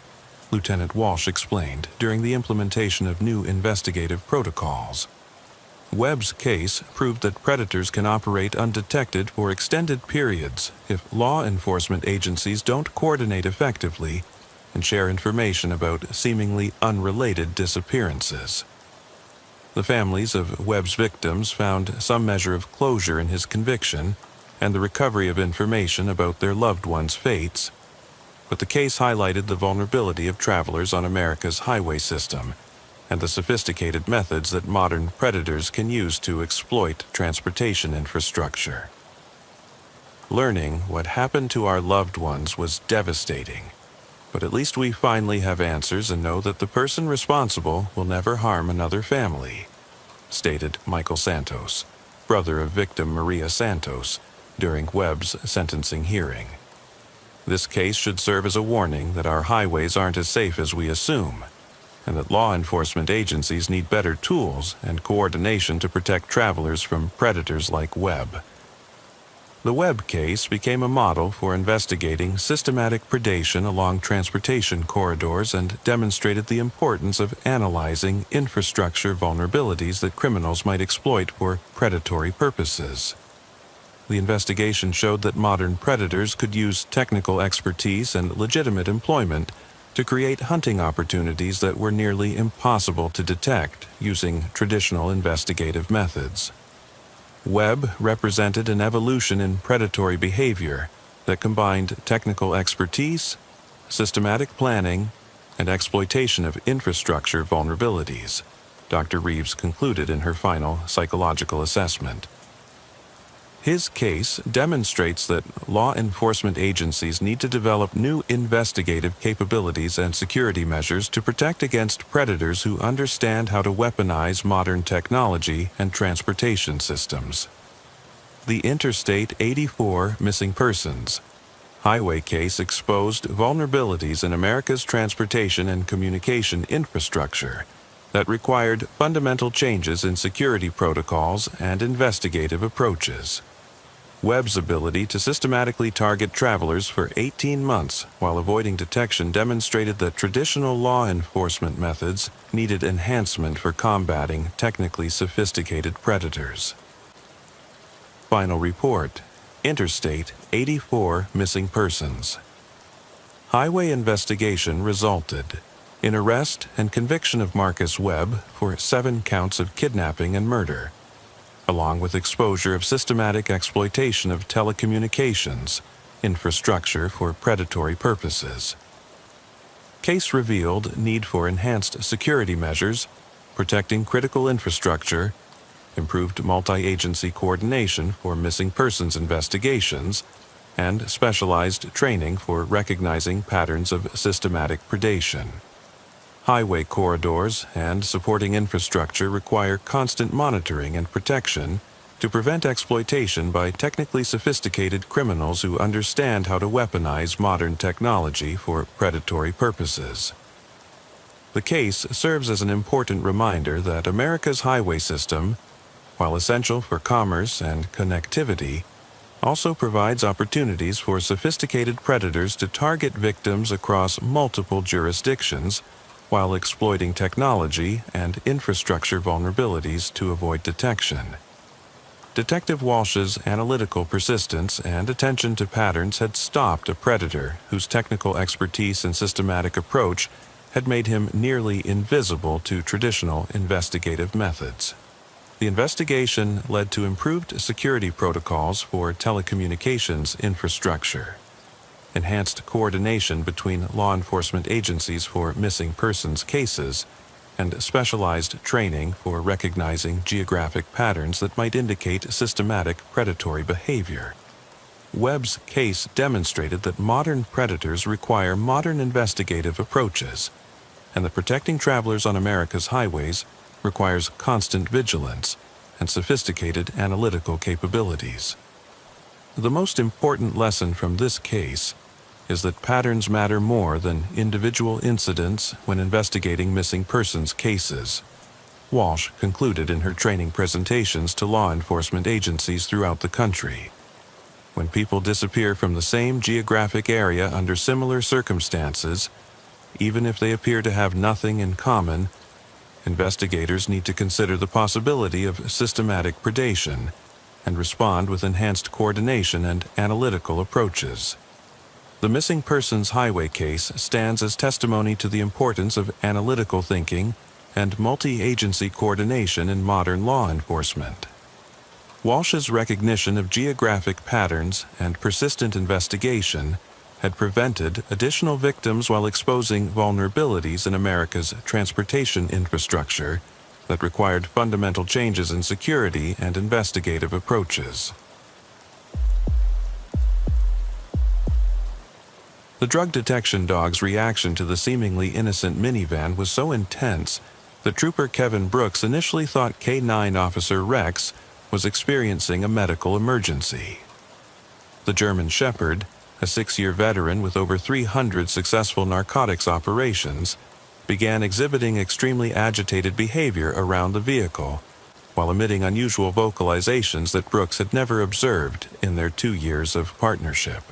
Lieutenant Walsh explained during the implementation of new investigative protocols. Webb's case proved that predators can operate undetected for extended periods if law enforcement agencies don't coordinate effectively and share information about seemingly unrelated disappearances. The families of Webb's victims found some measure of closure in his conviction and the recovery of information about their loved ones' fates, but the case highlighted the vulnerability of travelers on America's highway system and the sophisticated methods that modern predators can use to exploit transportation infrastructure. Learning what happened to our loved ones was devastating, but at least we finally have answers and know that the person responsible will never harm another family, stated Michael Santos, brother of victim Maria Santos, during Webb's sentencing hearing. This case should serve as a warning that our highways aren't as safe as we assume, and that law enforcement agencies need better tools and coordination to protect travelers from predators like Webb. The Webb case became a model for investigating systematic predation along transportation corridors and demonstrated the importance of analyzing infrastructure vulnerabilities that criminals might exploit for predatory purposes. The investigation showed that modern predators could use technical expertise and legitimate employment to create hunting opportunities that were nearly impossible to detect using traditional investigative methods. Webb represented an evolution in predatory behavior that combined technical expertise, systematic planning, and exploitation of infrastructure vulnerabilities, Dr. Reeves concluded in her final psychological assessment. His case demonstrates that law enforcement agencies need to develop new investigative capabilities and security measures to protect against predators who understand how to weaponize modern technology and transportation systems. The Interstate 84 missing persons highway case exposed vulnerabilities in America's transportation and communication infrastructure that required fundamental changes in security protocols and investigative approaches. Webb's ability to systematically target travelers for 18 months while avoiding detection demonstrated that traditional law enforcement methods needed enhancement for combating technically sophisticated predators. Final report: Interstate 84 missing persons. Highway investigation resulted in arrest and conviction of Marcus Webb for 7 counts of kidnapping and murder, along with exposure of systematic exploitation of telecommunications infrastructure for predatory purposes. Case revealed need for enhanced security measures, protecting critical infrastructure, improved multi-agency coordination for missing persons investigations, and specialized training for recognizing patterns of systematic predation. Highway corridors and supporting infrastructure require constant monitoring and protection to prevent exploitation by technically sophisticated criminals who understand how to weaponize modern technology for predatory purposes. The case serves as an important reminder that America's highway system, while essential for commerce and connectivity, also provides opportunities for sophisticated predators to target victims across multiple jurisdictions while exploiting technology and infrastructure vulnerabilities to avoid detection. Detective Walsh's analytical persistence and attention to patterns had stopped a predator whose technical expertise and systematic approach had made him nearly invisible to traditional investigative methods. The investigation led to improved security protocols for telecommunications infrastructure, enhanced coordination between law enforcement agencies for missing persons cases, and specialized training for recognizing geographic patterns that might indicate systematic predatory behavior. Webb's case demonstrated that modern predators require modern investigative approaches, and that protecting travelers on America's highways requires constant vigilance and sophisticated analytical capabilities. The most important lesson from this case is that patterns matter more than individual incidents when investigating missing persons cases, Walsh concluded in her training presentations to law enforcement agencies throughout the country. When people disappear from the same geographic area under similar circumstances, even if they appear to have nothing in common, investigators need to consider the possibility of systematic predation and respond with enhanced coordination and analytical approaches. The missing persons highway case stands as testimony to the importance of analytical thinking and multi-agency coordination in modern law enforcement. Walsh's recognition of geographic patterns and persistent investigation had prevented additional victims while exposing vulnerabilities in America's transportation infrastructure that required fundamental changes in security and investigative approaches. The drug detection dog's reaction to the seemingly innocent minivan was so intense that Trooper Kevin Brooks initially thought K-9 Officer Rex was experiencing a medical emergency. The German Shepherd, a 6-year veteran with over 300 successful narcotics operations, began exhibiting extremely agitated behavior around the vehicle, while emitting unusual vocalizations that Brooks had never observed in their 2 years of partnership.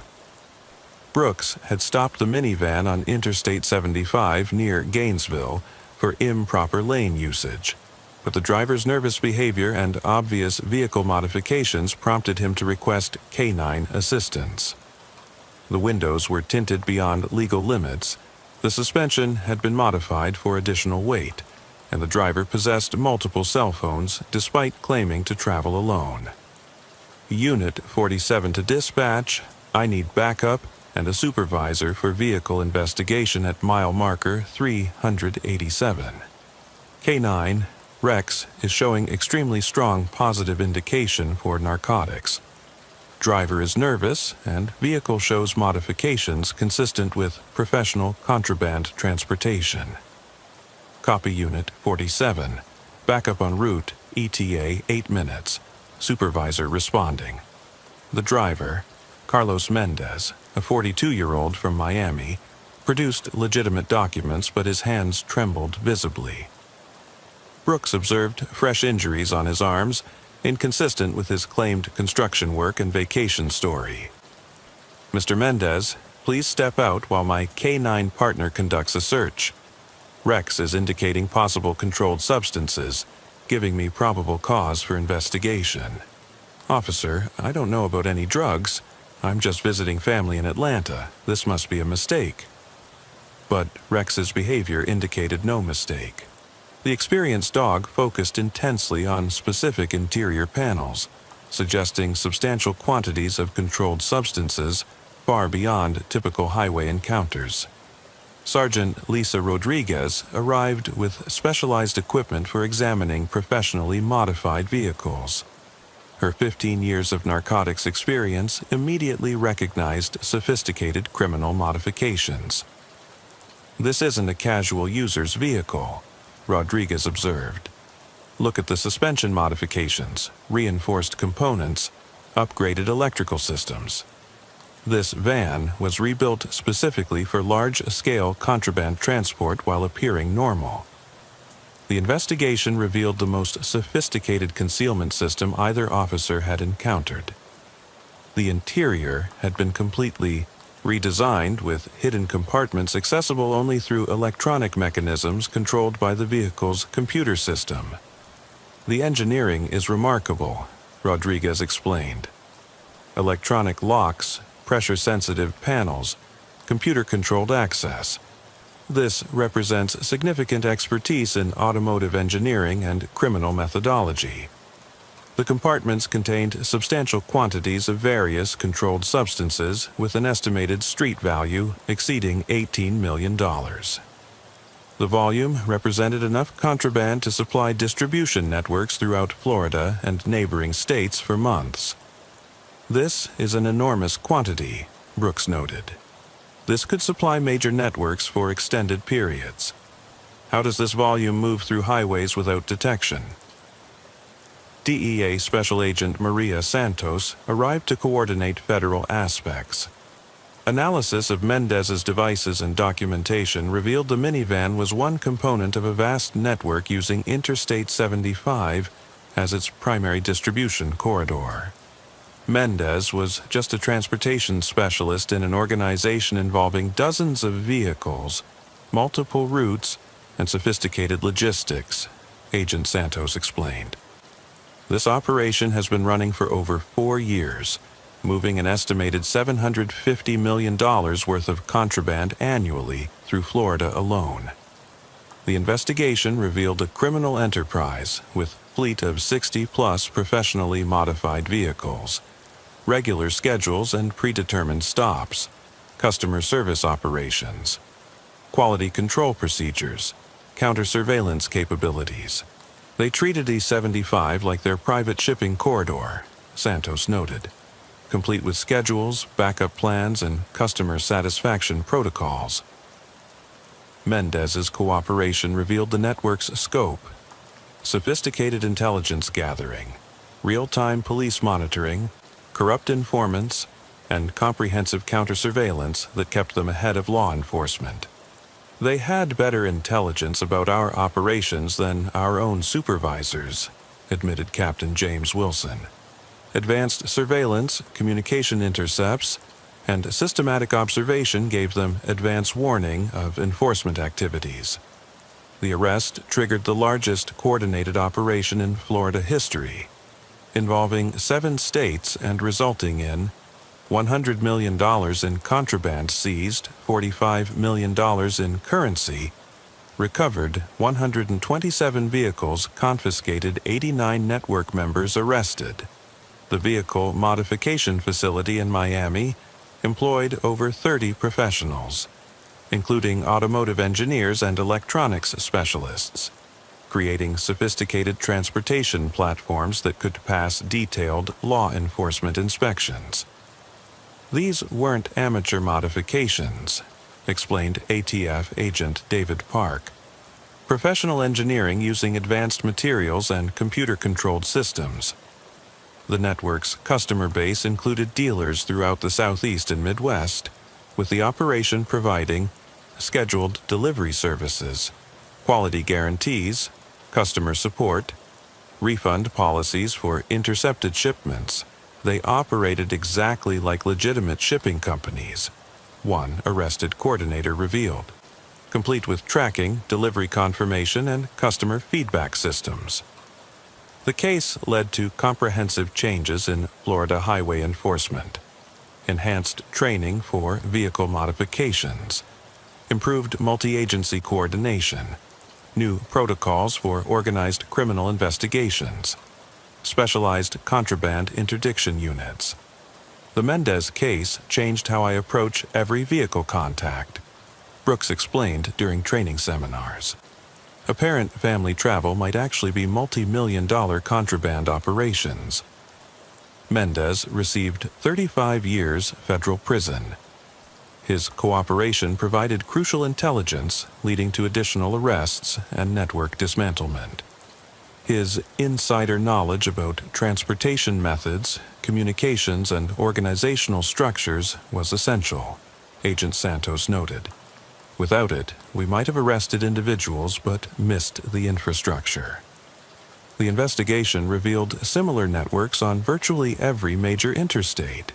Brooks had stopped the minivan on Interstate 75 near Gainesville for improper lane usage, but the driver's nervous behavior and obvious vehicle modifications prompted him to request canine assistance. The windows were tinted beyond legal limits, the suspension had been modified for additional weight, and the driver possessed multiple cell phones despite claiming to travel alone. Unit 47 to dispatch, I need backup and a supervisor for vehicle investigation at mile marker 387. K-9, Rex is showing extremely strong positive indication for narcotics. Driver is nervous, and vehicle shows modifications consistent with professional contraband transportation. Copy Unit 47. Backup en route, ETA 8 minutes. Supervisor responding. The driver, Carlos Mendez, a 42-year-old from Miami, produced legitimate documents, but his hands trembled visibly. Brooks observed fresh injuries on his arms, inconsistent with his claimed construction work and vacation story. Mr. Mendez, please step out while my K-9 partner conducts a search. Rex is indicating possible controlled substances, giving me probable cause for investigation. Officer, I don't know about any drugs. I'm just visiting family in Atlanta. This must be a mistake. But Rex's behavior indicated no mistake. The experienced dog focused intensely on specific interior panels, suggesting substantial quantities of controlled substances far beyond typical highway encounters. Sergeant Lisa Rodriguez arrived with specialized equipment for examining professionally modified vehicles. Her 15 years of narcotics experience immediately recognized sophisticated criminal modifications. This isn't a casual user's vehicle, Rodriguez observed. Look at the suspension modifications, reinforced components, upgraded electrical systems. This van was rebuilt specifically for large-scale contraband transport while appearing normal. The investigation revealed the most sophisticated concealment system either officer had encountered. The interior had been completely redesigned with hidden compartments accessible only through electronic mechanisms controlled by the vehicle's computer system. The engineering is remarkable, Rodriguez explained. Electronic locks, pressure-sensitive panels, computer-controlled access. This represents significant expertise in automotive engineering and criminal methodology. The compartments contained substantial quantities of various controlled substances with an estimated street value exceeding $18 million. The volume represented enough contraband to supply distribution networks throughout Florida and neighboring states for months. This is an enormous quantity, Brooks noted. This could supply major networks for extended periods. How does this volume move through highways without detection? DEA Special Agent Maria Santos arrived to coordinate federal aspects. Analysis of Mendez's devices and documentation revealed the minivan was one component of a vast network using Interstate 75 as its primary distribution corridor. Mendez was just a transportation specialist in an organization involving dozens of vehicles, multiple routes, and sophisticated logistics, Agent Santos explained. This operation has been running for over 4 years, moving an estimated $750 million worth of contraband annually through Florida alone. The investigation revealed a criminal enterprise with a fleet of 60-plus professionally modified vehicles, regular schedules and predetermined stops, customer service operations, quality control procedures, counter-surveillance capabilities. They treated E-75 like their private shipping corridor, Santos noted, complete with schedules, backup plans, and customer satisfaction protocols. Mendez's cooperation revealed the network's scope: sophisticated intelligence gathering, real-time police monitoring, corrupt informants, and comprehensive counter-surveillance that kept them ahead of law enforcement. They had better intelligence about our operations than our own supervisors, admitted Captain James Wilson. Advanced surveillance, communication intercepts, and systematic observation gave them advance warning of enforcement activities. The arrest triggered the largest coordinated operation in Florida history, involving 7 states and resulting in $100 million in contraband seized, $45 million in currency, recovered 127 vehicles confiscated, 89 network members arrested. The vehicle modification facility in Miami employed over 30 professionals, including automotive engineers and electronics specialists, creating sophisticated transportation platforms that could pass detailed law enforcement inspections. These weren't amateur modifications, explained ATF Agent David Park. Professional engineering using advanced materials and computer-controlled systems. The network's customer base included dealers throughout the Southeast and Midwest, with the operation providing scheduled delivery services, quality guarantees, customer support, refund policies for intercepted shipments. They operated exactly like legitimate shipping companies, one arrested coordinator revealed, complete with tracking, delivery confirmation, and customer feedback systems. The case led to comprehensive changes in Florida highway enforcement, enhanced training for vehicle modifications, improved multi-agency coordination, new protocols for organized criminal investigations, specialized contraband interdiction units. The Mendez case changed how I approach every vehicle contact, Brooks explained during training seminars. Apparent family travel might actually be multi-million-dollar contraband operations. Mendez received 35 years federal prison. His cooperation provided crucial intelligence, leading to additional arrests and network dismantlement. His insider knowledge about transportation methods, communications, and organizational structures was essential, Agent Santos noted. Without it, we might have arrested individuals but missed the infrastructure. The investigation revealed similar networks on virtually every major interstate,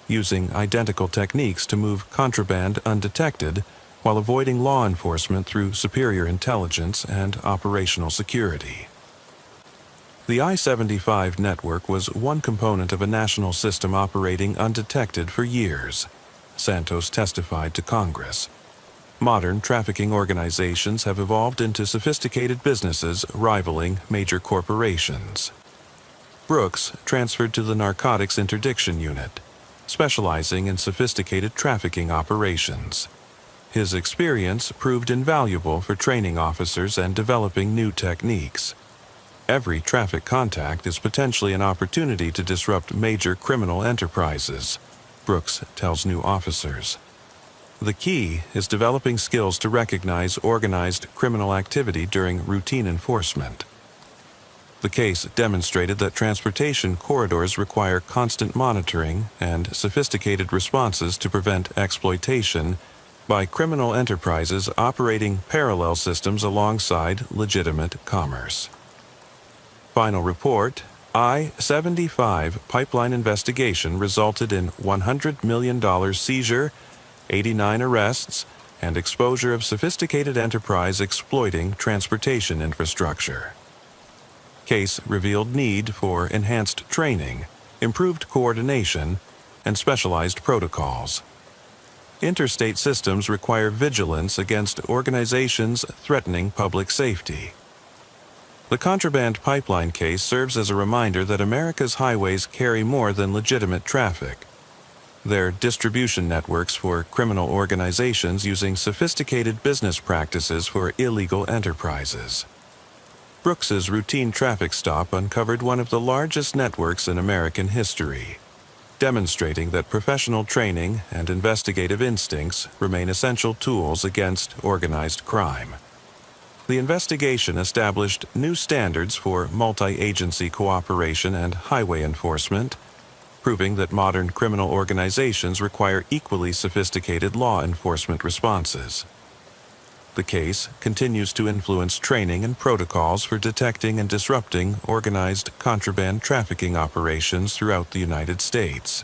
using identical techniques to move contraband undetected while avoiding law enforcement through superior intelligence and operational security. The I-75 network was one component of a national system operating undetected for years, Santos testified to Congress. Modern trafficking organizations have evolved into sophisticated businesses rivaling major corporations. Brooks transferred to the Narcotics Interdiction Unit, specializing in sophisticated trafficking operations. His experience proved invaluable for training officers and developing new techniques. Every traffic contact is potentially an opportunity to disrupt major criminal enterprises, Brooks tells new officers. The key is developing skills to recognize organized criminal activity during routine enforcement. The case demonstrated that transportation corridors require constant monitoring and sophisticated responses to prevent exploitation by criminal enterprises operating parallel systems alongside legitimate commerce. Final report: I-75 pipeline investigation resulted in $100 million seizure, 89 arrests, and exposure of sophisticated enterprise exploiting transportation infrastructure. Case revealed need for enhanced training, improved coordination, and specialized protocols. Interstate systems require vigilance against organizations threatening public safety. The contraband pipeline case serves as a reminder that America's highways carry more than legitimate traffic. They're distribution networks for criminal organizations using sophisticated business practices for illegal enterprises. Brooks's routine traffic stop uncovered one of the largest networks in American history, demonstrating that professional training and investigative instincts remain essential tools against organized crime. The investigation established new standards for multi-agency cooperation and highway enforcement, proving that modern criminal organizations require equally sophisticated law enforcement responses. The case continues to influence training and protocols for detecting and disrupting organized contraband trafficking operations throughout the United States.